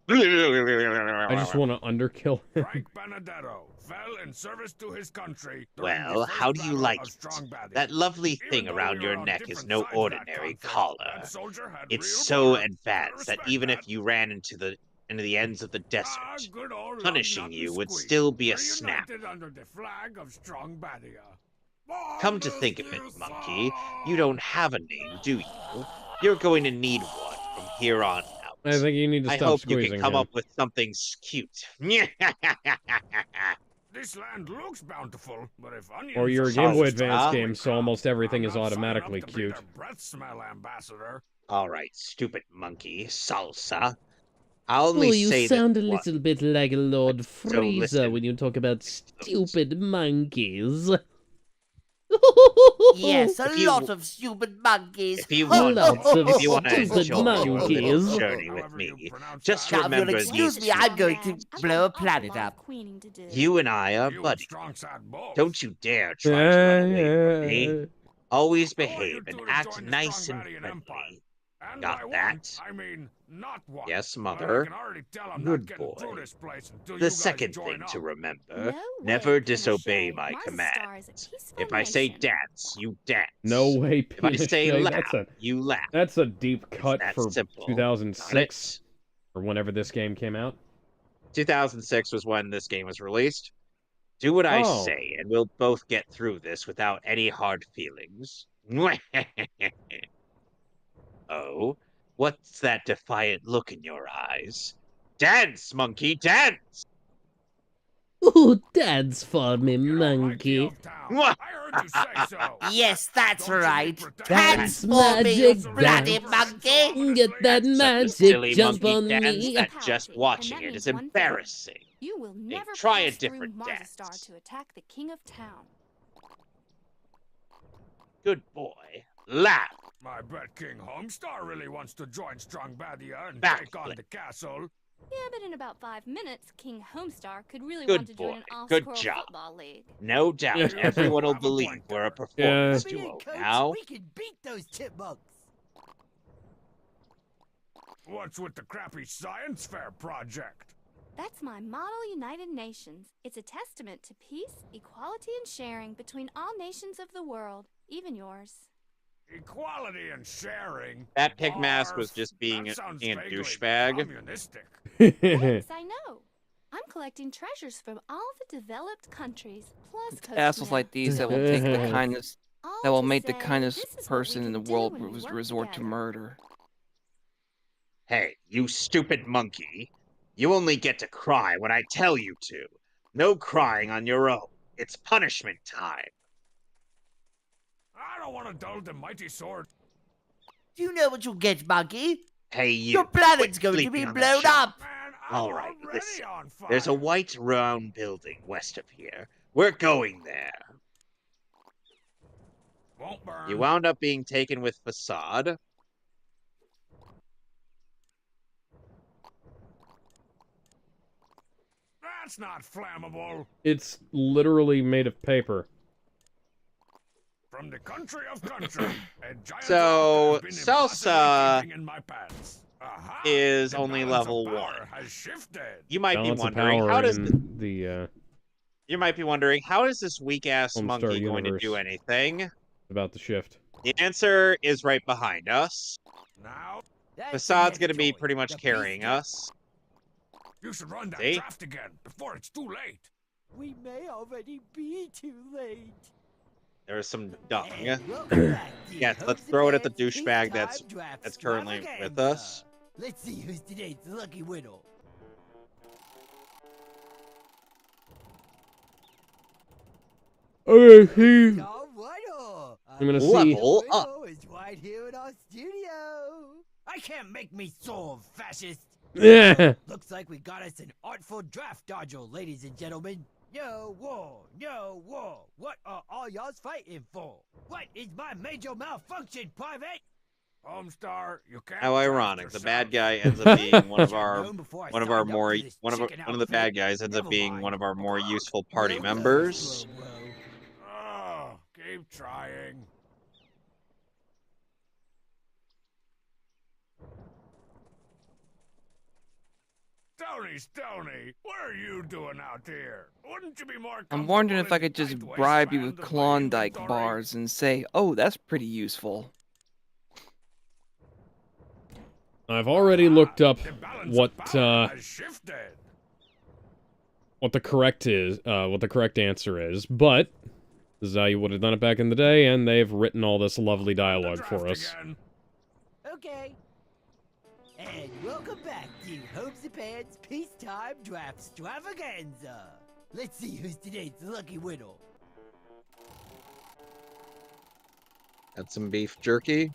I just want to underkill him. Frank Benedetto fell in service to his country. Well, how do you like it? That lovely thing around your neck is no ordinary collar. It's so advanced that even if you ran into the ends of the desert, punishing you would still be a snap. Under the flag of Strong Badia. Come to think of it, monkey, you don't have a name, do you? You're going to need one from here on out. I think you need to I stop hope squeezing you can come him. up with something cute. This land looks bountiful, but if onions Or your are Game Boy salsa, Advance holy game, so cow, almost everything I'm is not signing up automatically to be cute. their breath smell ambassador. All right, stupid monkey, salsa. I'll Oh, only you say sound that a once. little bit like Lord So Freezer listen. when you talk about stupid monkeys. Yes, a If you- lot of stupid monkeys. If you want, Lots of if you want to stupid enjoy your little monkeys. journey with However you me, pronounce just that. Now, if you'll remember excuse these me, I'm going to I've got blow a an awful planet lot up. of queening to do. You and I are You and buddies. Strong sat both. Don't you dare try to run away from me. Always I want you behave and two to act join the nice Strong and Badian Empire. friendly. And Got by that? want, I mean not one. Yes, But I mother. can already tell I'm Good not getting boy. through this place until you The guys second join thing up. to remember, No never way, disobey Pinochet. my Mars commands. Star is a peaceful If I say nation. dance, you dance. No way, If I say Pinochet. laugh, you laugh. That's a deep It's cut that for simple. 2006 Got or whenever this game came out. 2006 was when this game was released. Do what I Oh. say, and we'll both get through this without any hard feelings. Oh, what's that defiant look in your eyes? Dance, monkey, dance! Oh, dance for me, You don't like the monkey. elf town. I heard you say so. Yes, that's Don't you right. pretend Dance Dance for me, you magic bloody dance. monkey. Get that Such a magic silly jump monkey on dance me. that just And watching that it means is one thing. embarrassing. You will never try a pass through different Mars dance. Star to attack the king of town. Good boy. Laugh. I bet King Homestar really wants to join Strong Badia and Backflip. take on the castle. Yeah, but in about 5 minutes, King Homestar could really Good want to join an boy. all-squirrel Good job. football league. No doubt, everyone will believe we're a performance Come in, duo Coach. now. We can beat those chipmunks. What's with the crappy science fair project? That's my Model United Nations. It's a testament to peace, equality, and sharing between all nations of the world, even yours. Equality and sharing. That pig mask was Barf. just being That a sounds being a vaguely douchebag. communistic. Thanks, I know. I'm collecting treasures from all the developed countries, plus Coach Assholes Mel. like these that will take the kindness, All that will to make the say, kindest this is what person we in the can do world when we work resort to together. murder. Hey, you stupid monkey. You only get to cry when I tell you to. No crying on your own. It's punishment time. I don't want to dull the mighty sword. Do you know what you'll get, monkey? Hey, you. Your planet's quit going to be sleeping on the blown job. up. Man, I'm All right, already listen. on fire. There's a white round building west of here. We're going there. Won't burn. You wound up being taken with Facade. That's not flammable. It's literally made of paper. From the country of country, a giant So, rock has been salsa impossibly keeping in my pants. Aha, is the only balance of level power 1. Has shifted. You might be Balance of wondering power how does in the you might be wondering how is this weak ass Homestar monkey going to universe. do anything? about the shift. The answer is right behind us. Now, Facade's going to be pretty much carrying us. you should run that See? draft again before it's too late. We may already be too late. There's some dung. Welcome back, dear Yes, let's hosts throw it and at the fans. douchebag It's that's time draft that's currently with extravaganza. us. Let's see who's today's lucky winner. Okay, Our winner. I'm gonna see. Level up. Winner is right here in our studio. I can't make me so fascist. Yeah. Looks like we got us an artful draft dodger, ladies and gentlemen. No war, no war. What are all y'all's fighting for? What is my major malfunction, Private? Homestar, you can't. How draft ironic. The yourself. bad guy ends up being one of Should've our known before I signed up more for this one of chicken the outfit. bad guys ends up Never being mind. one of our more useful party No members. goes, Bro. Oh, keep trying. Stony, what are you doing out here? Wouldn't you be more I'm wondering if I comfortable could in just tight bribe you waistband with in my Klondike inventory? bars and say, oh, that's pretty useful. I've already looked up The balance what of power has shifted. what the correct answer is, but this is how you would have done it back in the day, and they've written all this lovely dialogue for us. Again. Okay. And welcome back to Homes and Pans Peacetime Draft Extravaganza. Let's see who's today's lucky winner. Had some beef jerky.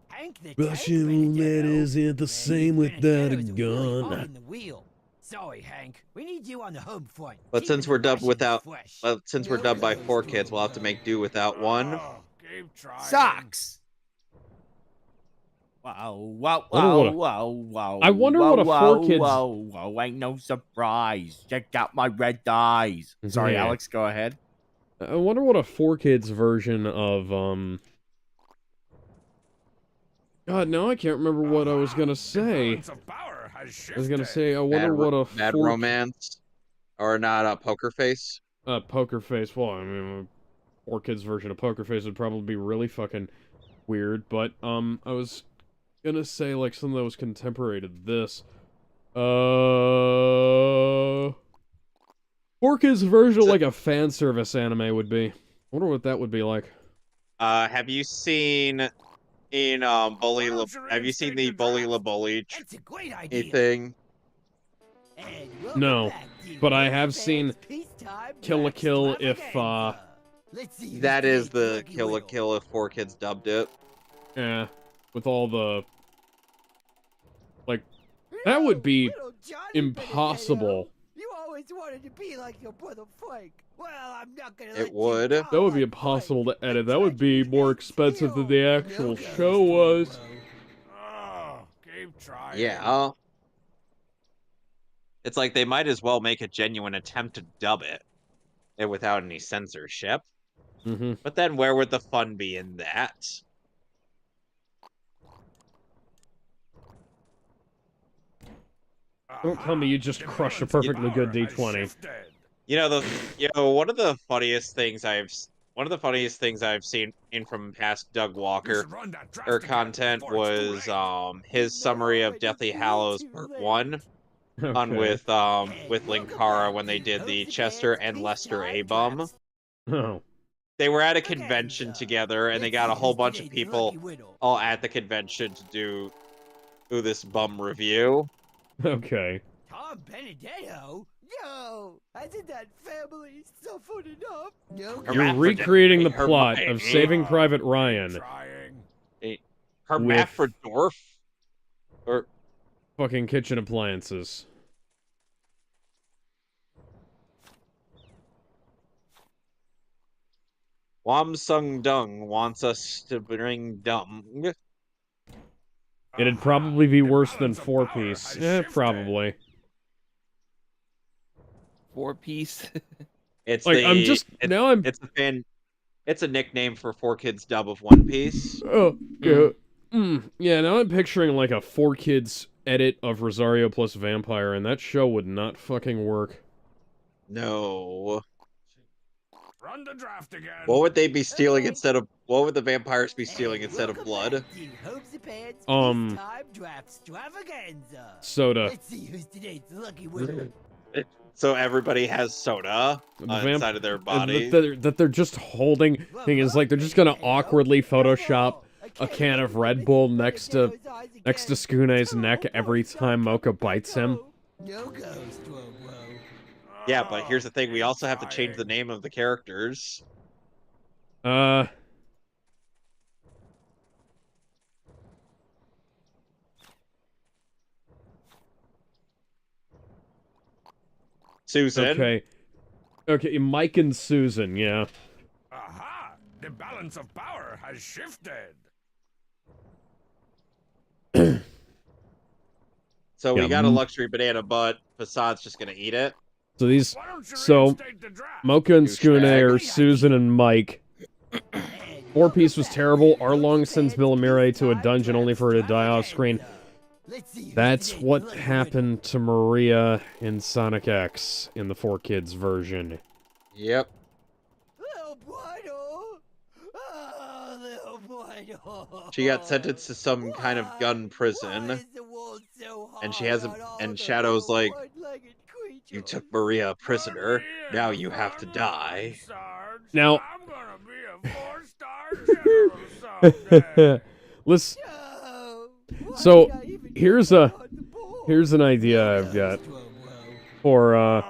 Hank the Russian Tank roulette Benedetto. isn't the Man, same you without a Benedetto's really gun. hogging the wheel. Sorry, Hank. We need you on the home front. But keeping since we're the dubbed Russians without, fresh. well, since we're No dubbed by goes, 4 kids, we'll have to bro. make do without one. Oh, keep trying. Sucks. Wow, wow, Wonder wow, what a- wow, wow. I wonder wow, what a wow, 4 kids- Wow, wow, ain't no surprise. Check out my red eyes. Sorry, Yeah. Alex, go ahead. I wonder what a 4 kids version of God, now I can't remember what I was gonna say. Balance of power has I was shifted. gonna say I wonder what a Bad 4 romance, or not a poker face. Poker Face. Well, I mean, a 4 kids version of Poker Face would probably be really fucking weird. But I was gonna say like something that was contemporary to this. 4 kids version of, like a fan service anime would be. I wonder what that would be like. Have you seen in have you seen the Bully La Bully That's a great idea. thing? And welcome No, back to but I Homes have and seen Pans Peacetime Kill la Draft Kill if, Extravaganza. Let's see who's That is today's the lucky Kill la winner. Kill if 4 kids dubbed it. Yeah, with all the like that would be Little Johnny impossible. Benedetto. You always wanted to be like your brother Frank. Well, I'm not gonna let It you would. die That would be like impossible Frank. to edit. The That would be tragedy more ain't expensive than the still. actual No show goes, was. bro. Oh, keep trying. Yeah. It's like they might as well make a genuine attempt to dub it, and without any censorship. Mm-hmm. But then where would the fun be in that? Don't tell me you just crushed a perfectly good D20. One of the funniest things I've seen in from past Doug Walker content was his summary of Deathly Hallows Part 1 on with Linkara when they did the Chester and Lester A-Bum. Oh. They were at a convention together and they got a whole bunch of people all at the convention to do this bum review. Okay. Tom Benedetto? Yo, hasn't that family suffered enough? No. You're recreating the plot of Saving Private Ryan. Hermaphrodorf? Or fucking kitchen appliances. Wam Sung Dung wants us to bring dumb. It'd probably be worse than 4-piece. Probably. 4-piece. It's like, it's a nickname for 4 kids dub of One Piece. Oh, yeah, now I'm picturing like a 4 kids edit of Rosario plus Vampire, and that show would not fucking work. No. Run the draft again. What would they be stealing instead of? What would the vampires be stealing instead of blood? Soda. Let's see who's today's lucky winner. So everybody has soda inside of their body. That they're just holding. Thing is, like, they're just gonna awkwardly Photoshop a can of Red Bull next to Skune's neck every time Mocha bites him. No ghost, bro. Yeah, but here's the thing: we also have to change the name of the characters. Susan. Okay, Mike and Susan, yeah. Aha! The balance of power has shifted. So we Yeah, got a luxury banana, but Fasad's just gonna eat it. So Mocha and Skune are Susan and Mike. Four-piece was terrible. Arlong sends Villamire to a dungeon only for her to die off screen. That's what happened to Maria in Sonic X in the 4Kids version. Yep. She got sentenced to some kind of gun prison, and she has and Shadow's like, "You took Maria prisoner. Now you have to die." Now, I'm gonna be a 4-star general someday. listen. So here's an idea I've got for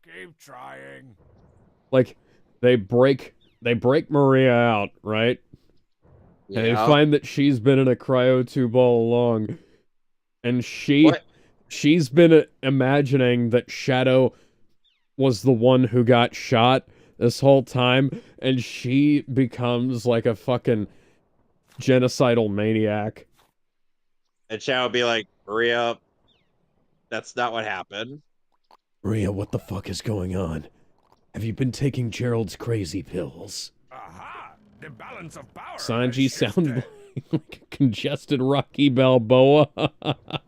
keep trying. Like they break Maria out, right? Yeah. And they find that she's been in a cryotube all along, and she's been imagining that Shadow was the one who got shot this whole time, and she becomes like a fucking genocidal maniac. And Shadow would be like, "Maria, that's not what happened." Maria, what the fuck is going on? Have you been taking Gerald's crazy pills? Aha! The balance of power. Sanji sounded like a congested Rocky Balboa.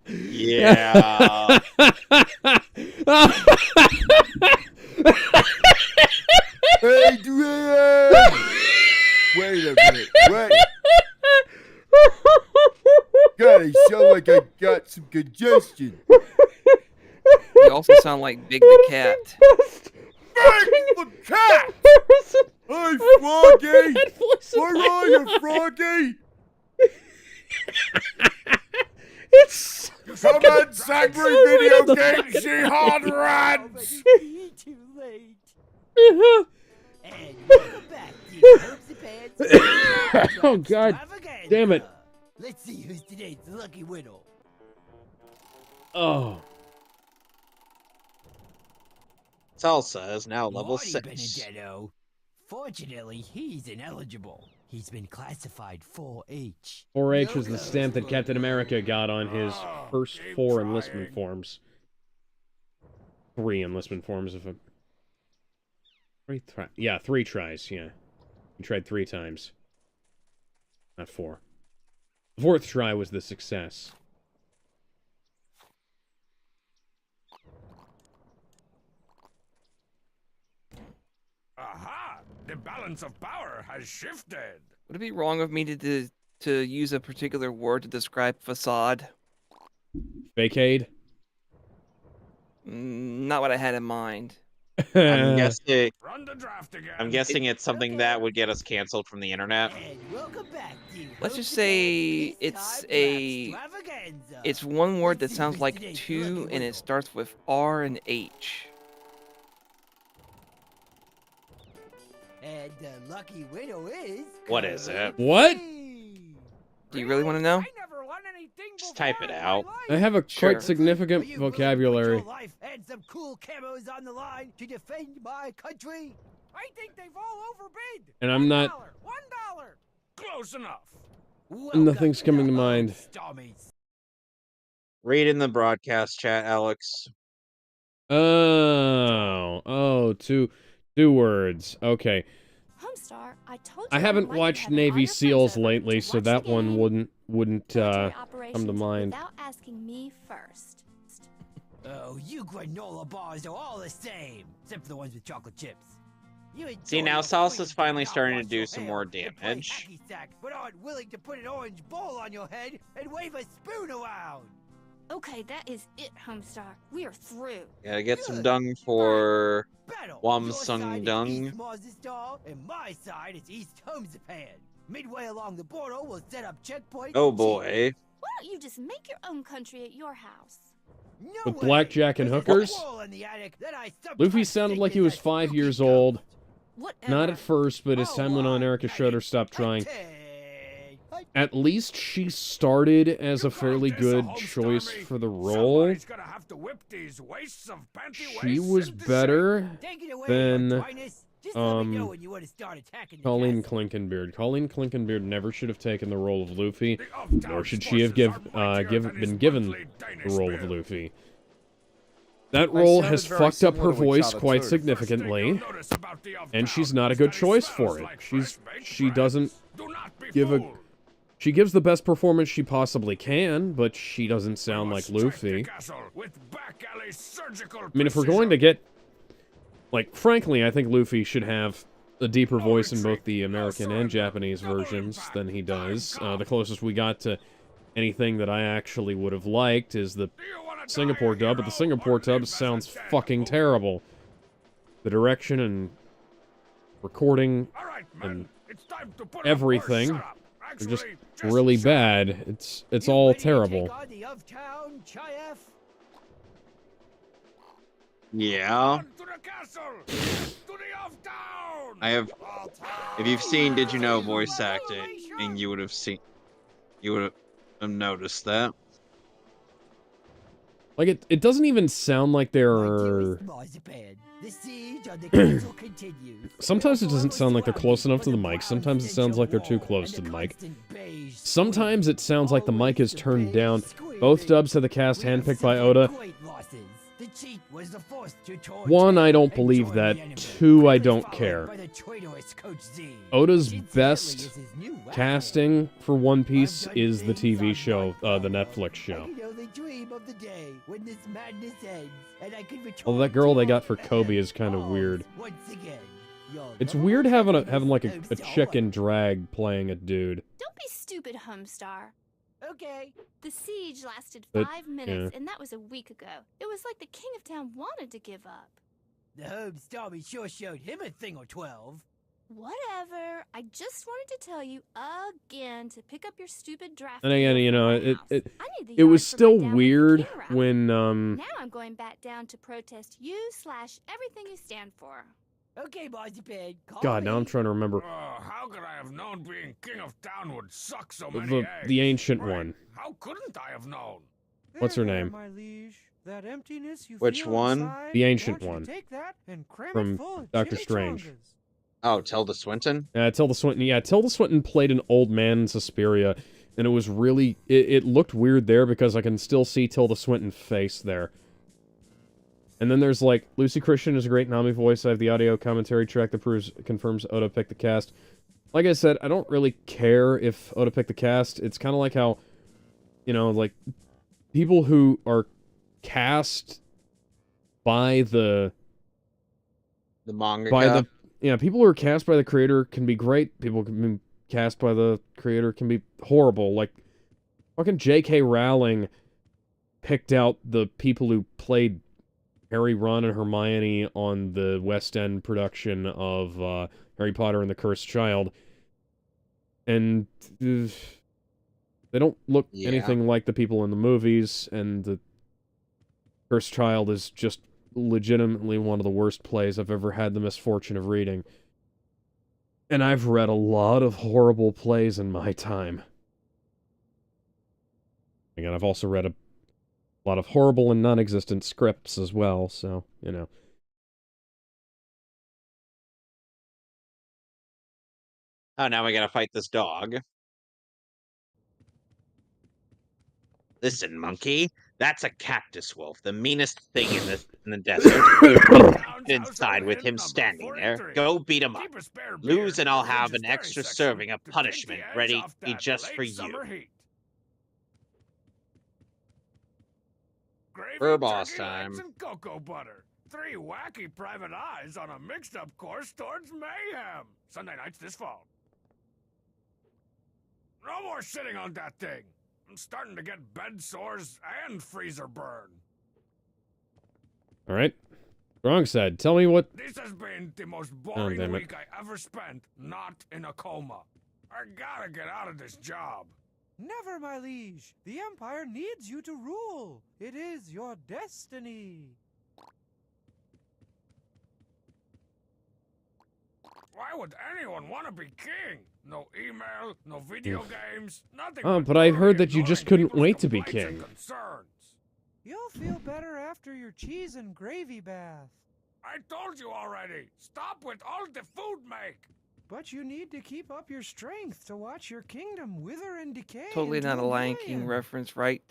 Yeah. Hey, Drea! Wait a minute, wait. God, I sound like I got some congestion. You also sound like Big the Cat. Big the Cat! Hey, Froggy! Where are you, Froggy? It's come on, Sangry Video Game Jihad Rats! Too late. And welcome back to Hopes and Pants. Oh god, damn it. Let's see who's today's lucky winner. Oh. Salsa is now level Morty 6. Benedetto. Fortunately, he's ineligible. He's been classified 4H. 4H was the stamp that Captain America got on his first 4 enlistment forms. 3 enlistment forms of a... 3 tries, yeah. He tried 3 times. Not 4. The 4th try was the success. Aha! The balance of power has shifted. Would it be wrong of me to use a particular word to describe facade? Fakeade? Not what I had in mind. I'm guessing. Run the draft again. I'm guessing it's something that would get us canceled from the internet. Let's just say it's one word that sounds like 2 and it starts with R and H. And the lucky winner is... What is it? What? Do you really want to know? Just type it out. I have a quite significant vocabulary. Life and some cool camos on the line to defend my country. I think they've all overbid. And I'm not... $1. Close enough. Nothing's coming to mind. Read in the broadcast chat, Alex. Oh, two words. Okay. Homestar, I told you I haven't I'd like watched to have an Navy honor SEALs friends over lately, to so watch that the one game. wouldn't Military come to operations mind. Without asking me first. Oh, you granola bars are all the same, except for the ones with chocolate chips. See, now Salsa's finally starting to do some more damage. But aren't willing to put an orange bowl on your head and wave a spoon around. Okay, that is it, Homestar. We are through. Gotta get some dung for Wamsung Dung. And my side is East Homesipan. Midway along the border, we'll set up checkpoints. Oh boy. Why don't you just make your own country at your house? With blackjack and hookers? Luffy sounded like he was 5 years old. Not at first, but as time went on, Erica Schroeder stopped trying. at least she started as a fairly good choice for the role. She was better than Colleen Clinkenbeard. Colleen Clinkenbeard never should have taken the role of Luffy, nor should she have been given the role of Luffy. That role has fucked up her voice quite significantly, and she's not a good choice for it. She doesn't give a... She gives the best performance she possibly can, but she doesn't sound like Luffy. I mean, if we're going to get... Like, frankly, I think Luffy should have a deeper voice in both the American and Japanese versions than he does. The closest we got to anything that I actually would have liked is the Singapore dub, but the Singapore dub sounds fucking terrible. The direction and recording and everything are just really bad. It's all terrible. Yeah. I have. If you've seen Did You Know voice acting, you would have noticed that. Like, it doesn't even sound like they're... Sometimes it doesn't sound like they're close enough to the mic. Sometimes it sounds like they're too close to the mic. Sometimes it sounds like the mic is turned down. Both dubs have the cast handpicked by Oda. One, I don't believe that. Two, I don't care. Oda's best casting for One Piece is the TV show, the Netflix show. Well, that girl they got for Kobe is kind of weird. It's weird having like a chick in drag playing a dude. Don't be stupid, Homestar. Okay. The siege lasted 5 minutes, and that was a week ago. It was like the King of Town wanted to give up. The Homestar sure showed him a thing or 12. Whatever. I just wanted to tell you again to pick up your stupid draft. And again, you know, it was still weird when Now I'm going back down to protest you/everything you stand for. Okay, Marzipan. God, now I'm trying to remember. How could I have known being King of Town would suck so many eggs? The ancient one. How couldn't I have known? What's her name? That emptiness you Which feel one? inside, The ancient one. take that and cram From it full of Dr. chimichurras. Strange. Oh, Tilda Swinton? Tilda Swinton. Yeah, Tilda Swinton played an old man in Suspiria, and it was really... It looked weird there because I can still see Tilda Swinton's face there. And then there's, like, Lucy Christian is a great Nami voice. I have the audio commentary track that confirms Oda picked the cast. Like I said, I don't really care if Oda picked the cast. It's kind of like how, you know, like, people who are cast by the mangaka. People who are cast by the creator can be great. People who can be cast by the creator can be horrible. Like, fucking J.K. Rowling picked out the people who played Harry, Ron, and Hermione on the West End production of Harry Potter and the Cursed Child. And they don't look anything like the people in the movies, and the Cursed Child is just legitimately one of the worst plays I've ever had the misfortune of reading. And I've read a lot of horrible plays in my time. Again, I've also read a lot of horrible and non-existent scripts as well, so, you know. Oh, now we gotta fight this dog. Listen, monkey. That's a cactus wolf, the meanest thing in the desert. Inside with him standing there. Go beat him up. Lose and I'll have an extra serving of punishment ready just for you. For boss time. And cocoa butter. 3 wacky private eyes on a mixed-up course towards mayhem. Sunday nights this fall. No more sitting on that thing. I'm starting to get bed sores and freezer burn. Alright. Wrong side. Tell me what... This has been the most boring week I ever spent not in a coma. I gotta get out of this job. Never, my liege. The Empire needs you to rule. It is your destiny. Why would anyone want to be king? No email, no video games, nothing. But I heard that you just couldn't wait to be king. You'll feel better after your cheese and gravy bath. I told you already. Stop with all the food make. But you need to keep up your strength to watch your kingdom wither and decay. Totally not a Lion King reference, right?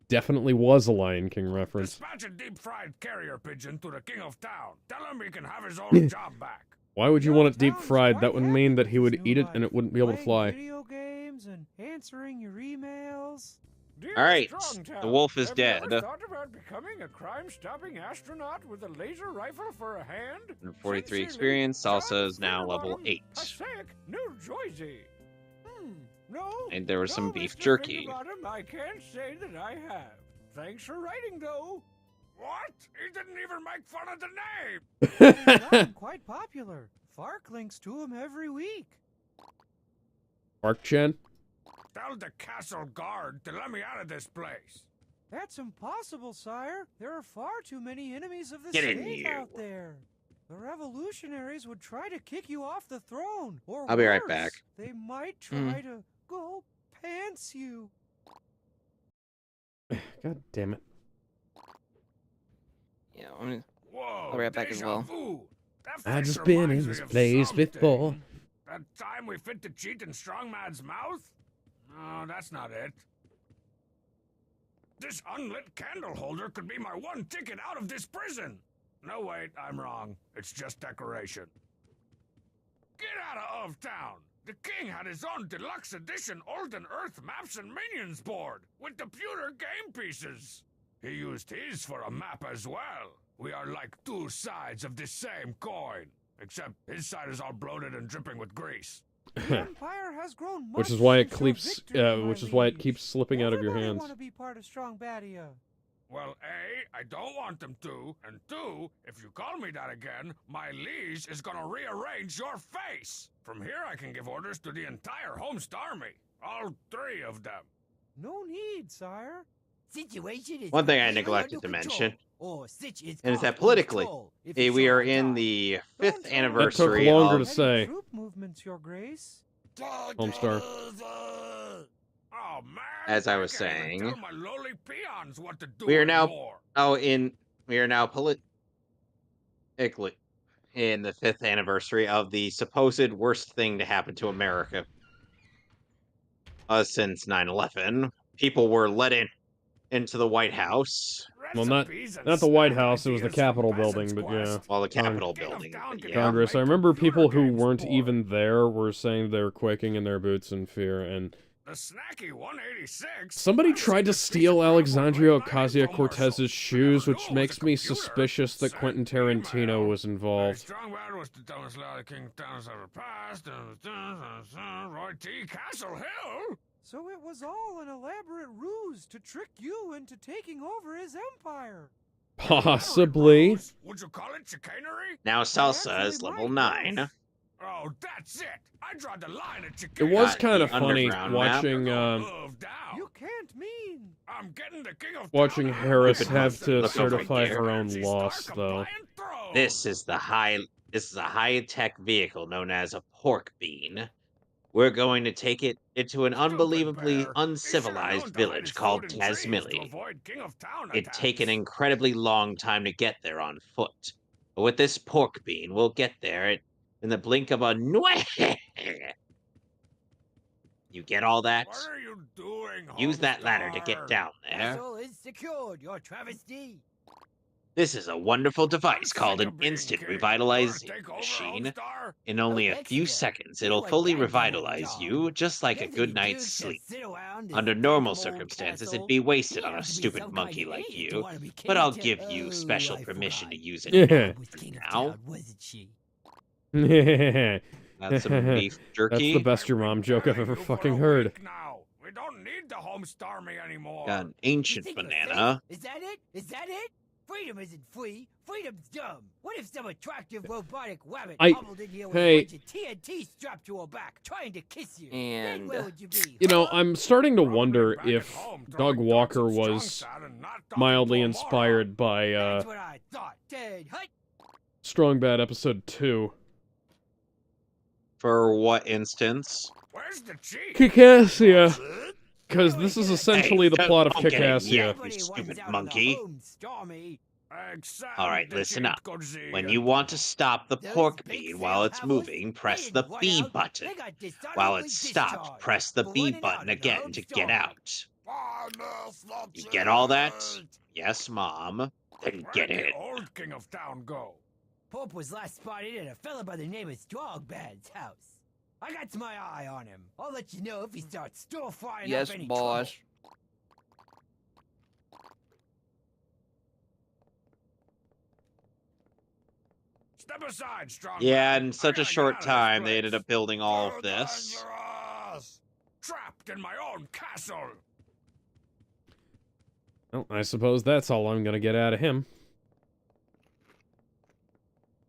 Definitely was a Lion King reference. Dispatch a deep-fried carrier pigeon to the king of town. Tell him he can have his old job back. Why would you want it deep fried? That would mean that he would eat it and it wouldn't be able to fly. Video games and answering your emails. All right, the wolf is dead. Have you ever thought about becoming a crime-stopping astronaut with a laser rifle for a hand? 43 experience. Salsa is now level 8. Passaic, New Jersey. No. And there was some no, beef Mr. jerky. Higginbottom, I can't say that I have. Thanks for writing, though. What? He didn't even make fun of the name. He's quite popular. Fark links to him every week. Mark Chen? Tell the castle guard to let me out of this place. That's impossible, sire. There are far too many enemies of the Get in state here. out there. The revolutionaries would try to kick you off the throne, or I'll be right worse, back. They might try to go pants you. God damn it. Yeah, I'm gonna... Whoa, I'll be right back as well. I just been in this place before. That time we fit the cheat in Strongman's mouth? No, that's not it. This unlit candle holder could be my one ticket out of this prison. No, wait, I'm wrong. It's just decoration. Get out of town. The king had his own deluxe edition Olden Earth maps and minions board with the pewter game pieces. He used his for a map as well. We are like two sides of the same coin, except his side is all bloated and dripping with grease. The Empire has grown much Which is why it since your keeps, victory, which my is why it liege. keeps slipping out of your Everybody hands. want to be part of Strong Badia. Well, A, I don't want them to, and 2, if you call me that again, my liege is gonna rearrange your face. From here I can give orders to the entire Homest army. All 3 of them. No need, sire. Situation is One thing I completely neglected under to control, mention, or Sitch is and is that under politically, control if you we show are a in guy. the Don't 5th tell me anniversary That took longer of... to say. Troop movements, your grace. Homestar. Oh, man. As I was can't even saying, tell my lowly peons what to do we are now... anymore. We are now politically in the 5th anniversary of the supposed worst thing to happen to America since 9/11. People were let into the White House. Well, not the White House, it was the Capitol building, but yeah. Well, the Capitol building. Yeah. Congress. I remember people who weren't even there were saying they were quaking in their boots in fear, and The snacky 186. somebody tried to steal Alexandria Ocasio-Cortez's shoes, which makes me suspicious that Quentin Tarantino was involved. Strongman was the dumbest law the king of towns ever passed. Roy T. Castle Hill. So it was all an elaborate ruse to trick you into taking over his empire. Possibly. Would you call it chicanery? Now Salsa is level 9. Oh, that's it. I draw the line at It chicanery. was Got kind the of funny underground map. watching You can't mean. I'm getting the king of watching town. Harris Look at have this. to Look over certify here. her own She's loss, Stark though. compliant throne. This is a high-tech vehicle known as a pork bean. We're going to take it into an unbelievably bear. uncivilized He's known to hide village his called food in trees to Tasmilly. avoid king of town It'd take an attacks. incredibly long time to get there on foot. But with this pork bean, we'll get there in the blink of a nweh. You get all that? What are you doing, Use that ladder to get Homestar? down there. Castle is secured, your travesty. This is a wonderful device I'm called sick an of being instant king. revitalizing Wanna take over, machine. Homestar? In only a No few extra. seconds, You it'll like fully that kind of revitalize job. you, just like a Doesn't good it night's just sleep. sit around and Under think normal of old circumstances, Castle? it'd be wasted He on a has to be stupid some monkey kind of like idiot to you, wanna be king but I'll of give town. you Oh, special I permission to forgot. use it Yeah. Was king of now. town, wasn't she? That's some beef That's jerky. the best your mom joke I've ever You for fucking a heard. week now. We don't need the Homest army anymore. Got an You ancient think you're banana. safe? Is that it? Is that it? Freedom isn't free. Freedom's dumb. What if some attractive robotic wabbit hobbled in here with hey. a bunch of TNT strapped to her back, trying to kiss you? And, Then where would you be? You know, huh? I'm starting to Probably wonder back at if home, Doug throwing Walker darts at was Strongstad and not talking mildly to a inspired by That's what I thought. Dead hut. Strong Bad Episode 2. For what instance? Where's the chief? Kikassia. Because this is essentially the plot of Don't get it Kikassia. yet, you stupid monkey. Alright, listen up. When you want to stop the pork bean while it's moving, press the B button. While it's stopped, press the B button again to get out. You get all that? Yes, Mom. Then get Where'd the it. old King of Town go? Pope was last spotted at a fella by the name of Strongbad's house. I got my eye on him. I'll let you know if he starts stir-frying Yes, up any boss. trouble. Step aside, strong Yeah, man. in such I a gotta short get out of time, this they ended up building all of place. this. Dangerous! Trapped in my own castle. Well, I suppose that's all I'm gonna get out of him.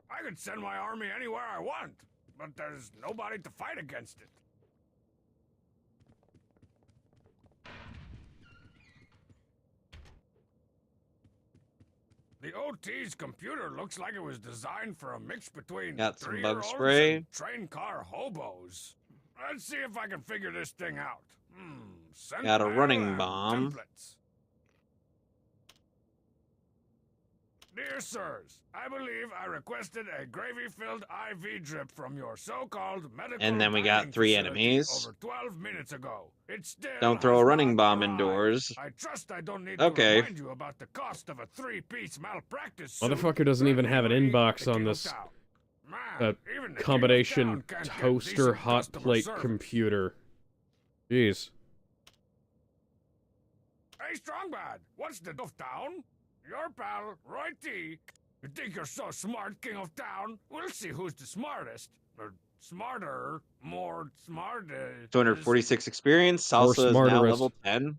I could send my army anywhere I want, but there's nobody to fight against it. The OT's computer looks like it was designed for a mix between Got some bug 3-year-olds spray. and train car hobos. Let's see if I can figure this thing out. Send Got a mail running and bomb. templates. Dear sirs, I believe I requested a gravy-filled IV drip from your so-called medical And then we got dining 3 facility enemies. over 12 minutes ago. It still Don't throw a has running not bomb arrived. indoors. I trust I don't need Okay. to remind you about the cost of a 3-piece malpractice suit. Motherfucker doesn't even have an inbox on this combination toaster hot plate computer. Jeez. Hey, Strongbad, what's the of town? Your pal, Roy T. You think you're so smart, King of Town? We'll see who's the smartest. Or smarter, more smarter. 246 experience. More Salsa is now smarterist. level 10.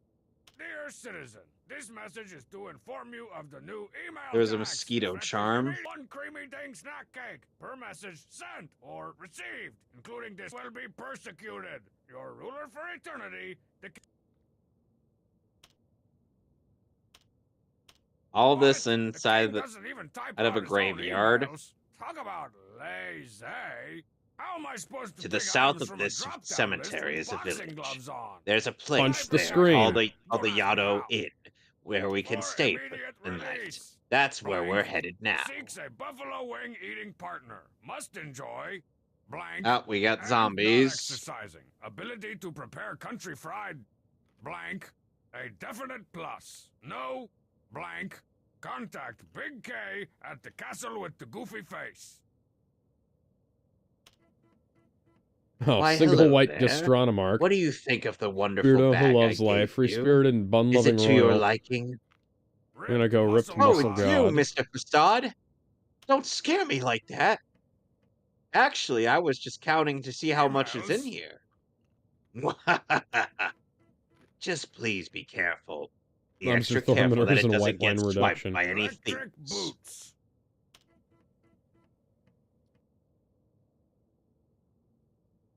Dear citizen, this message is to inform you of the new email There's a tax mosquito effective charm. immediately. One creamy ding snack cake per message sent or received, including this will be persecuted. Your ruler for eternity, the All this The inside king the doesn't even type out of a out his own graveyard. emails. Talk about lazy. How am I supposed to To the pick south items of from this a drop-down cemetery list is a with boxing village. gloves on? There's a place Punch the there screen. called the Don't ask me Yado how. Inn, where we can For stay for immediate the night. release. That's where we're Blank headed now. Seeks a buffalo wing eating partner. Must enjoy blank. Oh, we got and not zombies. exercising. Ability to prepare country fried blank. A definite plus. No blank. Contact Big K at the castle with the goofy face. Oh, Why, single hello white there. gastronomark. What do you think of the wonderful Weirdo bag who I loves life, gave free you? spirited and bun Is it loving to your royal. liking? I'm gonna go ripped Muscle Oh, muscle it's you, god. Mr. Facade. Don't scare me like that. Actually, I was just counting to see how much is in Emails. here. Just please be careful. Be I'm extra just throwing careful that miners it in a doesn't white line get swiped reduction. by any Electric thieves. boots.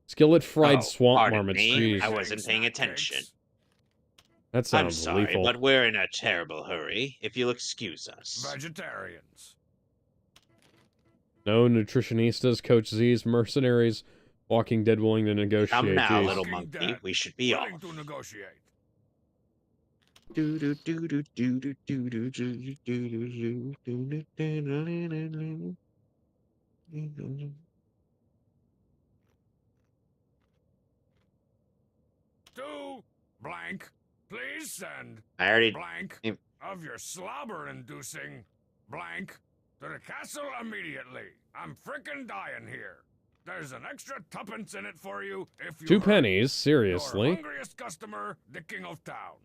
Skillet fried Oh, swamp pardon marmots, me, jeez. I wasn't paying attention. That I'm sounds sorry, lethal. but we're in a terrible hurry. If you'll excuse us. Vegetarians. No nutritionistas, Coach Z's, mercenaries, Walking Dead willing to negotiate. Come now, jeez. little Walking monkey. Dead. We should be Willing off. to negotiate. Do blank. Please send I already. blank Mm. of your slobber-inducing blank to the castle immediately. I'm frickin' dying here. There's an extra tuppence in it for you if you 2 hurry. pennies, Your seriously. hungriest customer, the King of Town.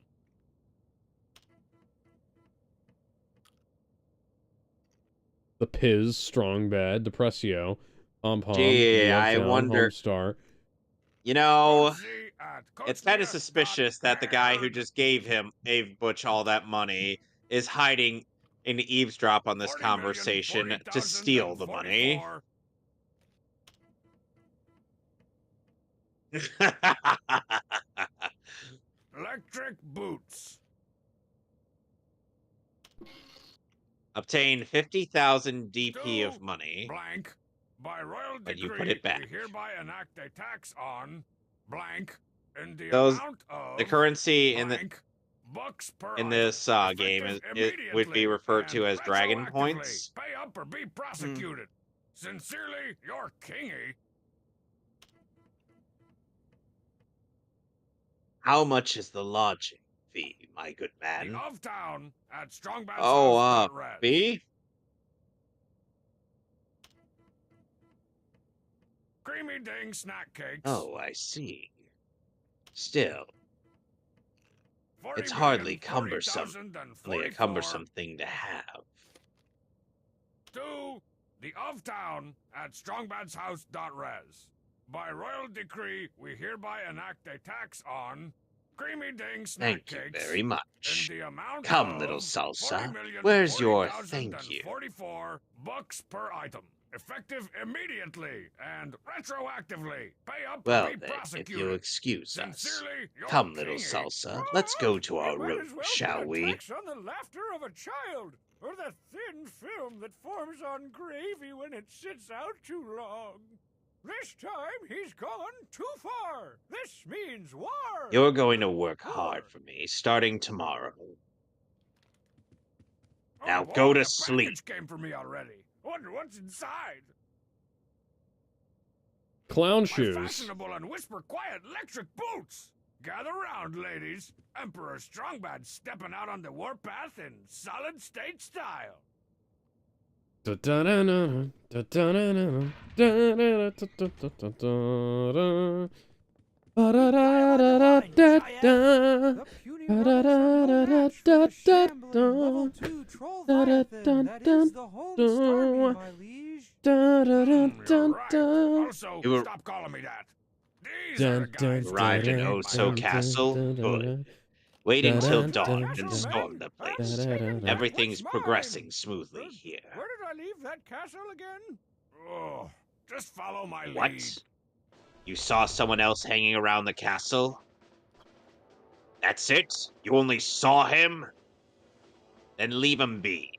The Piz, Strong Bad, Depressio, Pom Pom, Gee, I wonder- Homestar. You know, Coach Z at it's kind of coachmedia.com. suspicious that the guy who just gave Butch all that money is hiding and eavesdrop on this 40,040,044. conversation to steal the money. Electric boots. Obtain 50,000 DP of Do money. Blank. By royal But decree, you put it back. we hereby enact a tax on blank in the Those amount of the currency in the blank bucks per in item, this game effective it would be immediately referred to and as dragon retroactively. points. Pay up or be prosecuted. Sincerely, your kingy. How much is the lodging fee, my good The man? of town at Strongbad's Oh, house.res. fee? Creamy ding snack cakes. Oh, I see. Still, 40 it's hardly million, cumbersome. 40,044. Only a cumbersome thing to have. To the of town at Strongbad's house.res. By royal decree, we hereby enact a tax on creamy ding snack Thank you cakes very much. in the amount Come, of little salsa. 40,044,044 Where's your thank you? bucks per item. Effective immediately and retroactively. Pay up Well or be then, prosecuted. if you'll excuse us. Sincerely, your Come, little kingy. salsa. Let's go to our might room, as well shall put a we? tax on the laughter of a child, or the thin film that forms on gravy when it sits out too long. This time he's gone too far. This means war. You're going to work hard for me, starting tomorrow. Now boy, go to a sleep. package came for me already. Wonder what's inside. Clown My shoes. fashionable and whisper quiet electric boots. Gather round, ladies. Emperor Strongbad stepping out on the warpath in solid state style. The puny rebels are no match for the shambling level 2 troll Leviathan that is the home Starmie, my liege. You're right. Also, You were- stop calling me that. These are the guys who Arrived in made my Oso house. Castle? Good. Wait until dawn Castle, and storm man. the I'm place. saving that. Everything's What's mine? progressing smoothly here. Where did I leave that castle again? Oh, just follow my lead. What? You saw someone else hanging around the castle? That's it? You only saw him? Then leave him be.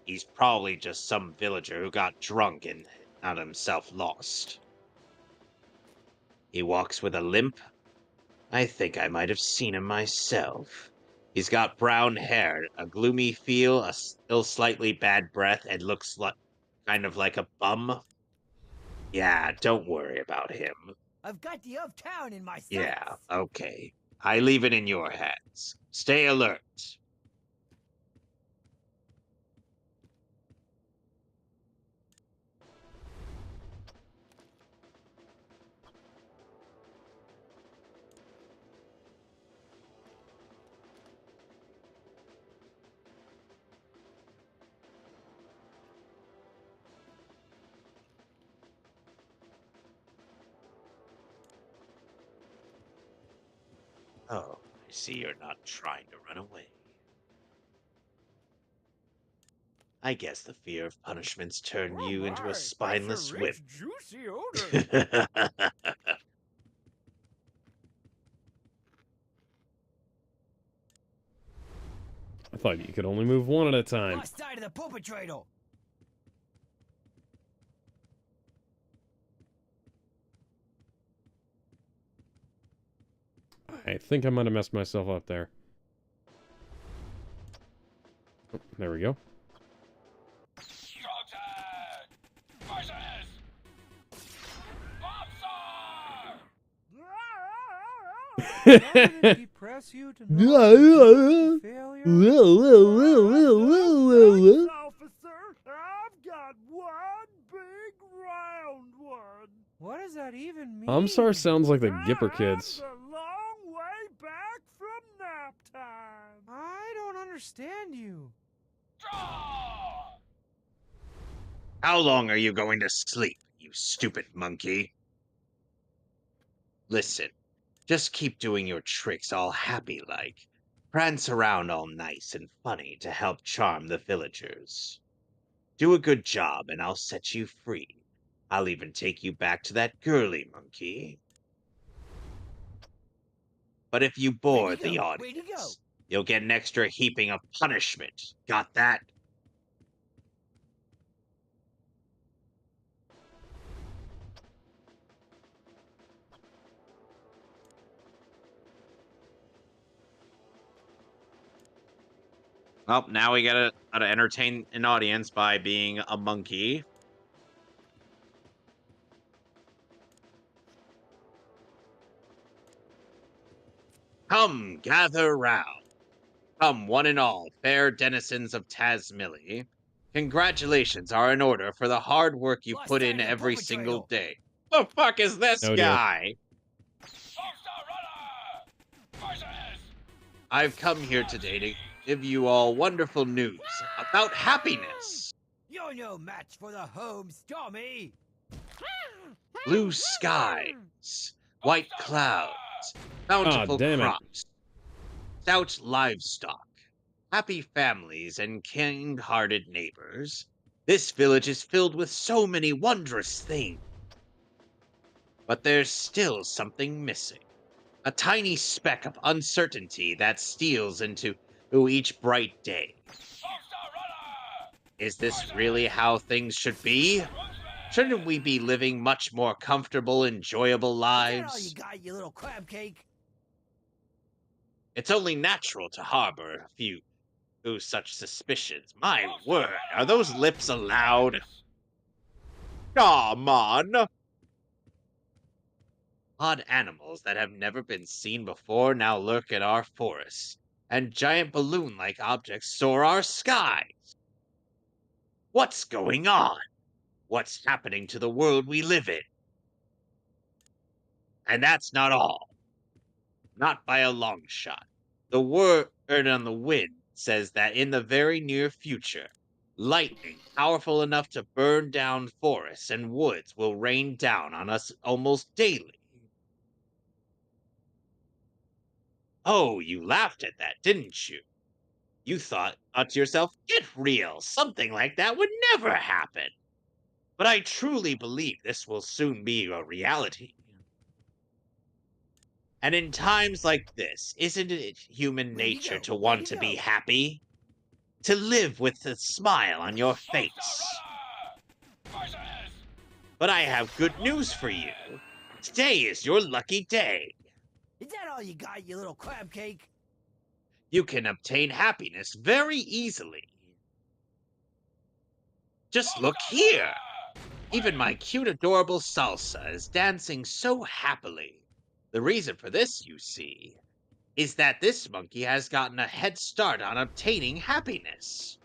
He's probably just some villager who got drunk and found himself lost. He walks with a limp? I think I might have seen him myself. He's got brown hair, a gloomy feel, a still slightly bad breath, and looks like kind of like a bum. Yeah, don't worry about him. I've got the of town in my sights. Yeah, okay. I leave it in your hands. Stay alert. Oh, I see you're not trying to run away. I guess the fear of punishments turned Oh you into my, a spineless that's a whip. rich, juicy odor. I thought you could only move one at a time. Lost sight of the perpetrator. I think I might have messed myself up there. Oh, there we go. Why depress you to know failure? Officer, I've got one big round one. What does that even mean? Amsar sounds like the Gipper kids. I'm a long way back from nap time. I don't understand you. How long are you going to sleep, you stupid monkey? Listen, just keep doing your tricks all happy-like. Prance around all nice and funny to help charm the villagers. Do a good job and I'll set you free. I'll even take you back to that girly monkey. But if you bore the audience, you'll get an extra heaping of punishment. Got that? Well, now we gotta entertain an audience by being a monkey. Come, gather round. Come, one and all, fair denizens of Tasmilly. Congratulations are in order for the hard work you put in every single day. The fuck is this guy? I've come here today to give you all wonderful news about happiness. You're no match for the home stormy. Blue skies, white clouds, bountiful crops, stout livestock, happy families, and kind-hearted neighbors. This village is filled with so many wondrous things. But there's still something missing. A tiny speck of uncertainty that steals into each bright day. Is this really how things should be? Shouldn't we be living much more comfortable, enjoyable lives? Is that all you got, you little crab cake? It's only natural to harbor a few such suspicions. My word, are those lips allowed? Come on! Odd animals that have never been seen before now lurk in our forests, and giant balloon-like objects soar our skies. What's going on? What's happening to the world we live in? And that's not all. Not by a long shot. The word on the wind says that in the very near future, lightning powerful enough to burn down forests and woods will rain down on us almost daily. Oh, you laughed at that, didn't you? You thought to yourself, get real, something like that would never happen. But I truly believe this will soon be a reality. And in times like this, isn't it human nature to want to be happy? To live with a smile on your face? But I have good news for you. Today is your lucky day. Is that all you got, you little crab cake? You can obtain happiness very easily. Just look here. Even my cute, adorable Salsa is dancing so happily. The reason for this, you see, is that this monkey has gotten a head start on obtaining happiness.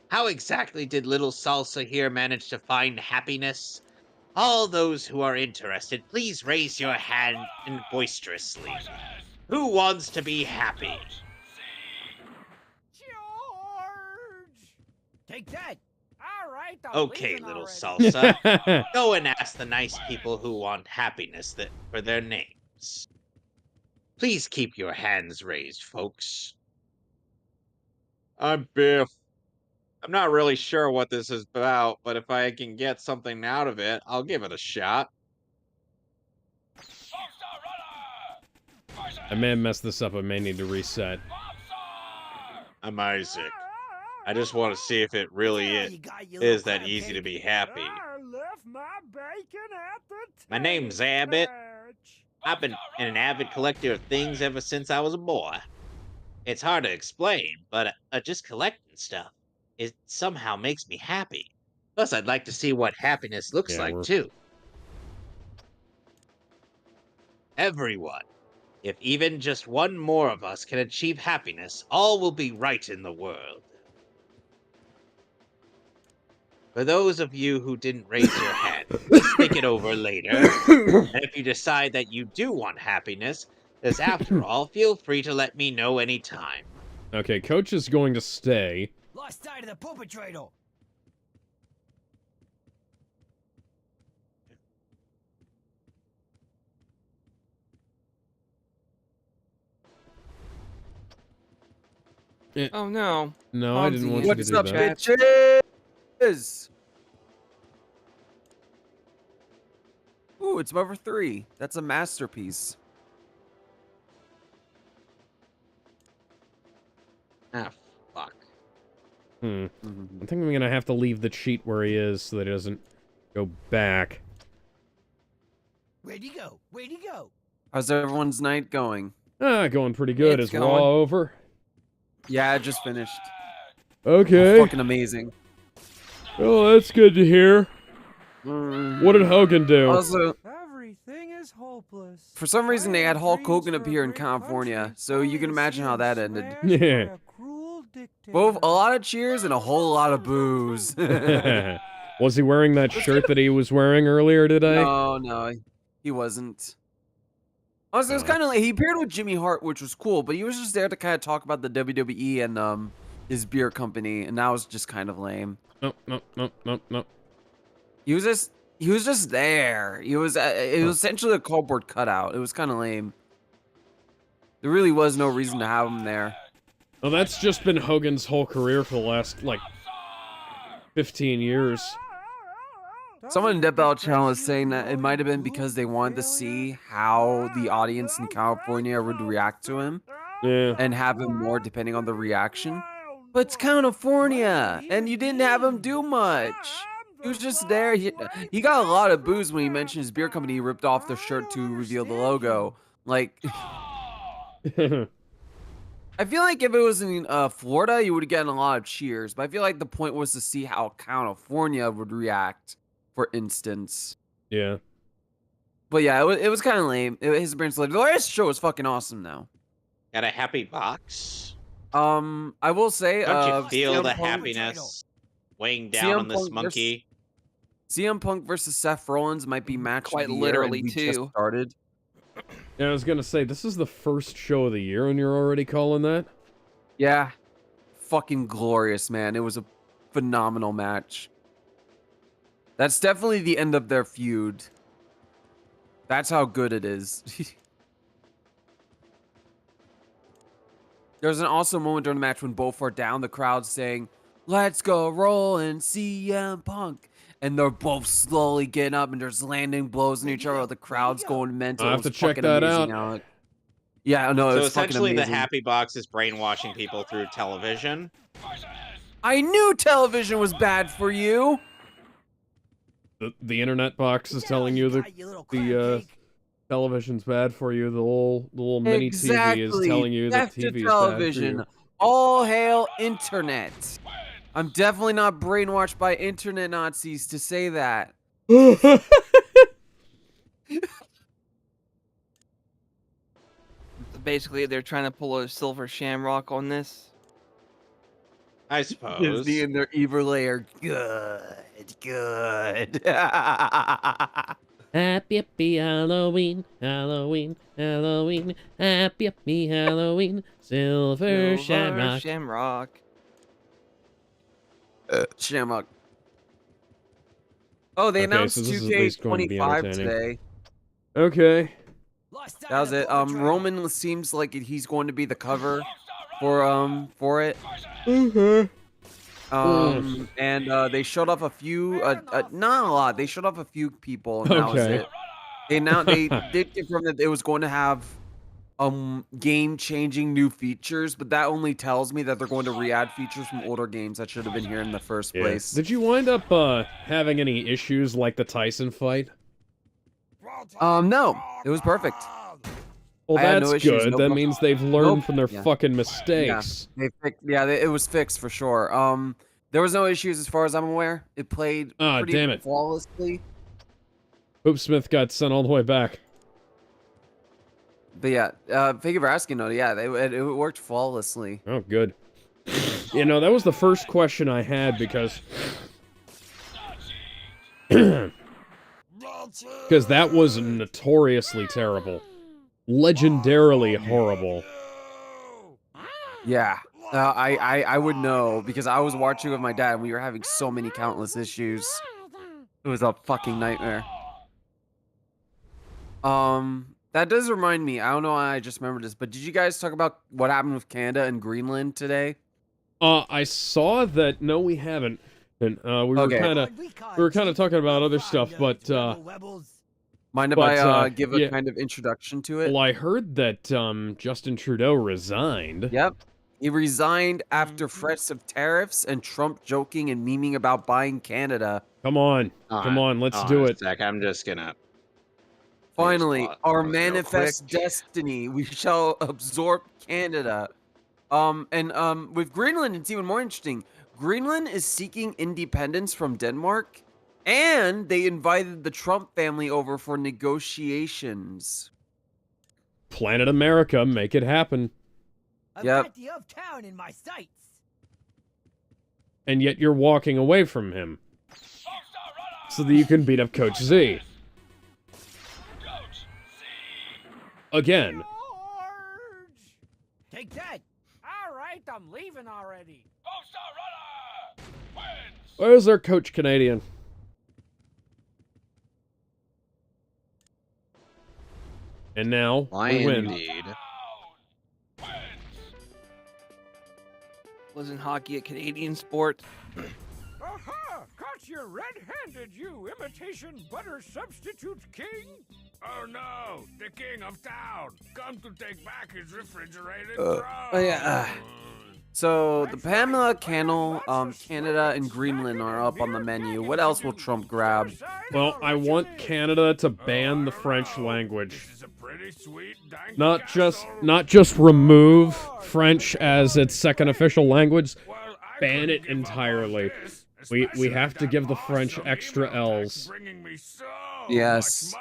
How exactly did little Salsa here manage to find happiness? All those who are interested, please raise your hand boisterously. Who wants to be happy? George! Take that! All right, Okay, little Salsa. Go and ask the nice people who want happiness for their names. Please keep your hands raised, folks. I'm Biff. I'm not really sure what this is about, but if I can get something out of it, I'll give it a shot. I may have messed this up. I may need to reset. I'm Isaac. I just want to see if it really is that easy to be happy. My name's Abbott. I've been an avid collector of things ever since I was a boy. It's hard to explain, but just collecting stuff, it somehow makes me happy. Plus, I'd like to see what happiness looks like, too. Everyone, if even just one more of us can achieve happiness, all will be right in the world. For those of you who didn't raise your hand, think it over later. And if you decide that you do want happiness, as after all, feel free to let me know anytime. Okay, Coach is going to stay. Lost sight of the perpetrator. Oh no. No, I didn't want you to do that. What's up, bitches? Ooh, it's over 3. That's a masterpiece. Ah, fuck. I think I'm gonna have to leave the cheat where he is so that he doesn't go back. Where'd he go? Where'd he go? How's everyone's night going? Going pretty good. It's Is Raw over? Yeah, I just finished. Okay. Fucking amazing. Oh, that's good to hear. What did Hogan do? Also, everything is hopeless. For some reason, they had Hulk Hogan appear in California, so you can imagine how that ended. Yeah. Both a lot of cheers and a whole lot of booze. Was he wearing that shirt that he was wearing earlier today? No, he wasn't. Honestly, it was kind of like he paired with Jimmy Hart, which was cool, but he was just there to kind of talk about the WWE and his beer company, and that was just kind of lame. No. He was just there. It was essentially a cardboard cutout. It was kind of lame. There really was no reason to have him there. Well, that's just been Hogan's whole career for the last, like, 15 years. Someone in Death Battle Channel is saying that it might have been because they wanted to see how the audience in California would react to him. Yeah. And have him more depending on the reaction. But it's California, and you didn't have him do much. He was just there. He got a lot of booze when he mentioned his beer company. He ripped off the shirt to reveal the logo. Like, I feel like if it was in Florida, you would have gotten a lot of cheers. But I feel like the point was to see how California would react, for instance. Yeah. But yeah, it was kind of lame. His appearance later. The last show was fucking awesome, though. Got a happy box? I will say, don't you feel CM the Punk happiness weighing down on this monkey? CM Punk versus Seth Rollins might be match Quite of the literally, year, and we too. just started. Yeah, I was gonna say, this is the first show of the year, and you're already calling that? Yeah, fucking glorious, man. It was a phenomenal match. That's definitely the end of their feud. That's how good it is. There's an awesome moment during the match when both are down, the crowd saying, "Let's go rolling, CM Punk." And they're both slowly getting up and there's landing blows on each other. The crowd's going mental. I'll have to check that out. Alec. Yeah, no, So it's fucking essentially, amazing. the happy box is brainwashing people through television. I knew television was bad for you. The internet box is telling you the television's bad for you. The little mini TV is telling you that Left to TV is television. bad for All hail internet. I'm definitely not brainwashed by internet Nazis to say that. you. Basically, they're trying to pull a Silver Shamrock on this. I suppose. Disney and their evil layer. Good. Happy Halloween, Halloween, Halloween. Happy Halloween, Silver Shamrock. Shamrock. Shamrock. Oh, they announced so this is at least going to be 2K25 entertaining. today. Okay. That was it. Roman seems like he's going to be the cover for it. Okay. And they showed off a few, not a lot. They showed off a few people, and that was Okay. it. They did confirm that it was going to have game-changing new features, but that only tells me that they're going to re-add features from older games that should have been here in the first Yeah. place. Did you wind up having any issues like the Tyson fight? No, it was perfect. Well, I had that's no issues, good. no That problem. means they've learned Nope. from their Yeah. fucking mistakes. It was fixed for sure. There was no issues as far as I'm aware. It played pretty damn it. flawlessly. Hope Smith got sent all the way back. But yeah, thank you for asking, though. Yeah, it worked flawlessly. Oh, good. You know, that was the first question I had because that was notoriously terrible. Legendarily horrible. Yeah, I would know because I was watching with my dad and we were having so many countless issues. It was a fucking nightmare. That does remind me. I don't know why I just remembered this, but did you guys talk about what happened with Canada and Greenland today? I saw that. No, we haven't. And we were kind of talking about other stuff, but Mind if I give a kind of introduction to it? Well, I heard that Justin Trudeau resigned. Yep. He resigned after threats of tariffs and Trump joking and memeing about buying Canada. Come on, let's do it. I'm just gonna Finally, our real manifest quick. destiny. We shall absorb Canada. With Greenland, it's even more interesting. Greenland is seeking independence from Denmark, and they invited the Trump family over for negotiations. Planet America, make it happen. I've got the of town in my sights. And yet you're walking away from him. So that you can beat up Coach Z. Again. Take that. All right, I'm leaving already. Where's our Coach Canadian? And now, we win. Indeed. Wasn't hockey a Canadian sport? Aha! Caught you red-handed, you imitation butter substitute king? Oh no, the king of town, come to take back his refrigerated throne. So the Pamela Canal, Canada and Greenland are up on the menu. What else will Trump grab? Well, I want Canada to ban the French language. Not just remove French as its second official language, ban it entirely. We have to give the French extra L's. Yes.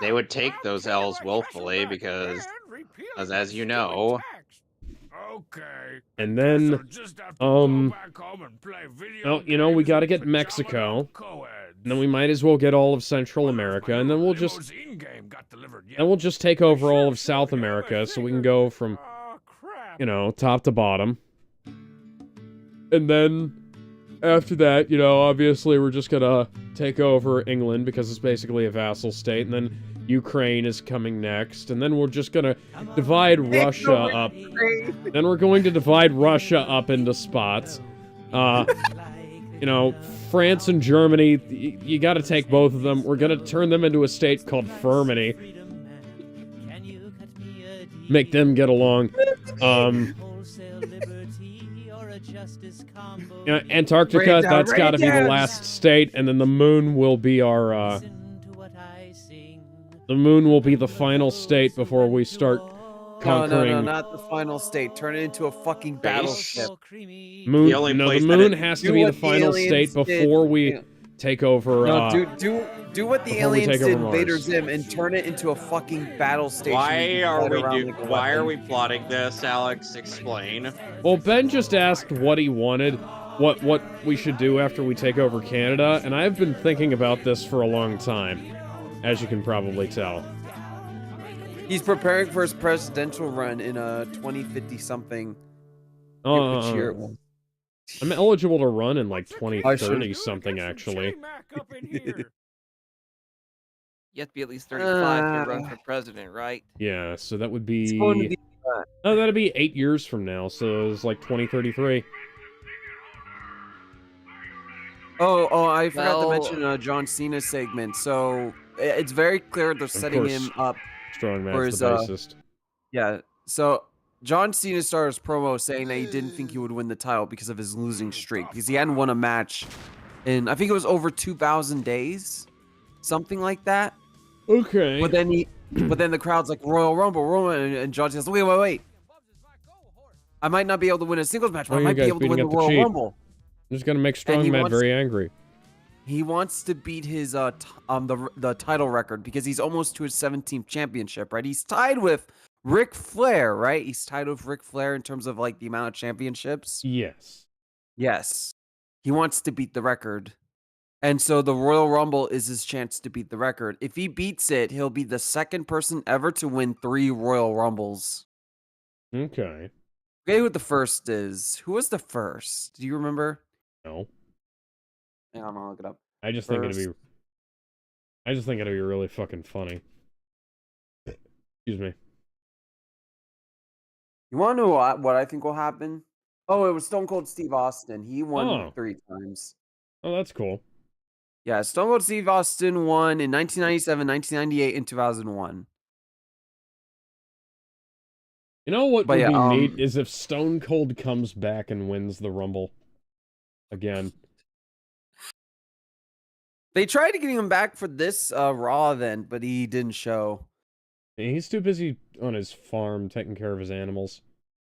They would take those L's willfully because, as you know. And then, well, we gotta get Mexico, and then we might as well get all of Central America, and then we'll just take over all of South America, so we can go from, top to bottom. And then, after that, obviously we're just gonna take over England, because it's basically a vassal state, and then Ukraine is coming next, and then we're just gonna divide Russia up. Then we're going to divide Russia up into spots. France and Germany, you gotta take both of them. We're gonna turn them into a state called Firminy. Make them get along. Antarctica, that's gotta be the last state, and then the moon will be our, the moon will be the final state before we start conquering. No, not the final state. Turn it into a fucking battleship. The moon has to be the final state before we take over. Do what the aliens did in Vader Zim and turn it into a fucking battle station. Why are we plotting this, Alex? Explain. Well, Ben just asked what he wanted, what we should do after we take over Canada, and I've been thinking about this for a long time, as you can probably tell. He's preparing for his presidential run in 2050 something. Which year it was. I'm eligible to run in like 2030 something, actually. You have to be at least 35 to run for president, right? Yeah, so that would be... Oh, that'd be 8 years from now, so it's like 2033. I forgot to mention John Cena's segment. So it's very clear they're setting him up. Strong match, the bassist. Yeah, so John Cena started his promo saying that he didn't think he would win the title because of his losing streak, because he hadn't won a match in, I think it was over 2,000 days, something like that. Okay. But then the crowd's like, Royal Rumble, and John says, wait. I might not be able to win a singles match, but I might be able to win the Royal Rumble. I'm just gonna make Strong Matt very angry. He wants to beat his the title record because he's almost to his 17th championship, right? He's tied with Ric Flair, right? He's tied with Ric Flair in terms of like the amount of championships. Yes. He wants to beat the record. And so the Royal Rumble is his chance to beat the record. If he beats it, he'll be the second person ever to win 3 Royal Rumbles. Okay. Okay, what the first is. Who was the first? Do you remember? No. Yeah, I'm gonna look it up. I just think it'd be really fucking funny. Excuse me. You want to know what I think will happen? Oh, it was Stone Cold Steve Austin. He won 3 times. Oh, that's cool. Yeah, Stone Cold Steve Austin won in 1997, 1998, and 2001. You know what would be neat is if Stone Cold comes back and wins the Rumble again. They tried to get him back for this Raw event, but he didn't show. He's too busy on his farm taking care of his animals.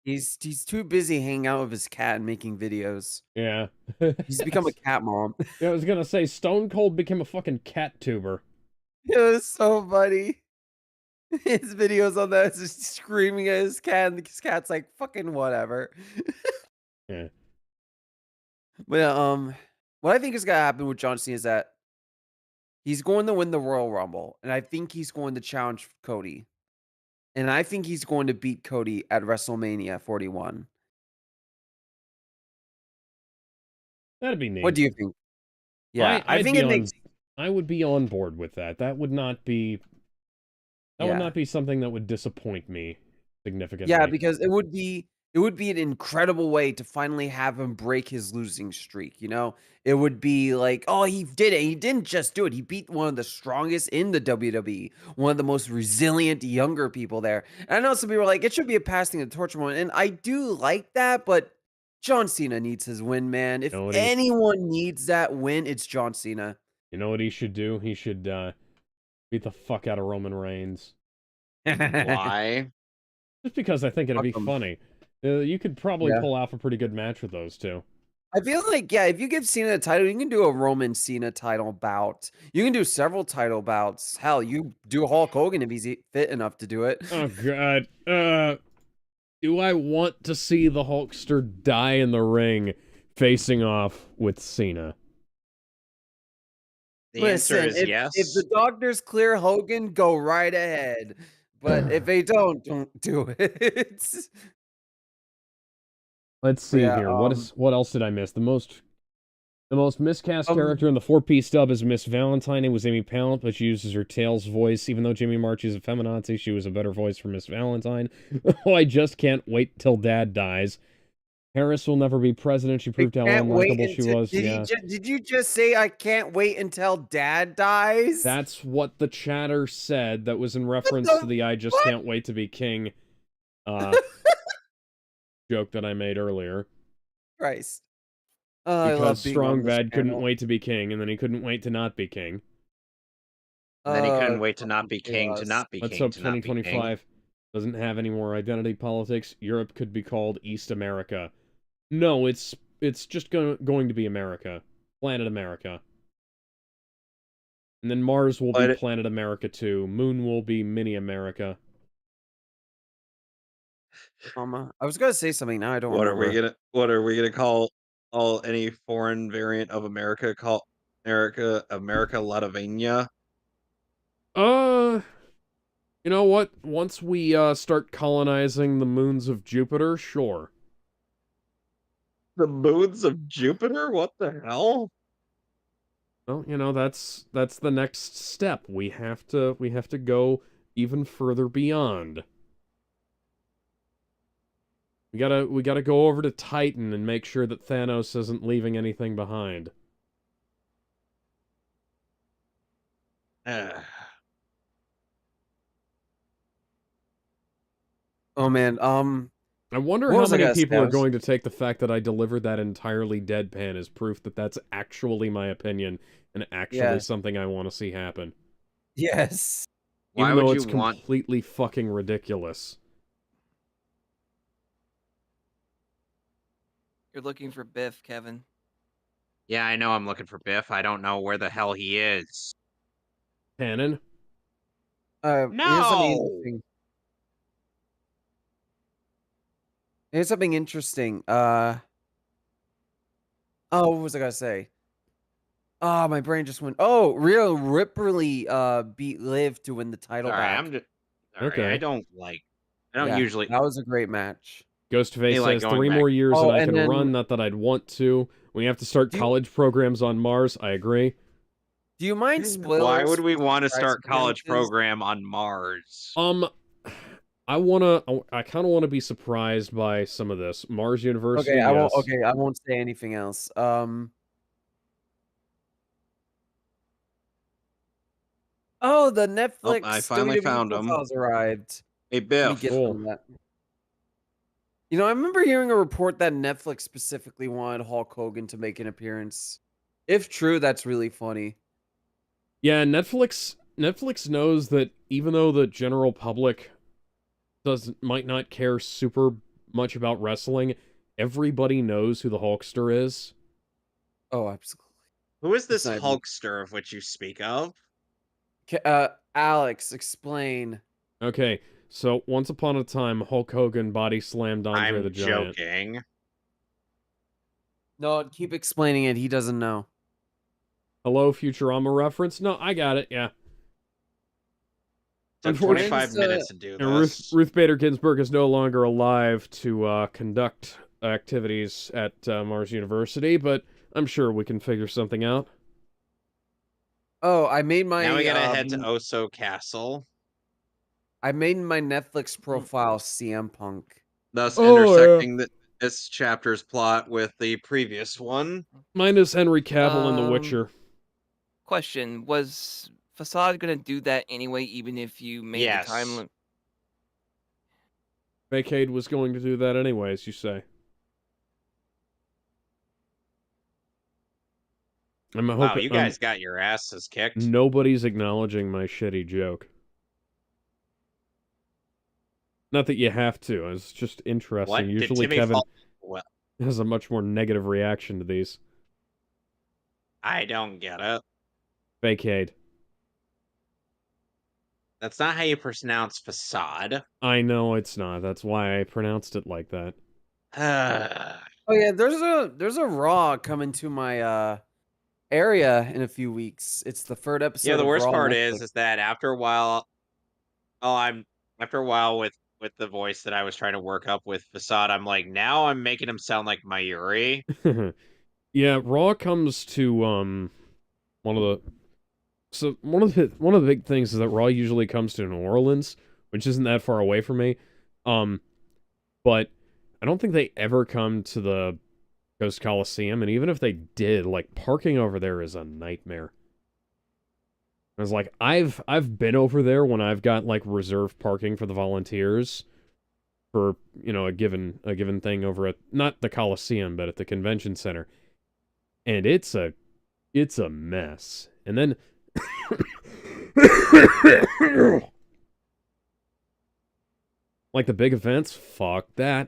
He's too busy hanging out with his cat and making videos. Yeah. He's become a cat mom. Yeah, I was gonna say, Stone Cold became a fucking cat tuber. It was so funny. His videos on that is just screaming at his cat, and his cat's like, fucking whatever. Yeah. But what I think is gonna happen with John Cena is that he's going to win the Royal Rumble, and I think he's going to challenge Cody. And I think he's going to beat Cody at WrestleMania 41. That'd be neat. What do you think? Yeah, I think it makes. I would be on board with that. That would not be. That would not be something that would disappoint me significantly. Yeah, because it would be an incredible way to finally have him break his losing streak, you know? It would be like, oh, he did it. He didn't just do it. He beat one of the strongest in the WWE, one of the most resilient younger people there. And I know some people are like, it should be a passing the torch moment. And I do like that, but John Cena needs his win, man. If anyone needs that win, it's John Cena. You know what he should do? He should beat the fuck out of Roman Reigns. Why? Just because I think it'd be funny. You could probably pull off a pretty good match with those two. I feel like, yeah, if you give Cena a title, you can do a Roman Cena title bout. You can do several title bouts. Hell, you do Hulk Hogan if he's fit enough to do it. Oh, God. Do I want to see the Hulkster die in the ring facing off with Cena? The answer is yes. If the doctors clear Hogan, go right ahead. But if they don't do it. Let's see here. What else did I miss? The most miscast character in the 4-piece dub is Miss Valentine. It was Amy Pallant, but she uses her Tails voice. Even though Jimmy March is a feminazi, she was a better voice for Miss Valentine. Oh, I just can't wait till Dad dies. Harris will never be president. She proved how unlikable she was. Did you just say I can't wait until Dad dies? That's what the chatter said. That was in reference to the I just can't wait to be king joke that I made earlier. Christ. Because Strong Bad couldn't wait to be king, and then he couldn't wait to not be king. And then he couldn't wait to not be king, to not be king. Let's hope 2025 doesn't have any more identity politics. Europe could be called East America. No, it's just going to be America. Planet America. And then Mars will be Planet America too. Moon will be Mini America. I was gonna say something now. I don't remember. What are we gonna call any foreign variant of America? Call America Latvania? You know what? Once we start colonizing the moons of Jupiter, sure. The moons of Jupiter? What the hell? Well, you know, that's the next step. We have to go even further beyond. We gotta go over to Titan and make sure that Thanos isn't leaving anything behind. Oh man, I wonder how many people are going to take the fact that I delivered that entirely deadpan as proof that that's actually my opinion and actually something I want to see happen. Yes. Even though it's completely fucking ridiculous. You're looking for Biff, Kevin. Yeah, I know I'm looking for Biff. I don't know where the hell he is. Cannon? No! Here's something interesting. Oh, what was I gonna say? Oh, my brain just went. Oh, Rhea Ripley beat Liv to win the title back. Okay. I don't usually. That was a great match. Ghostface says 3 more years and I can run. Not that I'd want to. We have to start college programs on Mars. I agree. Do you mind spoilers? Why would we want to start college program on Mars? I kind of want to be surprised by some of this. Mars University. Okay, I won't say anything else. Oh, the Netflix. I finally found them. Arrived. Hey, Biff. You know, I remember hearing a report that Netflix specifically wanted Hulk Hogan to make an appearance. If true, that's really funny. Yeah, Netflix knows that even though the general public might not care super much about wrestling, everybody knows who the Hulkster is. Oh, absolutely. Who is this Hulkster of which you speak of? Alex, explain. Okay, so once upon a time, Hulk Hogan body slammed Andre the Giant. I'm joking. No, keep explaining it. He doesn't know. Hello, Futurama reference? No, I got it, yeah. Took 25 minutes to do this. Ruth Bader Ginsburg is no longer alive to conduct activities at Mars University, but I'm sure we can figure something out. Oh, I made my... Now we gotta head to Oso Castle. I made my Netflix profile CM Punk. Thus intersecting this chapter's plot with the previous one. Mine is Henry Cavill in The Witcher. Question, was Facade gonna do that anyway, even if you made the time limit? Vacade was going to do that anyways, you say. Wow, you guys got your asses kicked. Nobody's acknowledging my shitty joke. Not that you have to, it's just interesting. What? Usually Kevin has a much more negative reaction to these. I don't get it. Vacade. That's not how you pronounce facade. I know it's not. That's why I pronounced it like that. Oh yeah, there's a Raw coming to my area in a few weeks. It's the third episode. Yeah, the worst Raw part Netflix. is that after a while, after a while with the voice that I was trying to work up with facade, I'm like, now I'm making him sound like Mayuri. Yeah, Raw comes to one of the big things is that Raw usually comes to New Orleans, which isn't that far away from me. But I don't think they ever come to the Coast Coliseum, and even if they did, like, parking over there is a nightmare. I was like, I've been over there when I've got like reserved parking for the volunteers for, you know, a given thing over at not the Coliseum, but at the convention center. And it's a mess. And then like the big events, fuck that.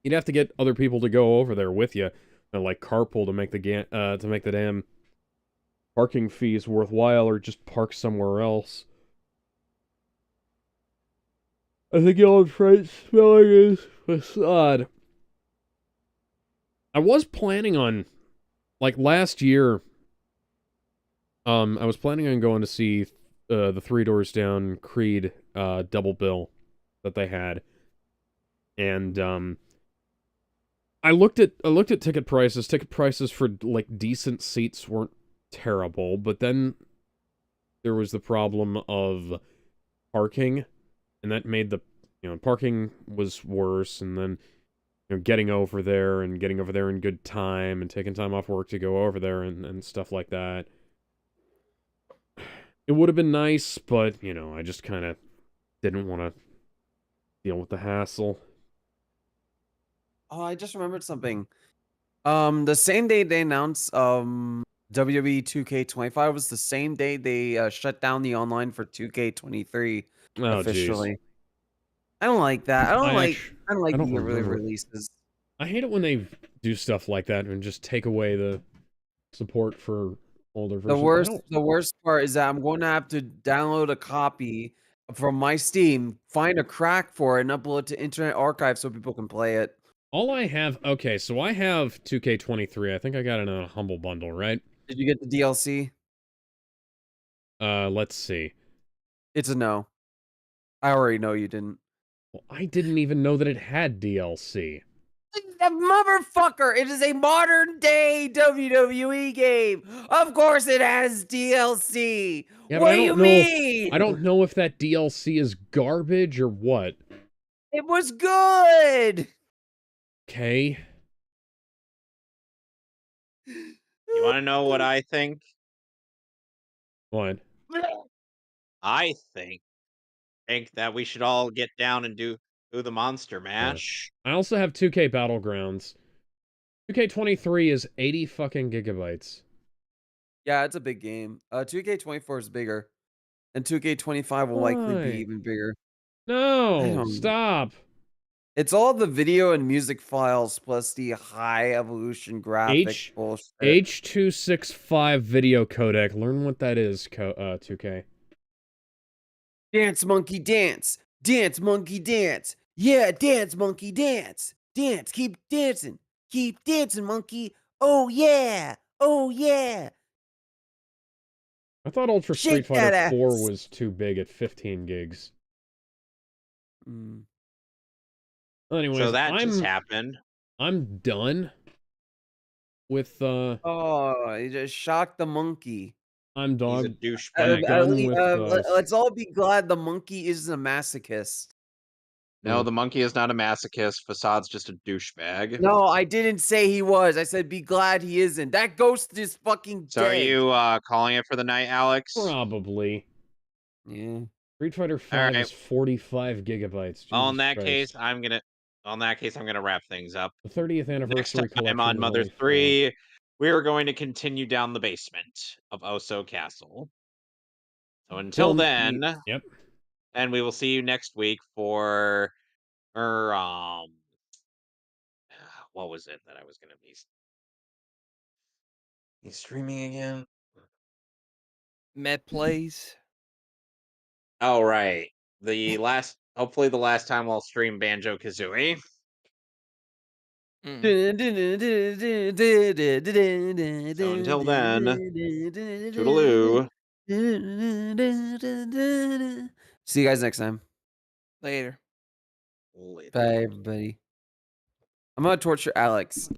You'd have to get other people to go over there with you, and like carpool to make the damn parking fees worthwhile, or just park somewhere else. I think the old French spelling is facade. I was planning on, like last year, I was planning on going to see the Three Doors Down Creed double bill that they had. And I looked at ticket prices. Ticket prices for like decent seats weren't terrible, but then there was the problem of parking, and that made the, you know, parking was worse, and then, you know, getting over there in good time and taking time off work to go over there and stuff like that. It would have been nice, but, you know, I just kind of didn't want to deal with the hassle. Oh, I just remembered something. The same day they announced WWE 2K25 was the same day they shut down the online for 2K23 officially. Geez. I don't like that. I don't like the early remember. releases. I hate it when they do stuff like that and just take away the support for older versions. The worst part is that I'm going to have to download a copy from my Steam, find a crack for it, and upload it to Internet Archive so people can play it. All I have, okay, so I have 2K23. I think I got it in a Humble Bundle, right? Did you get the DLC? Let's see. It's a no. I already know you didn't. Well, I didn't even know that it had DLC. The motherfucker! It is a modern day WWE game. Of course it has DLC. Yeah, what do you mean? I don't know if that DLC is garbage or what. It was good. Okay. You want to know what I think? What? I think that we should all get down and do the Monster Mash. I also have 2K Battlegrounds. 2K23 is 80 fucking gigabytes. Yeah, it's a big game. 2K24 is bigger, and 2K25 will likely be Why? even bigger. I No, don't. stop. It's all the video and music files plus the high evolution graphic bullshit. H.265 video codec. Learn what that is, 2K. Dance monkey dance. Dance monkey dance. Yeah, dance monkey dance. Dance, keep dancing. Keep dancing, monkey. Oh yeah. Oh yeah. I thought Ultra Shake Street Fighter that 4 ass. was too big at 15 gigs. Anyways, So that just happened. I'm done with Oh, you just shocked the monkey. I'm He's a done. douchebag. Let's all be glad the monkey isn't a masochist. No, the monkey is not a masochist. Facade's just a douchebag. No, I didn't say he was. I said be glad he isn't. That ghost is fucking So dead. are you calling it for the night, Alex? Probably. Yeah. Street Fighter 5 is 45 gigabytes. Well, in Jesus that Christ. case, I'm gonna wrap things up. The 30th anniversary Next time collection on is Mother only 3, we are going to continue down the basement of Oso Castle. So until then, yep. And we will see you next week for what was it that I was gonna be streaming again? Plays. Oh right. Hopefully the last time I'll stream Banjo Kazooie. So until then, toodaloo. See you guys next time. Later. Bye, everybody. I'm gonna torture Alex.